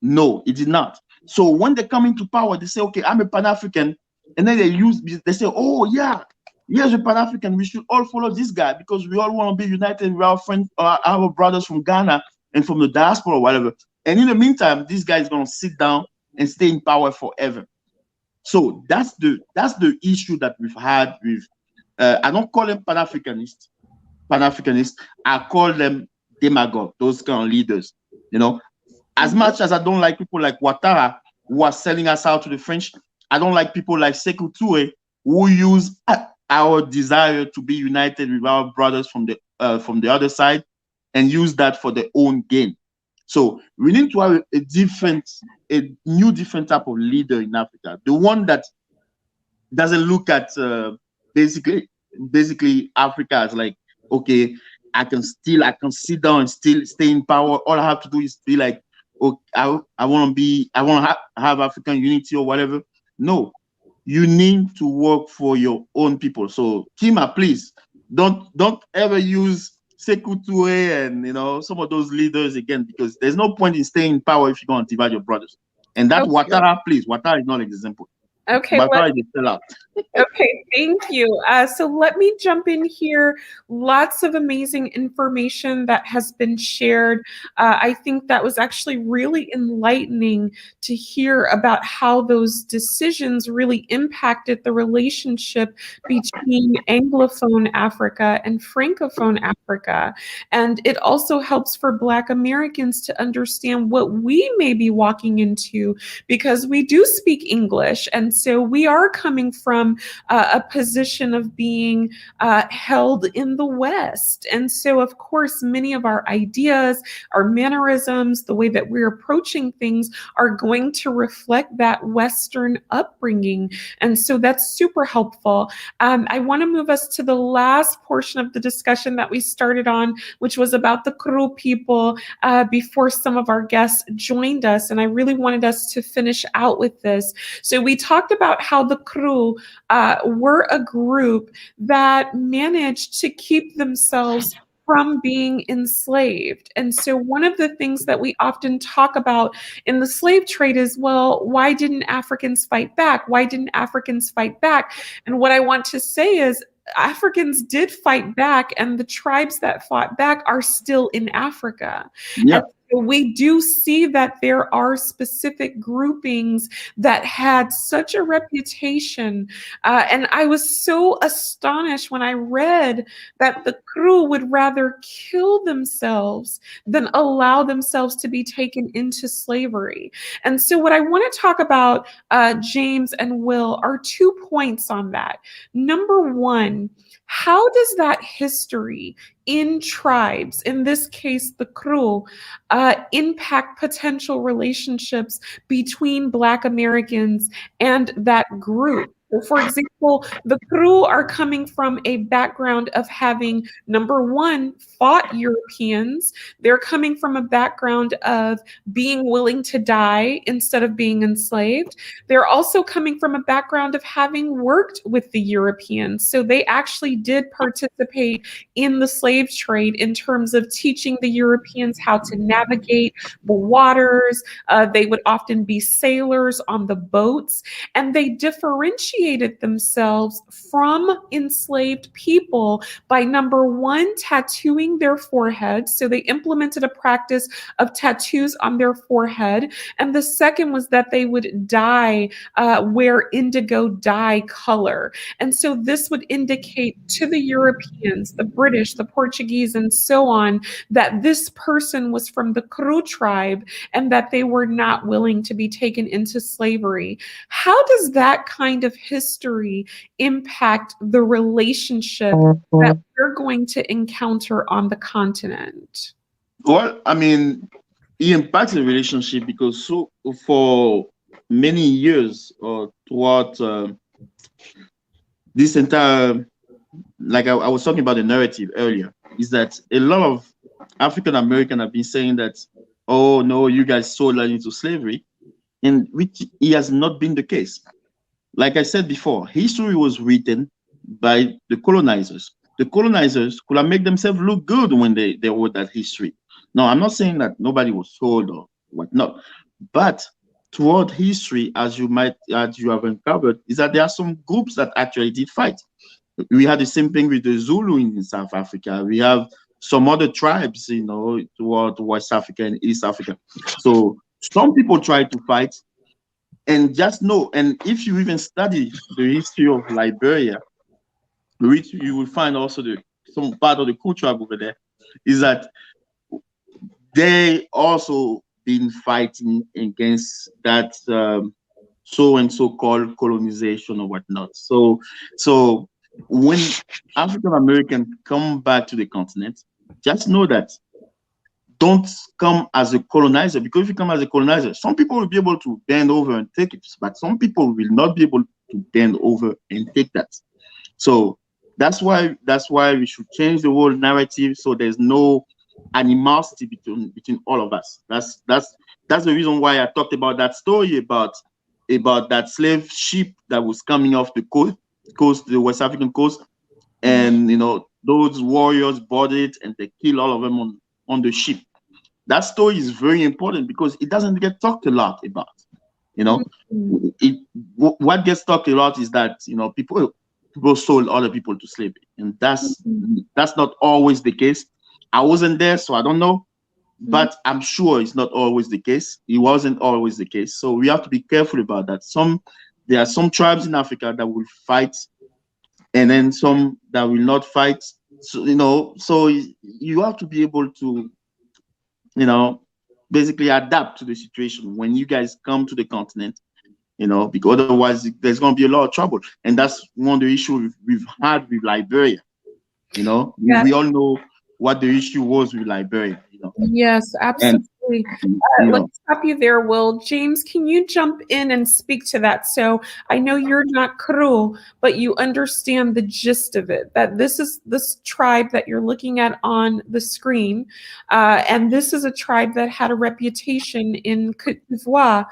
No, it did not. So when they come into power, they say, okay, I'm a Pan-African. And then they say, oh yeah, here's a Pan-African. We should all follow this guy because we all want to be united with our friends, our brothers from Ghana and from the diaspora or whatever. And in the meantime, this guy is going to sit down and stay in power forever. So that's the issue that we've had with, I don't call them Pan-Africanists, I call them demagogue, those kind of leaders, you know. As much as I don't like people like Ouattara who are selling us out to the French, I don't like people like Sekou Touré who use our desire to be united with our brothers from the from the other side and use that for their own gain. So we need to have a new different type of leader in Africa. The one that doesn't look at basically Africa as like, okay, I can sit down and still stay in power. All I have to do is be like, okay, I want to have African unity or whatever. No, you need to work for your own people. So Kima, please don't ever use Sekou Touré and some of those leaders again, because there's no point in staying in power if you're going to divide your brothers. And that Ouattara, please, Ouattara is not an example. Okay, okay, thank you. So let me jump in here. Lots of amazing information that has been shared. I think that was actually really enlightening to hear about how those decisions really impacted the relationship between Anglophone Africa and Francophone Africa. And it also helps for Black Americans to understand what we may be walking into, because we do speak English. And so we are coming from a position of being held in the West. And so, of course, many of our ideas, our mannerisms, the way that we're approaching things are going to reflect that Western upbringing. And so that's super helpful. I want to move us to the last portion of the discussion that we started on, which was about the Kru people before some of our guests joined us. And I really wanted us to finish out with this. So we talked about how the Kru were a group that managed to keep themselves from being enslaved. And so one of the things that we often talk about in the slave trade is, well, why didn't Africans fight back? Why didn't Africans fight back? And what I want to say is, Africans did fight back, and the tribes that fought back are still in Africa. Yeah. So we do see that there are specific groupings that had such a reputation. And I was so astonished when I read that the Kru would rather kill themselves than allow themselves to be taken into slavery. And so what I want to talk about, James and Will, are 2 points on that. Number one, how does that history in tribes, in this case the Kru, impact potential relationships between Black Americans and that group? So for example, the Kru are coming from a background of having, number one, fought Europeans. They're coming from a background of being willing to die instead of being enslaved. They're also coming from a background of having worked with the Europeans. So they actually did participate in the slave trade in terms of teaching the Europeans how to navigate the waters. They would often be sailors on the boats, and they differentiated themselves from enslaved people by, number one, tattooing their foreheads. So they implemented a practice of tattoos on their forehead. And the second was that they would dye, wear indigo dye color. And so this would indicate to the Europeans, the British, the Portuguese, and so on, that this person was from the Kru tribe and that they were not willing to be taken into slavery. How does that kind of history impact the relationship that we're going to encounter on the continent? Well, I mean, it impacts the relationship because for many years or throughout this entire, like I was talking about the narrative earlier, is that a lot of African Americans have been saying that, oh no, you guys sold us into slavery, and which it has not been the case. Like I said before, history was written by the colonizers. The colonizers could have made themselves look good when they wrote that history. Now, I'm not saying that nobody was sold or whatnot, but throughout history, as you have uncovered, is that there are some groups that actually did fight. We had the same thing with the Zulu in South Africa. We have some other tribes, throughout West Africa and East Africa. So some people tried to fight. And just know, and if you even study the history of Liberia, which you will find also some part of the Kru tribe over there, is that they also been fighting against that so and so called colonization or whatnot. So when African Americans come back to the continent, just know that don't come as a colonizer, because if you come as a colonizer, some people will be able to bend over and take it, but some people will not be able to bend over and take that. So that's why we should change the whole narrative, so there's no animosity between all of us. That's the reason why I talked about that story about that slave ship that was coming off the coast, the West African coast, and those warriors boarded and they kill all of them on the ship. That story is very important because it doesn't get talked a lot about. What gets talked a lot is that people sold other people to slavery, and that's not always the case. I wasn't there, so I don't know, but I'm sure it's not always the case. It wasn't always the case, so we have to be careful about that. There are some tribes in Africa that will fight, and then some that will not fight. So so you have to be able to basically adapt to the situation when you guys come to the continent, because otherwise there's going to be a lot of trouble. And that's one of the issues we've had with Liberia. We all know what the issue was with Liberia. Yes, absolutely. Let's stop you there, Will. James, can you jump in and speak to that? So I know you're not Kru, but you understand the gist of it, that this tribe that you're looking at on the screen, and this is a tribe that had a reputation in Côte d'Ivoire,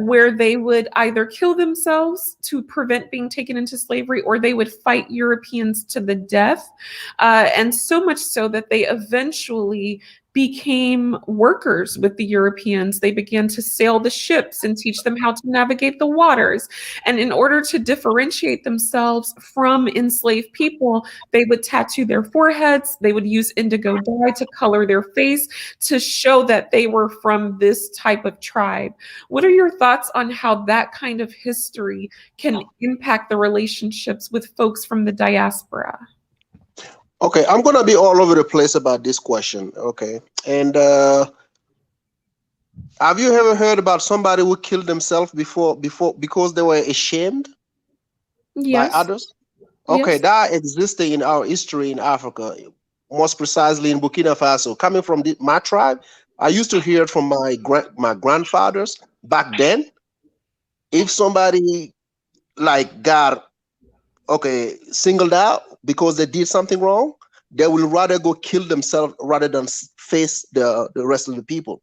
where they would either kill themselves to prevent being taken into slavery, or they would fight Europeans to the death, and so much so that they eventually became workers with the Europeans. They began to sail the ships and teach them how to navigate the waters. And in order to differentiate themselves from enslaved people, they would tattoo their foreheads. They would use indigo dye to color their face to show that they were from this type of tribe. What are your thoughts on how that kind of history can impact the relationships with folks from the diaspora? Okay, I'm gonna be all over the place about this question. Okay, and have you ever heard about somebody who killed themselves before because they were ashamed by others? Okay, Yes. that existed in our history in Africa, most precisely in Burkina Faso. Coming from my tribe, I used to hear it from my grandfathers back then. If somebody got singled out because they did something wrong, they will rather go kill themselves rather than face the rest of the people.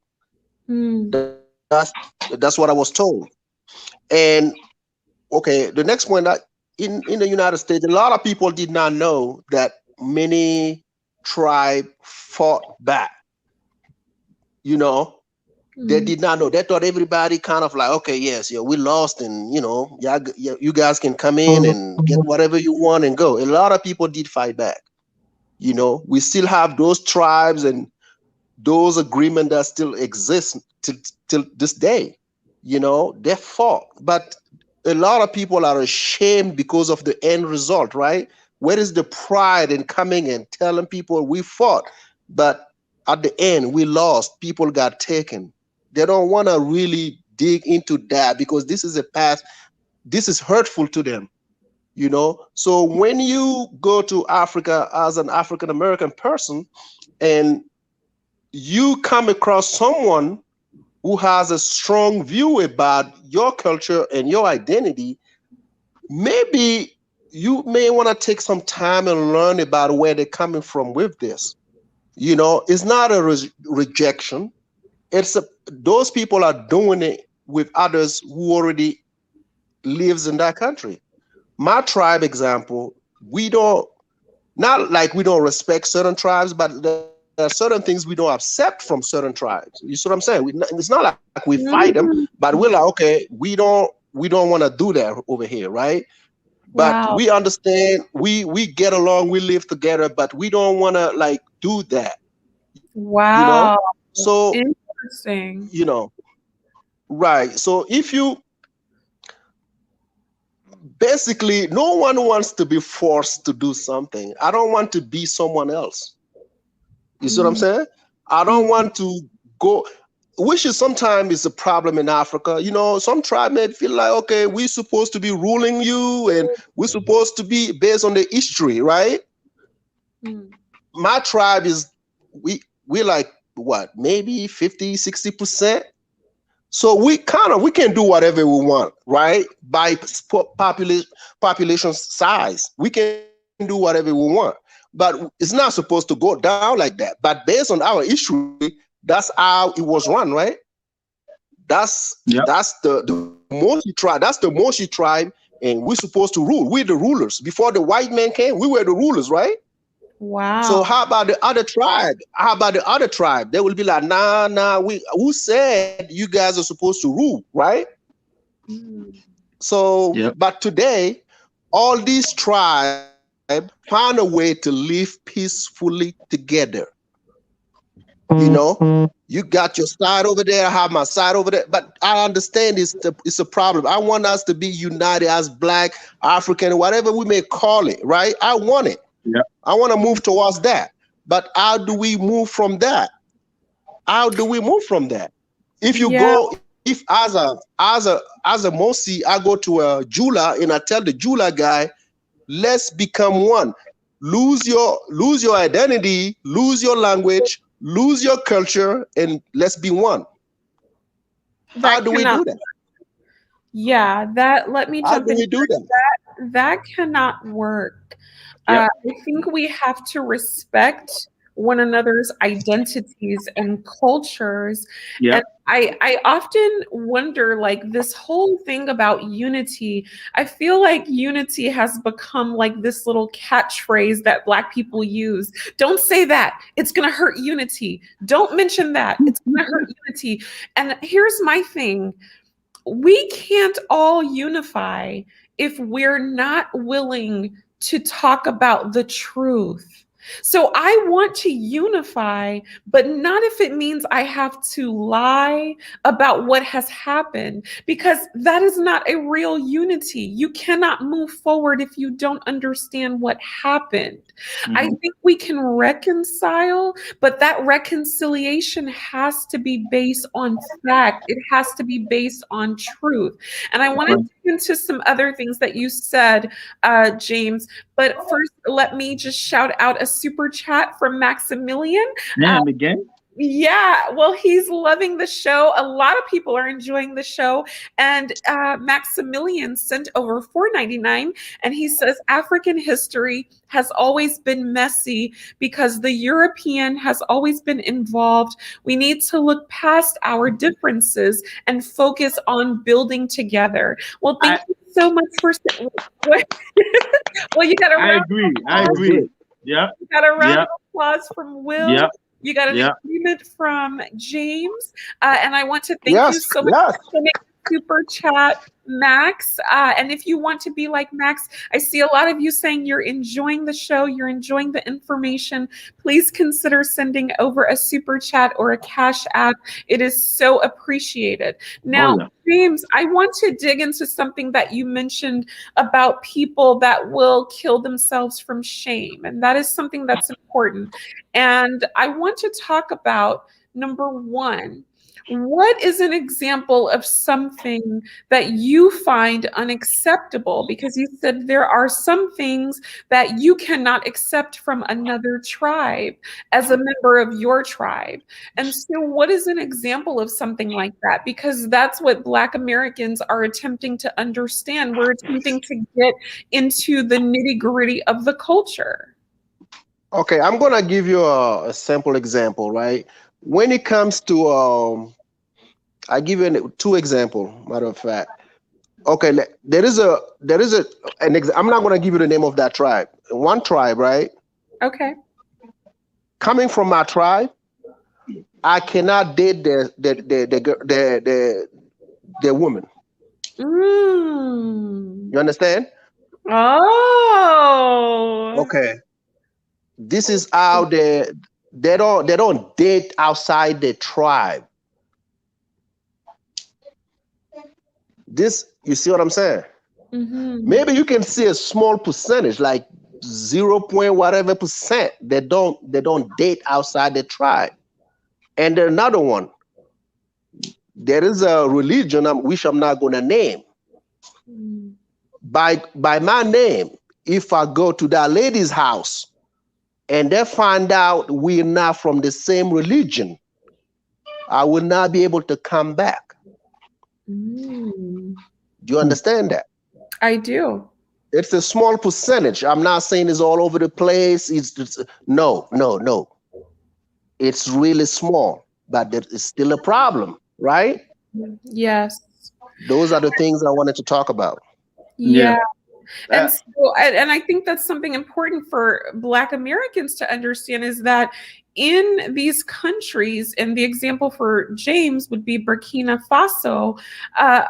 That's what I was told. And the next point, that in the United States, a lot of people did not know that many tribes fought back. They did not know. They thought everybody kind of we lost, and you guys can come in and get whatever you want and go. A lot of people did fight back. We still have those tribes and those agreements that still exist till this day. They fought, but a lot of people are ashamed because of the end result, right? Where is the pride in coming and telling people we fought, but at the end we lost, people got taken? They don't want to really dig into that because this is a past. This is hurtful to them, So when you go to Africa as an African American person and you come across someone who has a strong view about your culture and your identity, maybe you may want to take some time and learn about where they're coming from with this. It's not a rejection. Those people are doing it with others who already lives in that country. My tribe example, we don't respect certain tribes, but there are certain things we don't accept from certain tribes. You see what I'm saying? It's not like we fight them, but we're like, okay, we don't want to do that over here, right? But we understand, we get along, we live together, but we don't want to do that. Wow. So interesting. Right. So basically, no one wants to be forced to do something. I don't want to be someone else. You see what I'm saying? I don't want to go. which is sometimes is a problem in Africa. You know, some tribe may feel like, okay, we're supposed to be ruling you and we're supposed to be based on the history, right? My tribe is, we like what, maybe 50, 60%. So we can do whatever we want, right? By population size, we can do whatever we want, but it's not supposed to go down like that. But based on our history, that's how it was run, right? That's the Moshi tribe. That's the Moshi tribe, and we're supposed to rule. We're the rulers. Before the white man came, we were the rulers, right? Wow. So how about the other tribe? How about the other tribe? They will be like, nah, who said you guys are supposed to rule, right? So, but today, all these tribes found a way to live peacefully together. You know, you got your side over there, I have my side over there. But I understand it's a problem. I want us to be united as Black, African, whatever we may call it, right? I want it. Yeah. I want to move towards that. But how do we move from that? How do we move from that? If you go, if as a Mosi, I go to a Jula and I tell the Jula guy, let's become one. Lose your identity, lose your language, lose your culture, and let's be one. How do we do that? Yeah, let me jump in. How do we do that? That cannot work. I think we have to respect one another's identities and cultures. Yeah. And I often wonder, like, this whole thing about unity, I feel like unity has become like this little catchphrase that Black people use. Don't say that. It's going to hurt unity. Don't mention that. It's going to hurt unity. And here's my thing. We can't all unify if we're not willing to talk about the truth. So I want to unify, but not if it means I have to lie about what has happened, because that is not a real unity. You cannot move forward if you don't understand what happened. I think we can reconcile, but that reconciliation has to be based on fact. It has to be based on truth. And I want to get into some other things that you said, James, but first let me just shout out a super chat from Maximilian. Again? Yeah, well, he's loving the show. A lot of people are enjoying the show. And Maximilian sent over $4.99, and he says African history has always been messy because the European has always been involved. We need to look past our differences and focus on building together. Well, thank you so much for. Well, you got a round. I agree. Yeah. You got a round of applause from Will. Yeah. You got an agreement from James. And I want to thank you so much for making super chat, Max. And if you want to be like Max, I see a lot of you saying you're enjoying the show, you're enjoying the information. Please consider sending over a super chat or a Cash App. It is so appreciated. Now, James, I want to dig into something that you mentioned about people that will kill themselves from shame. And that is something that's important. And I want to talk about, number one, what is an example of something that you find unacceptable? Because you said there are some things that you cannot accept from another tribe as a member of your tribe. And so what is an example of something like that? Because that's what Black Americans are attempting to understand. We're attempting to get into the nitty-gritty of the culture. Okay, I'm going to give you a simple example, right? When it comes to, I give you two examples, matter of fact. Okay, I'm not going to give you the name of that tribe. One tribe, right? Okay. Coming from my tribe, I cannot date their woman. You understand? Oh. Okay. This is how they don't date outside the tribe. This, you see what I'm saying? Maybe you can see a small percentage, like 0. whatever %, they don't date outside the tribe. And there's another one. there is a religion which I'm not going to name. By my name, if I go to that lady's house and they find out we're not from the same religion, I will not be able to come back. Do you understand that? I do. It's a small percentage. I'm not saying it's all over the place. It's just, no. It's really small, but it's still a problem, right? Yes. Those are the things I wanted to talk about. Yeah. And so, and I think that's something important for Black Americans to understand, is that in these countries, and the example for James would be Burkina Faso,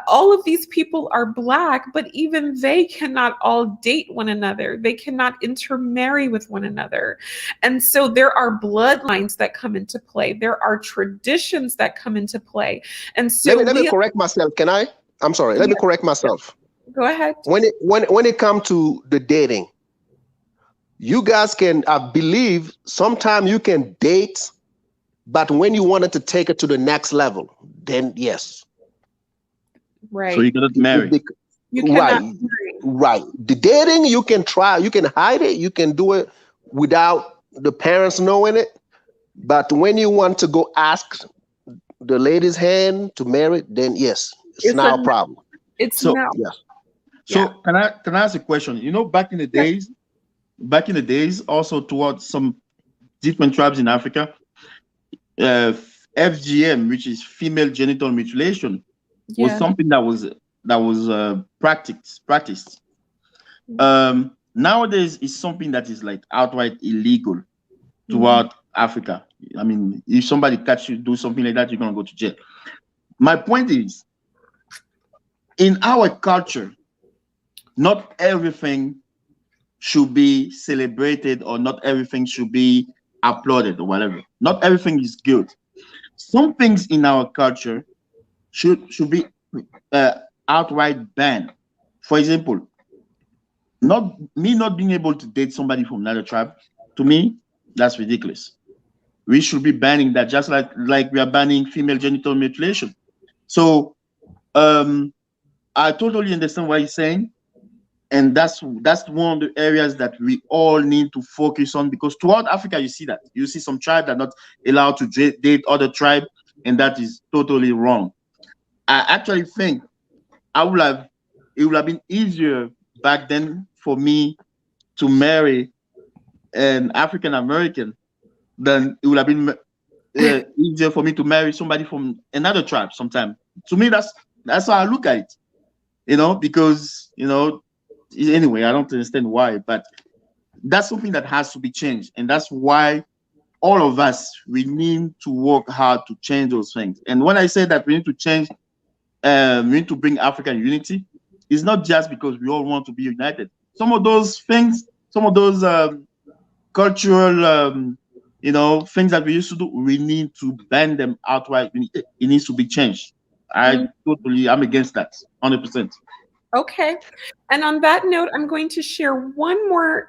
all of these people are Black, but even they cannot all date one another. They cannot intermarry with one another. And so there are bloodlines that come into play. There are traditions that come into play. And so let me correct myself. Can I? I'm sorry. Let me correct myself. Go ahead. When it comes to the dating, you guys can, I believe, sometimes you can date, but when you wanted to take it to the next level, then yes. Right. So you cannot marry. You cannot marry. Right. The dating, you can try, you can hide it, you can do it without the parents knowing it. But when you want to go ask the lady's hand to marry, then yes, it's now a problem. It's so, now. Yes. So can I ask a question? You know, back in the days, also towards some different tribes in Africa, FGM, which is female genital mutilation, was something that was practiced. Nowadays, it's something that is like outright illegal throughout Africa. I mean, if somebody catch you do something like that, you're gonna go to jail. My point is, in our culture, not everything should be celebrated, or not everything should be applauded, or whatever. Not everything is good. Some things in our culture should be outright banned. For example, not being able to date somebody from another tribe, to me, that's ridiculous. We should be banning that, just like we are banning female genital mutilation. So I totally understand what you're saying. And that's one of the areas that we all need to focus on, because throughout Africa, you see that. You see some tribes that are not allowed to date other tribes, and that is totally wrong. I actually think it would have been easier back then for me to marry an African American than it would have been easier for me to marry somebody from another tribe sometime. To me, that's how I look at it. You know, because, you know, anyway, I don't understand why, but that's something that has to be changed. And that's why all of us, we need to work hard to change those things. And when I say that we need to change, we need to bring African unity, it's not just because we all want to be united. Some of those things, some of those cultural, you know, things that we used to do, we need to ban them outright. It needs to be changed. I'm against that, 100%. Okay. And on that note, I'm going to share one more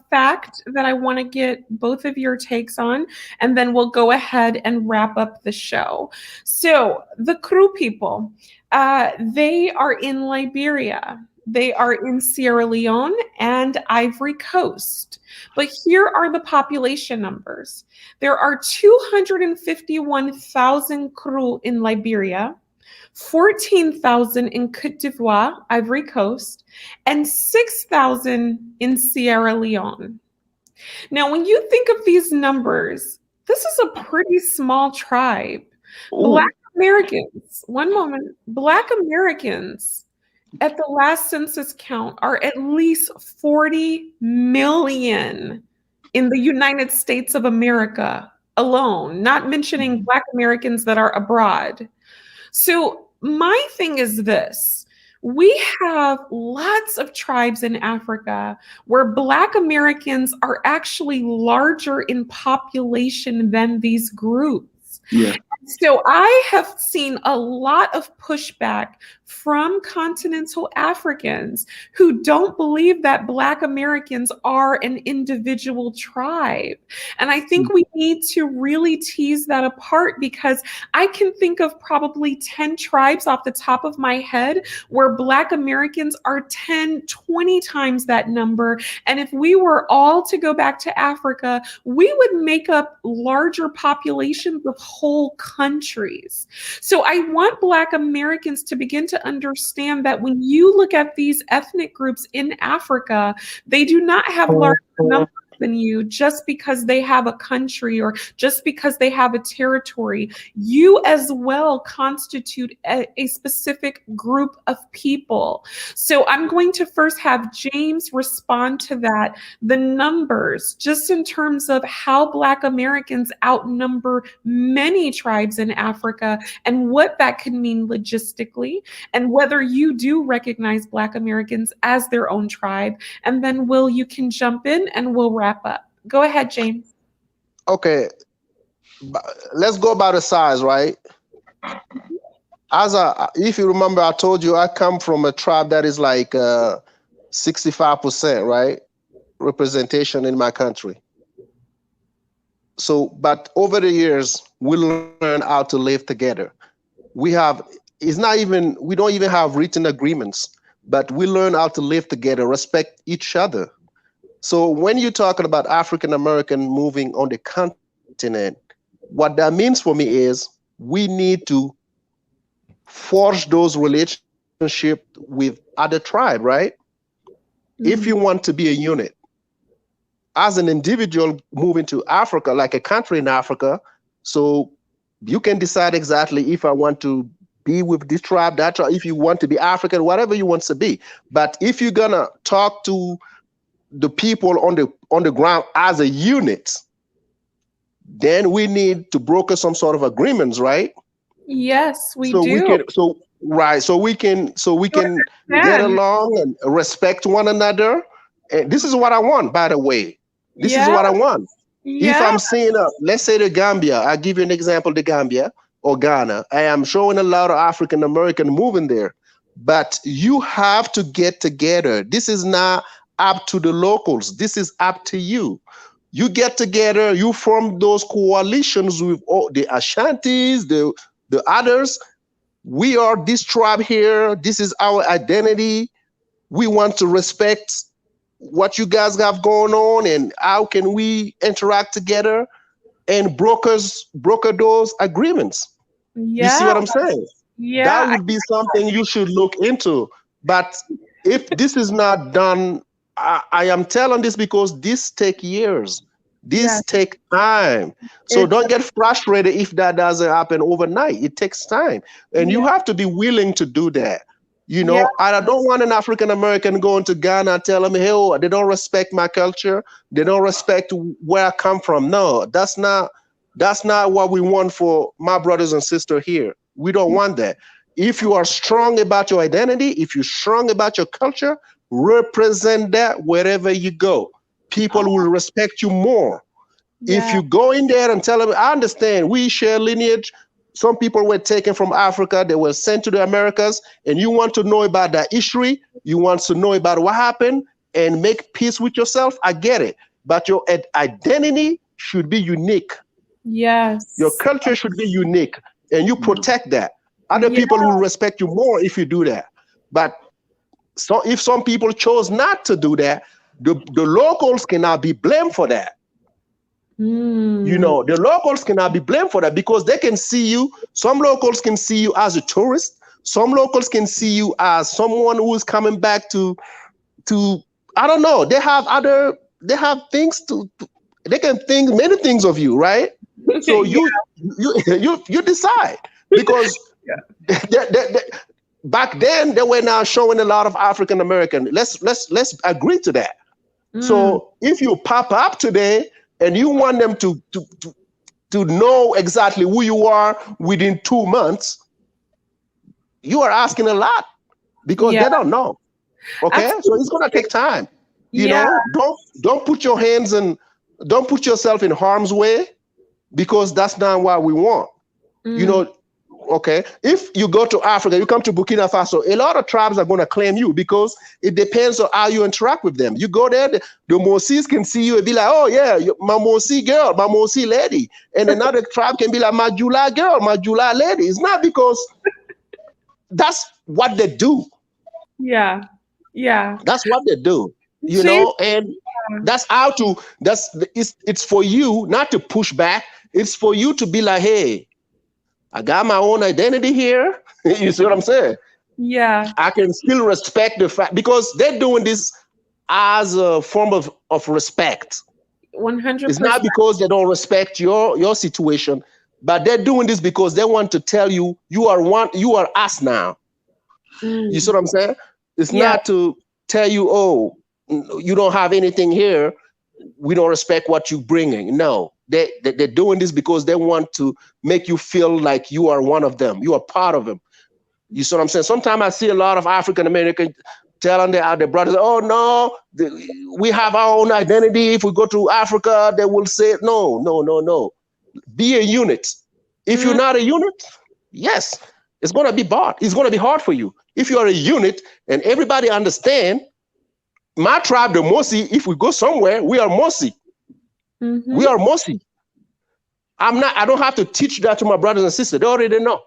fact that I want to get both of your takes on, and then we'll go ahead and wrap up the show. So the Kru people, they are in Liberia. They are in Sierra Leone and Ivory Coast. But here are the population numbers. There are 251,000 Kru in Liberia, 14,000 in Côte d'Ivoire, Ivory Coast, and 6,000 in Sierra Leone. Now, when you think of these numbers, this is a pretty small tribe. Black Americans, one moment, Black Americans at the last census count are at least 40 million in the United States of America alone, not mentioning Black Americans that are abroad. So my thing is this: we have lots of tribes in Africa where Black Americans are actually larger in population than these groups. Yeah. So I have seen a lot of pushback from continental Africans who don't believe that Black Americans are an individual tribe. And I think we need to really tease that apart, because I can think of probably 10 tribes off the top of my head where Black Americans are 10, 20 times that number. And if we were all to go back to Africa, we would make up larger populations of whole countries. So I want Black Americans to begin to understand that when you look at these ethnic groups in Africa, they do not have large numbers than you just because they have a country or just because they have a territory. You as well constitute a specific group of people. So I'm going to first have James respond to that. The numbers, just in terms of how Black Americans outnumber many tribes in Africa and what that can mean logistically, and whether you do recognize Black Americans as their own tribe. And then Will, you can jump in and we'll wrap up. Go ahead, James. Okay, let's go by the size, right? If you remember, I told you I come from a tribe that is like 65%, right? Representation in my country. So, but over the years, we learn how to live together. We don't even have written agreements, but we learn how to live together, respect each other. So when you're talking about African American moving on the continent, what that means for me is we need to forge those relationships with other tribe, right? Mm-hmm. If you want to be a unit. As an individual moving to Africa, like a country in Africa, so you can decide exactly if I want to be with this tribe, that tribe, if you want to be African, whatever you want to be. But if you're gonna talk to the people on the ground as a unit, then we need to broker some sort of agreements, right? Yes, we do. We can get along and respect one another. And this is what I want, by the way. This is what I want. Yeah. If I'm seeing let's say the Gambia, I'll give you an example, the Gambia or Ghana. I am showing a lot of African American moving there, but you have to get together. This is not up to the locals. This is up to you. You get together, you form those coalitions with all the Ashantis, the others. We are this tribe here. This is our identity. We want to respect what you guys have going on, and how can we interact together and broker those agreements. Yeah. You see what I'm saying? Yeah. That would be something you should look into. But if this is not done, I am telling this because this take years. This take time. So don't get frustrated if that doesn't happen overnight. It takes time. And you have to be willing to do that. You know, I don't want an African American going to Ghana and tell them, hey, oh, they don't respect my culture. They don't respect where I come from. No, that's not what we want for my brothers and sisters here. We don't want that. If you are strong about your identity, if you're strong about your culture, represent that wherever you go. People will respect you more. Yeah. If you go in there and tell them, I understand, we share lineage. Some people were taken from Africa, they were sent to the Americas, and you want to know about that history, you want to know about what happened and make peace with yourself, I get it. But your identity should be unique. Yes. Your culture should be unique, and you protect that. Other people will respect you more if you do that. But so if some people chose not to do that, the locals cannot be blamed for that. You know, the locals cannot be blamed for that because they can see you. Some locals can see you as a tourist. Some locals can see you as someone who is coming back to I don't know. They have things they can think many things of you, right? So you decide because back then they were now showing a lot of African American. Let's agree to that. So if you pop up today and you want them to know exactly who you are within 2 months, you are asking a lot because they don't know. Okay, absolutely. So it's gonna take time. You know, don't put your hands and don't put yourself in harm's way because that's not what we want. You know, okay, if you go to Africa, you come to Burkina Faso, a lot of tribes are going to claim you because it depends on how you interact with them. You go there, the Mosis can see you and be like, oh yeah, my Mosi girl, my Mosi lady. And another tribe can be like, my Jula girl, my Jula lady. It's not because that's what they do. Yeah. Yeah. That's what they do, you James, know, and that's how to, it's for you not to push back. It's for you to be like, hey, I got my own identity here. You see what I'm saying? Yeah. I can still respect the fact, because they're doing this as a form of respect. 100%. It's not because they don't respect your situation, but they're doing this because they want to tell you, you are us now. You see what I'm saying? It's not to tell you, oh, you don't have anything here, we don't respect what you're bringing. No, they're doing this because they want to make you feel like you are one of them, you are part of them. You see what I'm saying? Sometimes I see a lot of African Americans telling their brothers, oh no, we have our own identity. If we go to Africa, they will say, no. Be a unit. If you're not a unit, yes, it's going to be hard. It's going to be hard for you. If you are a unit and everybody understand, my tribe, the Mosi, if we go somewhere, we are Mosi. We are Mosi. I don't have to teach that to my brothers and sisters. They already know.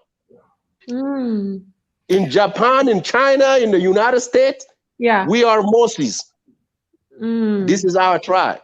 In Japan, in China, in the United States, we are Mosis. This is our tribe.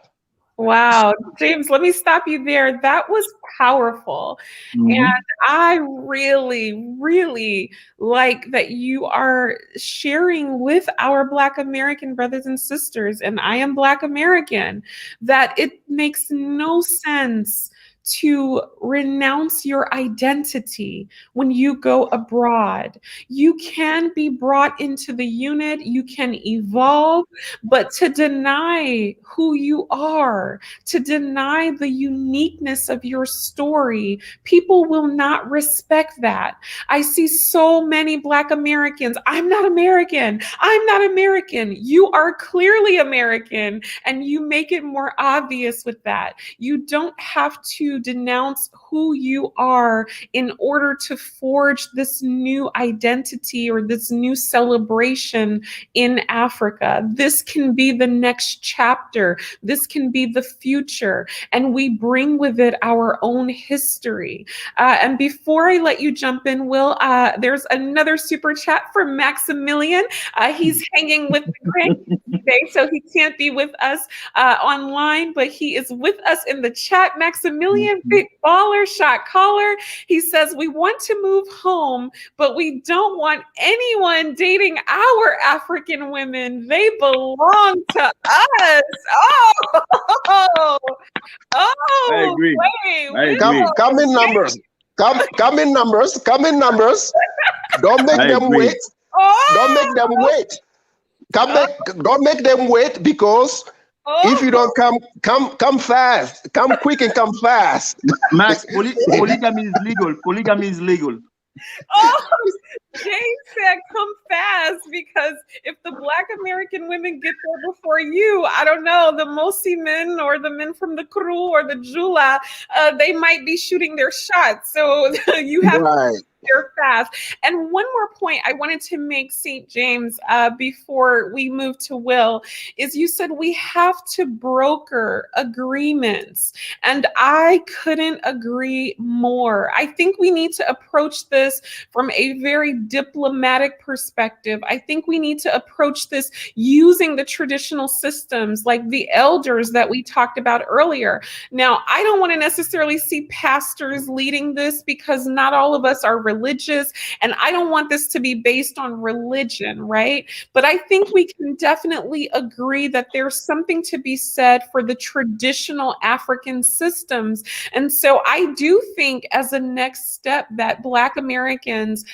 Wow. James, let me stop you there. That was powerful. And I really, really like that you are sharing with our Black American brothers and sisters, and I am Black American, that it makes no sense to renounce your identity when you go abroad. You can be brought into the unit, you can evolve, but to deny who you are, to deny the uniqueness of your story, people will not respect that. I see so many Black Americans, I'm not American. You are clearly American, and you make it more obvious with that. You don't have to denounce who you are in order to forge this new identity or this new celebration in Africa. This can be the next chapter. This can be the future. And we bring with it our own history. And before I let you jump in, Will, there's another super chat from Maximilian. He's hanging with the grandkids today, so he can't be with us online, but he is with us in the chat. Maximilian, big baller, shot caller. He says, we want to move home, but we don't want anyone dating our African women. They belong to us. I agree. Wait. Come in numbers. Come in numbers. Come in numbers. Don't make them wait. Don't make them wait. Don't make them wait, because if you don't come fast. Come quick and come fast. Max, polygamy is legal. Polygamy is legal. James said come fast, because if the Black American women get there before you, I don't know, the Mosi men or the men from the Kru or the Jula, they might be shooting their shots. So you have to there fast. And one more point I wanted to make, St. James, before we move to Will, is you said we have to broker agreements. And I couldn't agree more. I think we need to approach this from a very diplomatic perspective. I think we need to approach this using the traditional systems like the elders that we talked about earlier. Now, I don't want to necessarily see pastors leading this, because not all of us are religious, and I don't want this to be based on religion, right? But I think we can definitely agree that there's something to be said for the traditional African systems. And so I do think, as a next step, that Black Americans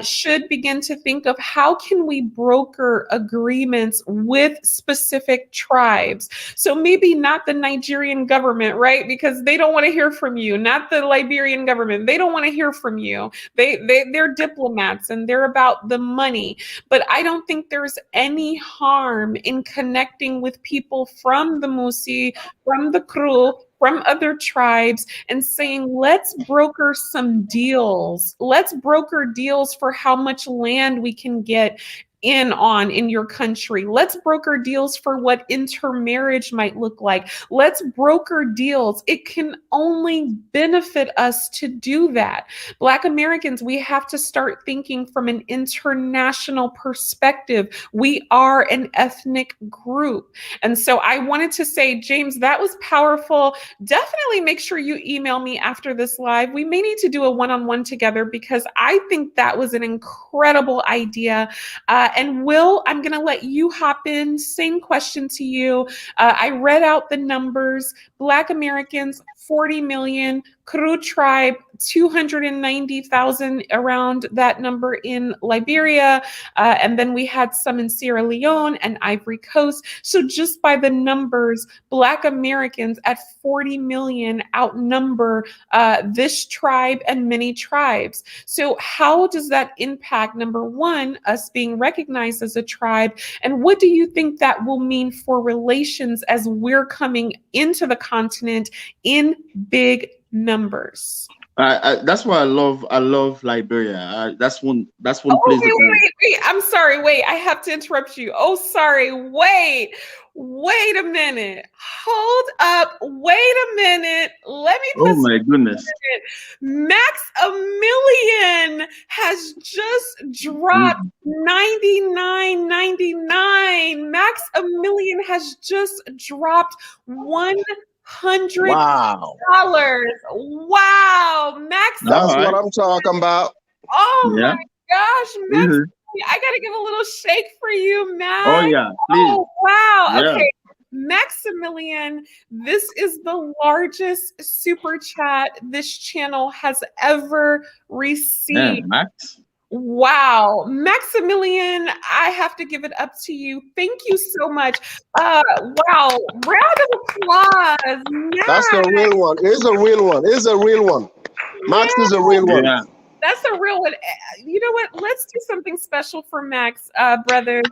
should begin to think of how can we broker agreements with specific tribes. So maybe not the Nigerian government, right? Because they don't want to hear from you. Not the Liberian government. They don't want to hear from you. They're diplomats and they're about the money. But I don't think there's any harm in connecting with people from the Musi, from the Kru, from other tribes and saying, let's broker some deals. Let's broker deals for how much land we can get in your country. Let's broker deals for what intermarriage might look like. Let's broker deals. It can only benefit us to do that. Black Americans, we have to start thinking from an international perspective. We are an ethnic group. And so I wanted to say, James, that was powerful. Definitely make sure you email me after this live. We may need to do a one-on-one together because I think that was an incredible idea. And Will, I'm going to let you hop in. Same question to you. I read out the numbers. Black Americans, 40 million. Kru tribe, 290,000, around that number in Liberia. And then we had some in Sierra Leone and Ivory Coast. So just by the numbers, Black Americans at 40 million outnumber this tribe and many tribes. So how does that impact, number one, us being recognized as a tribe? And what do you think that will mean for relations as we're coming into the continent in big numbers? That's why I love Liberia. That's one place. Wait. I'm sorry. Wait, I have to interrupt you. Oh, sorry. Wait a minute. Hold up. Wait a minute. Let me put. Oh my goodness. Maximilian has just dropped 99.99. Maximilian has just dropped $100. Wow. Wow, Max. That's what I'm talking about. Oh my gosh, Max. I gotta give a little shake for you, Max. Oh yeah, please. Oh wow. Yeah. Okay. Maximilian, this is the largest super chat this channel has ever received. Yeah, Max. Wow, Maximilian, I have to give it up to you. Thank you so much. Wow, round of applause. Max. That's the real one. It's a real one. It's a real one. Max is a real one. Yeah. That's a real one. You know what? Let's do something special for Max, brothers.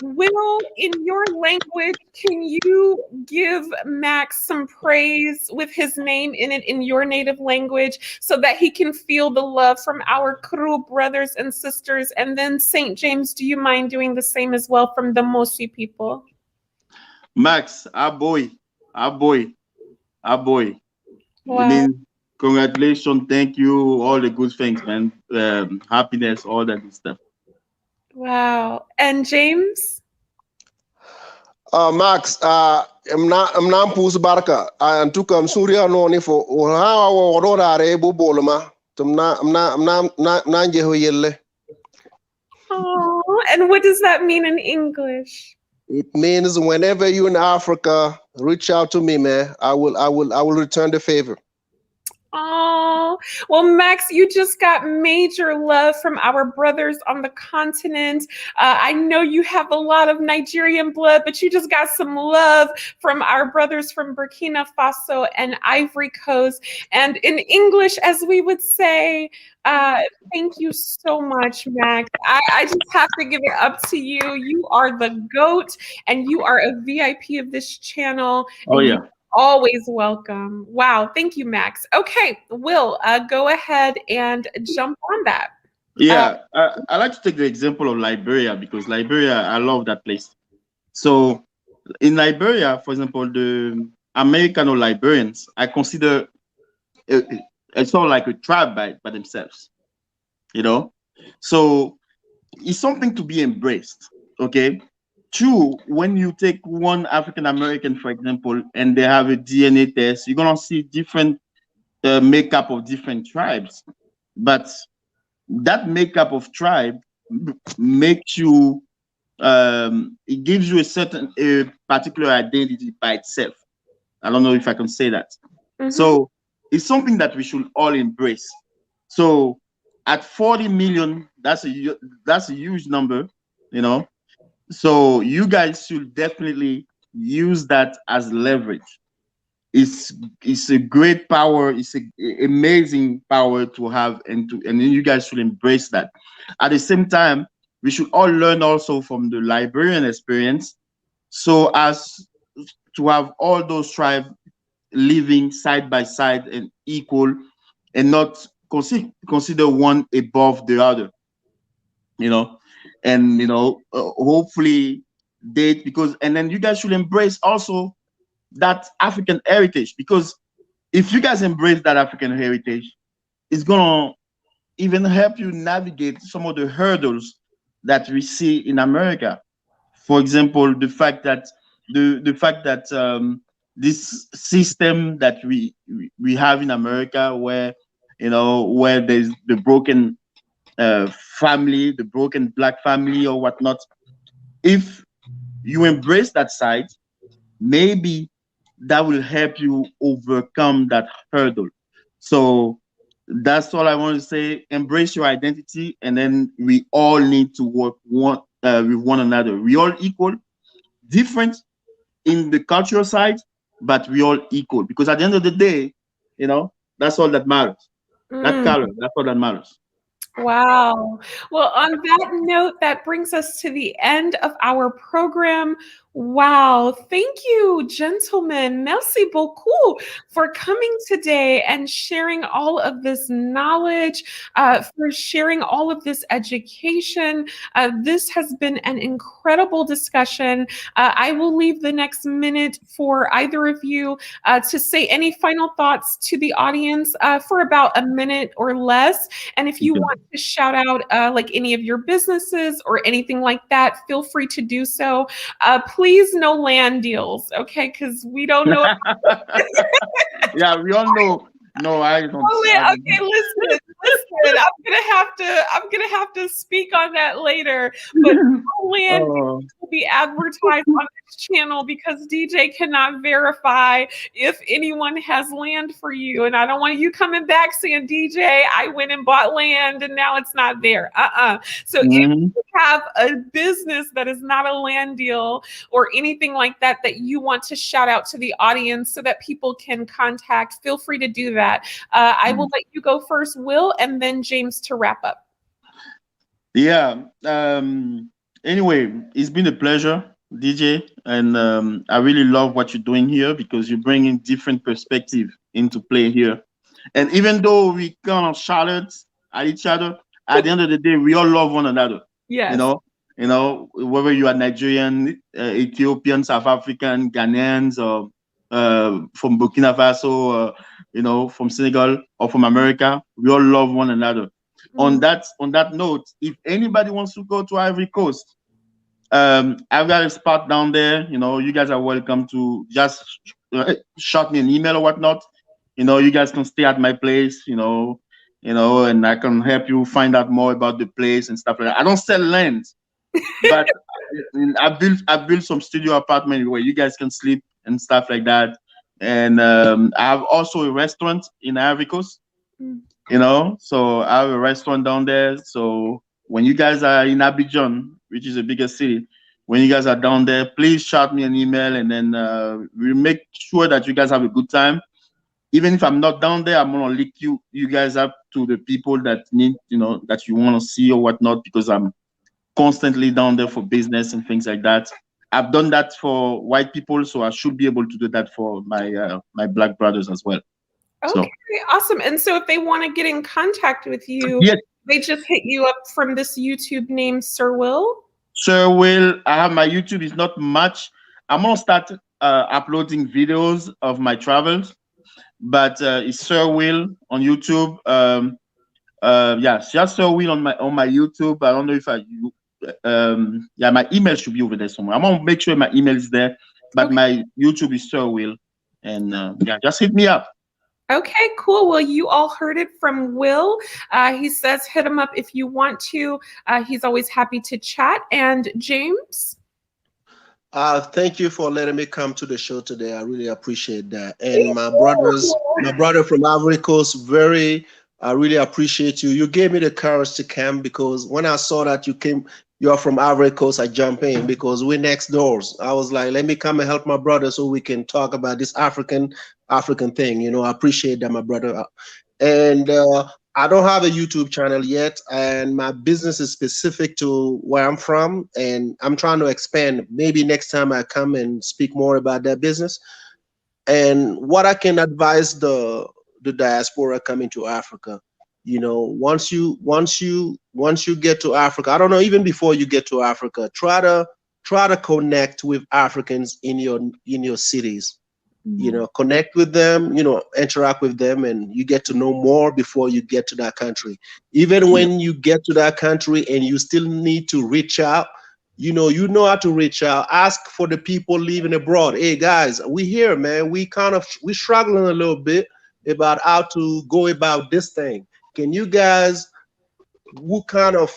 Will, in your language, can you give Max some praise with his name in it in your native language so that he can feel the love from our Kru brothers and sisters? And then St. James, do you mind doing the same as well from the Mosi people? Max, aboy. Wow. Congratulations, thank you, all the good things, man. Happiness, all that good stuff. Wow. And James? Max, I'm not barka. Antuka Surya no ni for how ororare bubolma. I'm not yelle. Oh, and what does that mean in English? It means whenever you're in Africa, reach out to me, man. I will return the favor. Oh, well, Max, you just got major love from our brothers on the continent. I know you have a lot of Nigerian blood, but you just got some love from our brothers from Burkina Faso and Ivory Coast. And in English, as we would say, thank you so much, Max. I just have to give it up to you. You are the GOAT, and you are a VIP of this channel. Oh, yeah. Always welcome. Wow. Thank you, Max. Okay, Will, go ahead and jump on that. Yeah, I like to take the example of Liberia because Liberia, I love that place. So in Liberia, for example, the American or Liberians, I consider it's sort of like a tribe by themselves, you know? So it's something to be embraced, okay? Two, when you take one African American, for example, and they have a DNA test, you're gonna see different makeup of different tribes. But that makeup of tribe makes you, it gives you a particular identity by itself. I don't know if I can say that. Mm-hmm. So it's something that we should all embrace. So at 40 million, that's a huge number, you know. So you guys should definitely use that as leverage. It's a great power. It's an amazing power to have, and then you guys should embrace that. At the same time, we should all learn also from the Liberian experience, so as to have all those tribes living side by side and equal, and not consider one above the other, and hopefully date, because, and then you guys should embrace also that African heritage, because if you guys embrace that African heritage, it's gonna even help you navigate some of the hurdles that we see in America. For example, the fact that this system that we have in America, where where there's the broken family, the broken black family or whatnot. If you embrace that side, maybe that will help you overcome that hurdle. So that's all I want to say. Embrace your identity, and then we all need to work with one another. We all equal, different in the cultural side, but we all equal, because at the end of the day, that's all that matters. That color, that's all that matters. Wow. Well, on that note, that brings us to the end of our program. Wow. Thank you, gentlemen. Merci beaucoup for coming today and sharing all of this knowledge, for sharing all of this education. This has been an incredible discussion. I will leave the next minute for either of you to say any final thoughts to the audience for about a minute or less. And if you want to shout out like any of your businesses or anything like that, feel free to do so. Please, no land deals, okay? Because we don't know. Yeah, we all know. No, I don't. Okay, listen. I'm gonna have to speak on that later. But no land will be advertised on this channel, because DJ cannot verify if anyone has land for you, and I don't want you coming back saying, DJ, I went and bought land and now it's not there. So if you have a business that is not a land deal or anything like that you want to shout out to the audience so that people can contact, feel free to do that. I will let you go first, Will, and then James to wrap up. Yeah. Anyway, it's been a pleasure, DJ, and I really love what you're doing here, because you're bringing different perspective into play here. And even though we kind of shouted at each other, at the end of the day, we all love one another. Yes. Whether you are Nigerian, Ethiopian, South African, Ghanaians, or from Burkina Faso, from Senegal or from America, we all love one another. On that note, if anybody wants to go to Ivory Coast, I've got a spot down there. You guys are welcome to just shoot me an email or whatnot. You guys can stay at my place, and I can help you find out more about the place and stuff like that. I don't sell land, but I built some studio apartment where you guys can sleep and stuff like that. And I have also a restaurant in Ivory Coast, so I have a restaurant down there. So when you guys are in Abidjan, which is the biggest city, when you guys are down there, please shoot me an email, and then we'll make sure that you guys have a good time. Even if I'm not down there, I'm gonna link you guys up to the people that need, that you want to see or whatnot, because I'm constantly down there for business and things like that. I've done that for white people, so I should be able to do that for my black brothers as well. Okay, awesome. And so if they want to get in contact with you, yes, they just hit you up from this YouTube name, Sir Will? Sir Will. I have my YouTube. It's not much. I'm gonna start uploading videos of my travels, but it's Sir Will on YouTube. Just Sir Will on my YouTube. I don't know if my email should be over there somewhere. I'm gonna make sure my email is there, but my YouTube is Sir Will, and just hit me up. Okay, cool. Well, you all heard it from Will. He says hit him up if you want to. He's always happy to chat. And James? Thank you for letting me come to the show today. I really appreciate that. And my brother from Ivory Coast, I really appreciate you. You gave me the courage to come, because when I saw that you're from Ivory Coast, I jumped in, because we're next doors. I was like, let me come and help my brother so we can talk about this African thing. I appreciate that, my brother. And I don't have a YouTube channel yet, and my business is specific to where I'm from, and I'm trying to expand. Maybe next time I come and speak more about that business. And what I can advise the diaspora coming to Africa, once you get to Africa, I don't know, even before you get to Africa, try to connect with Africans in your cities. Connect with them, interact with them, and you get to know more before you get to that country. Even when you get to that country and you still need to reach out, you know how to reach out. Ask for the people living abroad. Hey guys, we here, man. We struggling a little bit about how to go about this thing. Can you guys, who kind of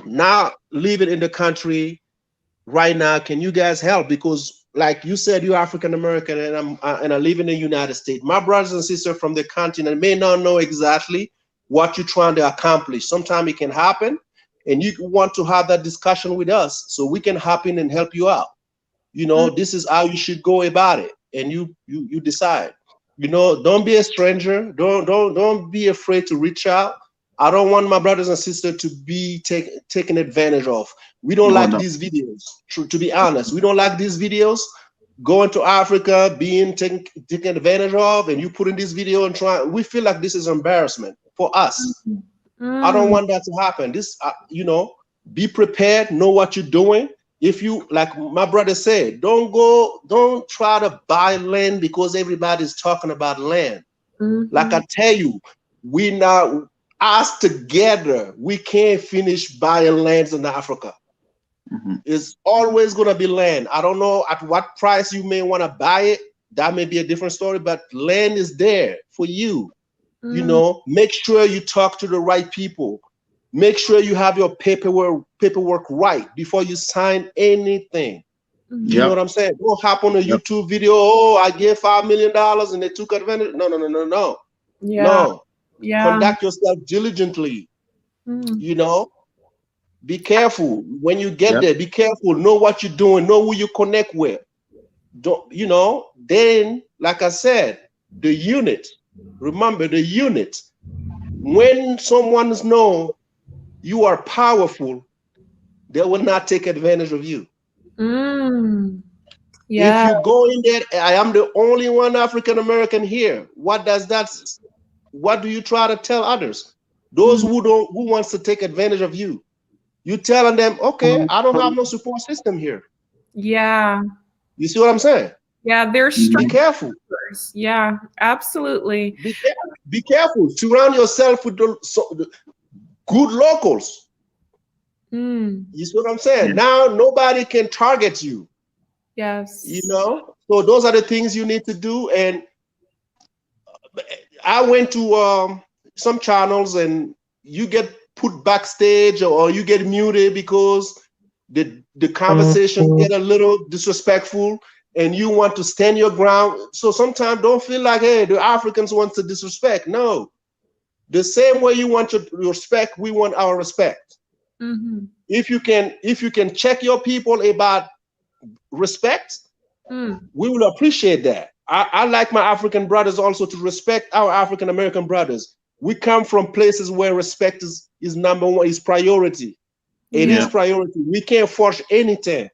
now living in the country right now, can you guys help? Because like you said, you're African American, and I live in the United States. My brothers and sisters from the continent may not know exactly what you're trying to accomplish. Sometimes it can happen, and you want to have that discussion with us so we can hop in and help you out. This is how you should go about it, and you decide. Don't be a stranger. Don't be afraid to reach out. I don't want my brothers and sisters to be taken advantage of. We don't like these videos. To be honest, we don't like these videos. Going to Africa, being taken advantage of, and you put in this video and try. We feel like this is embarrassment for us. I don't want that to happen. This, be prepared. Know what you're doing. If you, like my brother said, don't try to buy land because everybody's talking about land. Like I tell you, us together, we can't finish buying lands in Africa. It's always going to be land. I don't know at what price you may want to buy it. That may be a different story, but land is there for you. Make sure you talk to the right people. Make sure you have your paperwork right before you sign anything. You know what I'm saying? Don't hop on a YouTube video. Oh, I gave $5 million and they took advantage. No. No. Conduct yourself diligently. Be careful when you get there. Be careful. Know what you're doing. Know who you connect with. Then, like I said, the unit. Remember the unit. When someone knows you are powerful, they will not take advantage of you. If you go in there, I am the only one African American here. What do you try to tell others? Those who wants to take advantage of you. You telling them, okay, I don't have no support system here. Yeah. You see what I'm saying? Yeah, they're be careful. Yeah, absolutely. Be careful. Surround yourself with the good locals. You see what I'm saying? Now nobody can target you. Yes. So those are the things you need to do. And I went to some channels and you get put backstage or you get muted because the conversation get a little disrespectful and you want to stand your ground. So sometimes don't feel like, hey, the Africans want to disrespect. No. The same way you want your respect, we want our respect. If you can check your people about respect, we will appreciate that. I like my African brothers also to respect our African American brothers. We come from places where respect is number one, is priority. It is priority. We can't force anything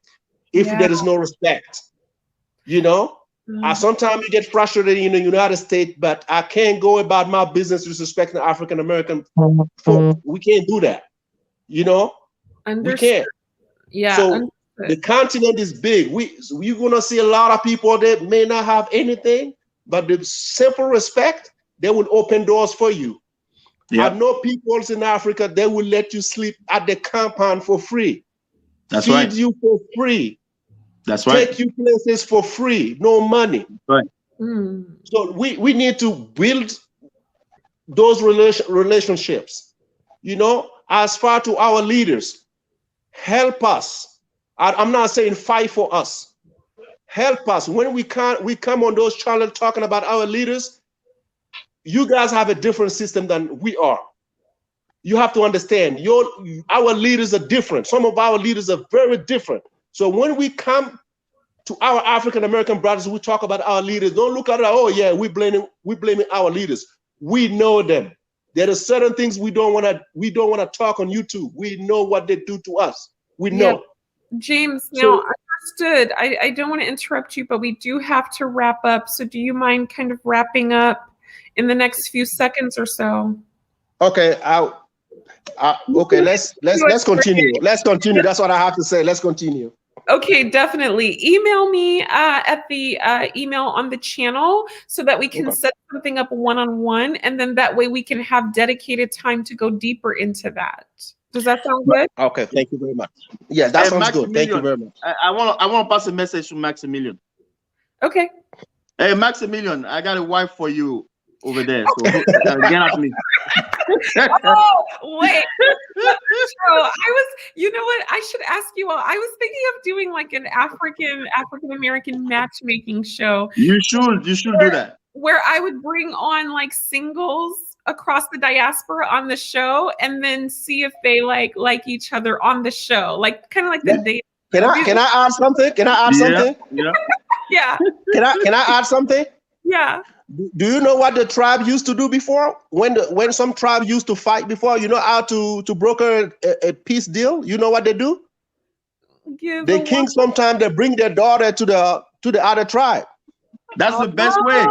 if there is no respect. Sometimes you get frustrated in the United States, but I can't go about my business disrespecting African American folk. We can't do that. We can't. Yeah. So the continent is big. You're gonna see a lot of people that may not have anything, but the simple respect, they will open doors for you. I know peoples in Africa, they will let you sleep at the compound for free. That's Feed right. you for free. That's right. Take you places for free, no money. Right. So we need to build those relationships. As far to our leaders, help us. I'm not saying fight for us. Help us. When we come on those channels talking about our leaders, you guys have a different system than we are. You have to understand, our leaders are different. Some of our leaders are very different. So when we come to our African American brothers, we talk about our leaders. Don't look at it, oh yeah, we're blaming our leaders. We know them. There are certain things we don't want to talk on YouTube. We know what they do to us. We know. James, now I'm Understood. I don't want to interrupt you, but we do have to wrap up. So do you mind kind of wrapping up in the next few seconds or so? Okay, okay, let's continue. Let's continue. That's what I have to say. Let's continue. Okay, definitely. Email me at the email on the channel so that we can set something up one-on-one, and then that way we can have dedicated time to go deeper into that. Does that sound good? Okay, thank you very much. Yeah, that sounds good. Thank you very much. I want to pass a message to Maximilian. Okay. Hey, Maximilian, I got a wife for you over there. So get at me. Oh, wait. So you know what? I should ask you all. I was thinking of doing like an African American matchmaking show. You should do that. Where I would bring on like singles across the diaspora on the show, and then see if they like each other on the show, like kind of like the date. Can I add something? Can I add something? Yeah. Yeah. Can I add something? Yeah. Do you know what the tribe used to do before? When some tribe used to fight before, you know how to broker a peace deal? You know what they do? The king sometimes they bring their daughter to the other tribe. That's the best way.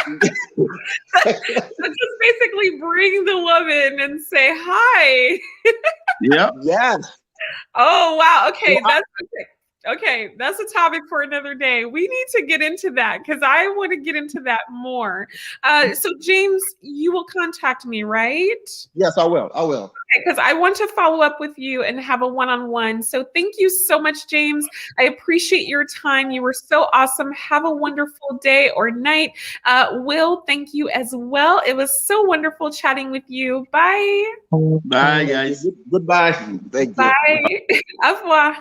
So just basically bring the woman and say hi. Yeah. Yeah. Oh wow. Okay, that's okay. Okay, that's a topic for another day. We need to get into that because I want to get into that more. So James, you will contact me, right? Yes, I will. Okay, because I want to follow up with you and have a one-on-one. So thank you so much, James. I appreciate your time. You were so awesome. Have a wonderful day or night. Will, thank you as well. It was so wonderful chatting with you. Bye. Bye, guys. Goodbye. Thank you. Bye. Au revoir.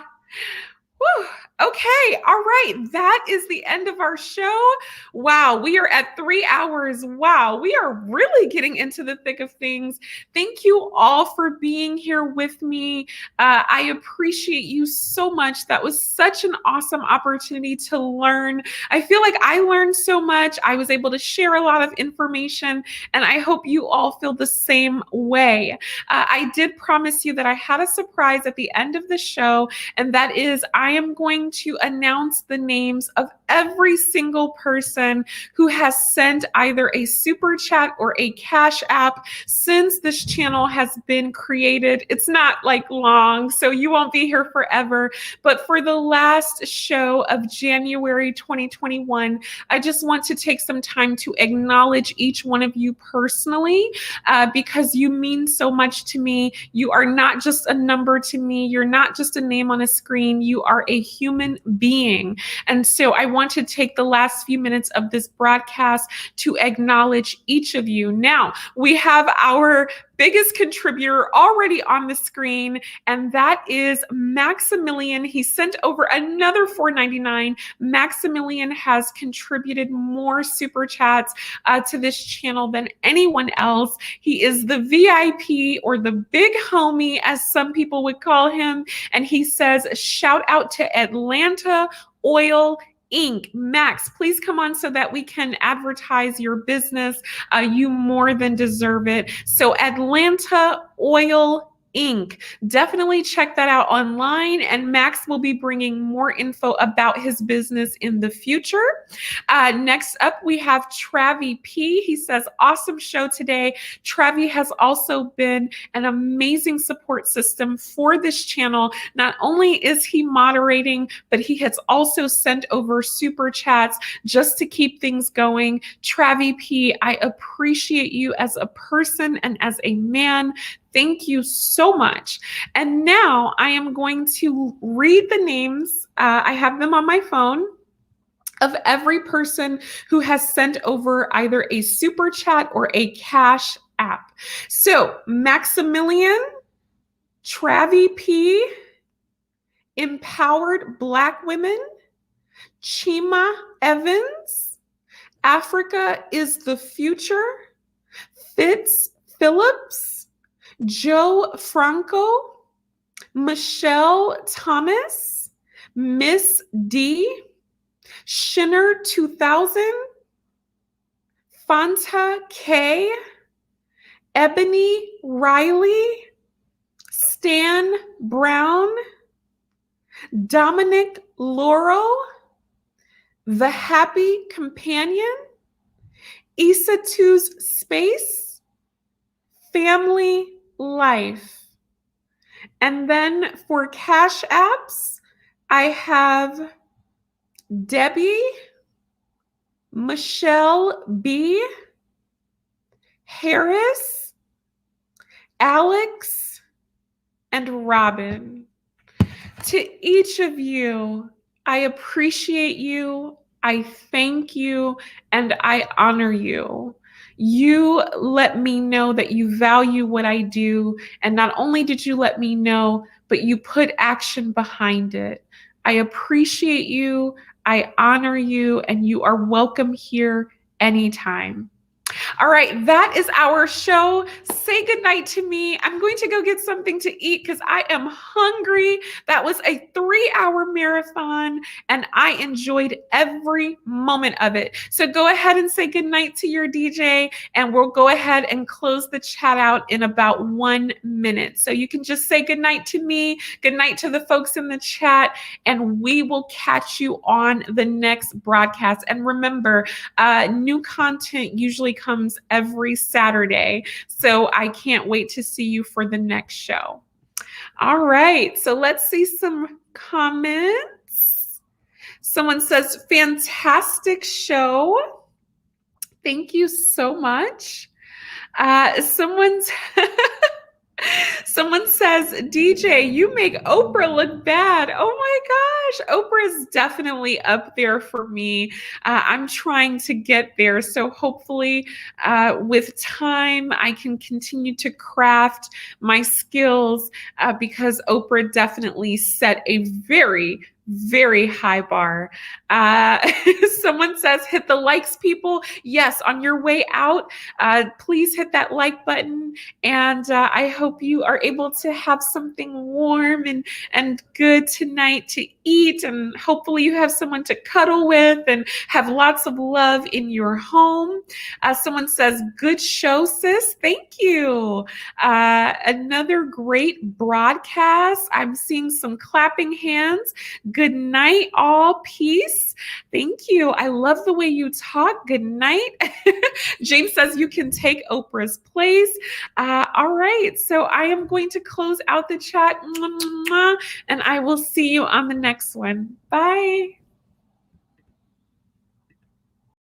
Whew. Okay. All right. That is the end of our show. Wow. We are at 3 hours. Wow. We are really getting into the thick of things. Thank you all for being here with me. I appreciate you so much. That was such an awesome opportunity to learn. I feel like I learned so much. I was able to share a lot of information, and I hope you all feel the same way. I did promise you that I had a surprise at the end of the show, and that is I am going to announce the names of every single person who has sent either a super chat or a Cash App since this channel has been created. It's not like long, so you won't be here forever. But for the last show of January 2021, I just want to take some time to acknowledge each one of you personally because you mean so much to me. You are not just a number to me. You're not just a name on a screen. You are a human being. And so I want to take the last few minutes of this broadcast to acknowledge each of you. Now, we have our biggest contributor already on the screen, and that is Maximilian. He sent over another $4.99. Maximilian has contributed more super chats to this channel than anyone else. He is the VIP, or the big homie, as some people would call him, and he says, shout out to Atlanta Oil Inc. Max, please come on so that we can advertise your business. You more than deserve it. So Atlanta Oil Inc. Definitely check that out online, and Max will be bringing more info about his business in the future. Next up, we have Travi P. He says, awesome show today. Travi has also been an amazing support system for this channel. Not only is he moderating, but he has also sent over super chats just to keep things going. Travi P, I appreciate you as a person and as a man. Thank you so much. And now I am going to read the names. I have them on my phone of every person who has sent over either a super chat or a Cash App. So Maximilian, Travi P, Empowered Black Women, Chima Evans, Africa is the Future, Fitz Phillips, Joe Franco, Michelle Thomas, Miss D, Shinner 2000, Fanta K, Ebony Riley, Stan Brown, Dominic Laurel, The Happy Companion, Issa 2's Space, Family Life. And then for Cash Apps, I have Debbie, Michelle B, Harris, Alex, and Robin. To each of you, I appreciate you, I thank you, and I honor you. You let me know that you value what I do, and not only did you let me know, but you put action behind it. I appreciate you, I honor you, and you are welcome here anytime. All right, that is our show. Say goodnight to me. I'm going to go get something to eat because I am hungry. That was a 3-hour marathon and I enjoyed every moment of it. So go ahead and say goodnight to your DJ and we'll go ahead and close the chat out in about 1 minute. So you can just say goodnight to me, goodnight to the folks in the chat, and we will catch you on the next broadcast. And remember, new content usually comes every Saturday, so I can't wait to see you for the next show. All right, so let's see some comments. Someone says, fantastic show. Thank you so much. Someone says, DJ, you make Oprah look bad. Oh my gosh, Oprah is definitely up there for me. I'm trying to get there. So hopefully with time, I can continue to craft my skills because Oprah definitely set a very, very high bar. Someone says, hit the likes, people. Yes, on your way out, please hit that like button. And I hope you are able to have something warm and good tonight to eat. And hopefully you have someone to cuddle with and have lots of love in your home. Someone says, good show, sis. Thank you. Another great broadcast. I'm seeing some clapping hands. Good night, all. Peace. Thank you. I love the way you talk. Good night. James says you can take Oprah's place. All right. So I am going to close out the chat. And I will see you on the next one. Bye.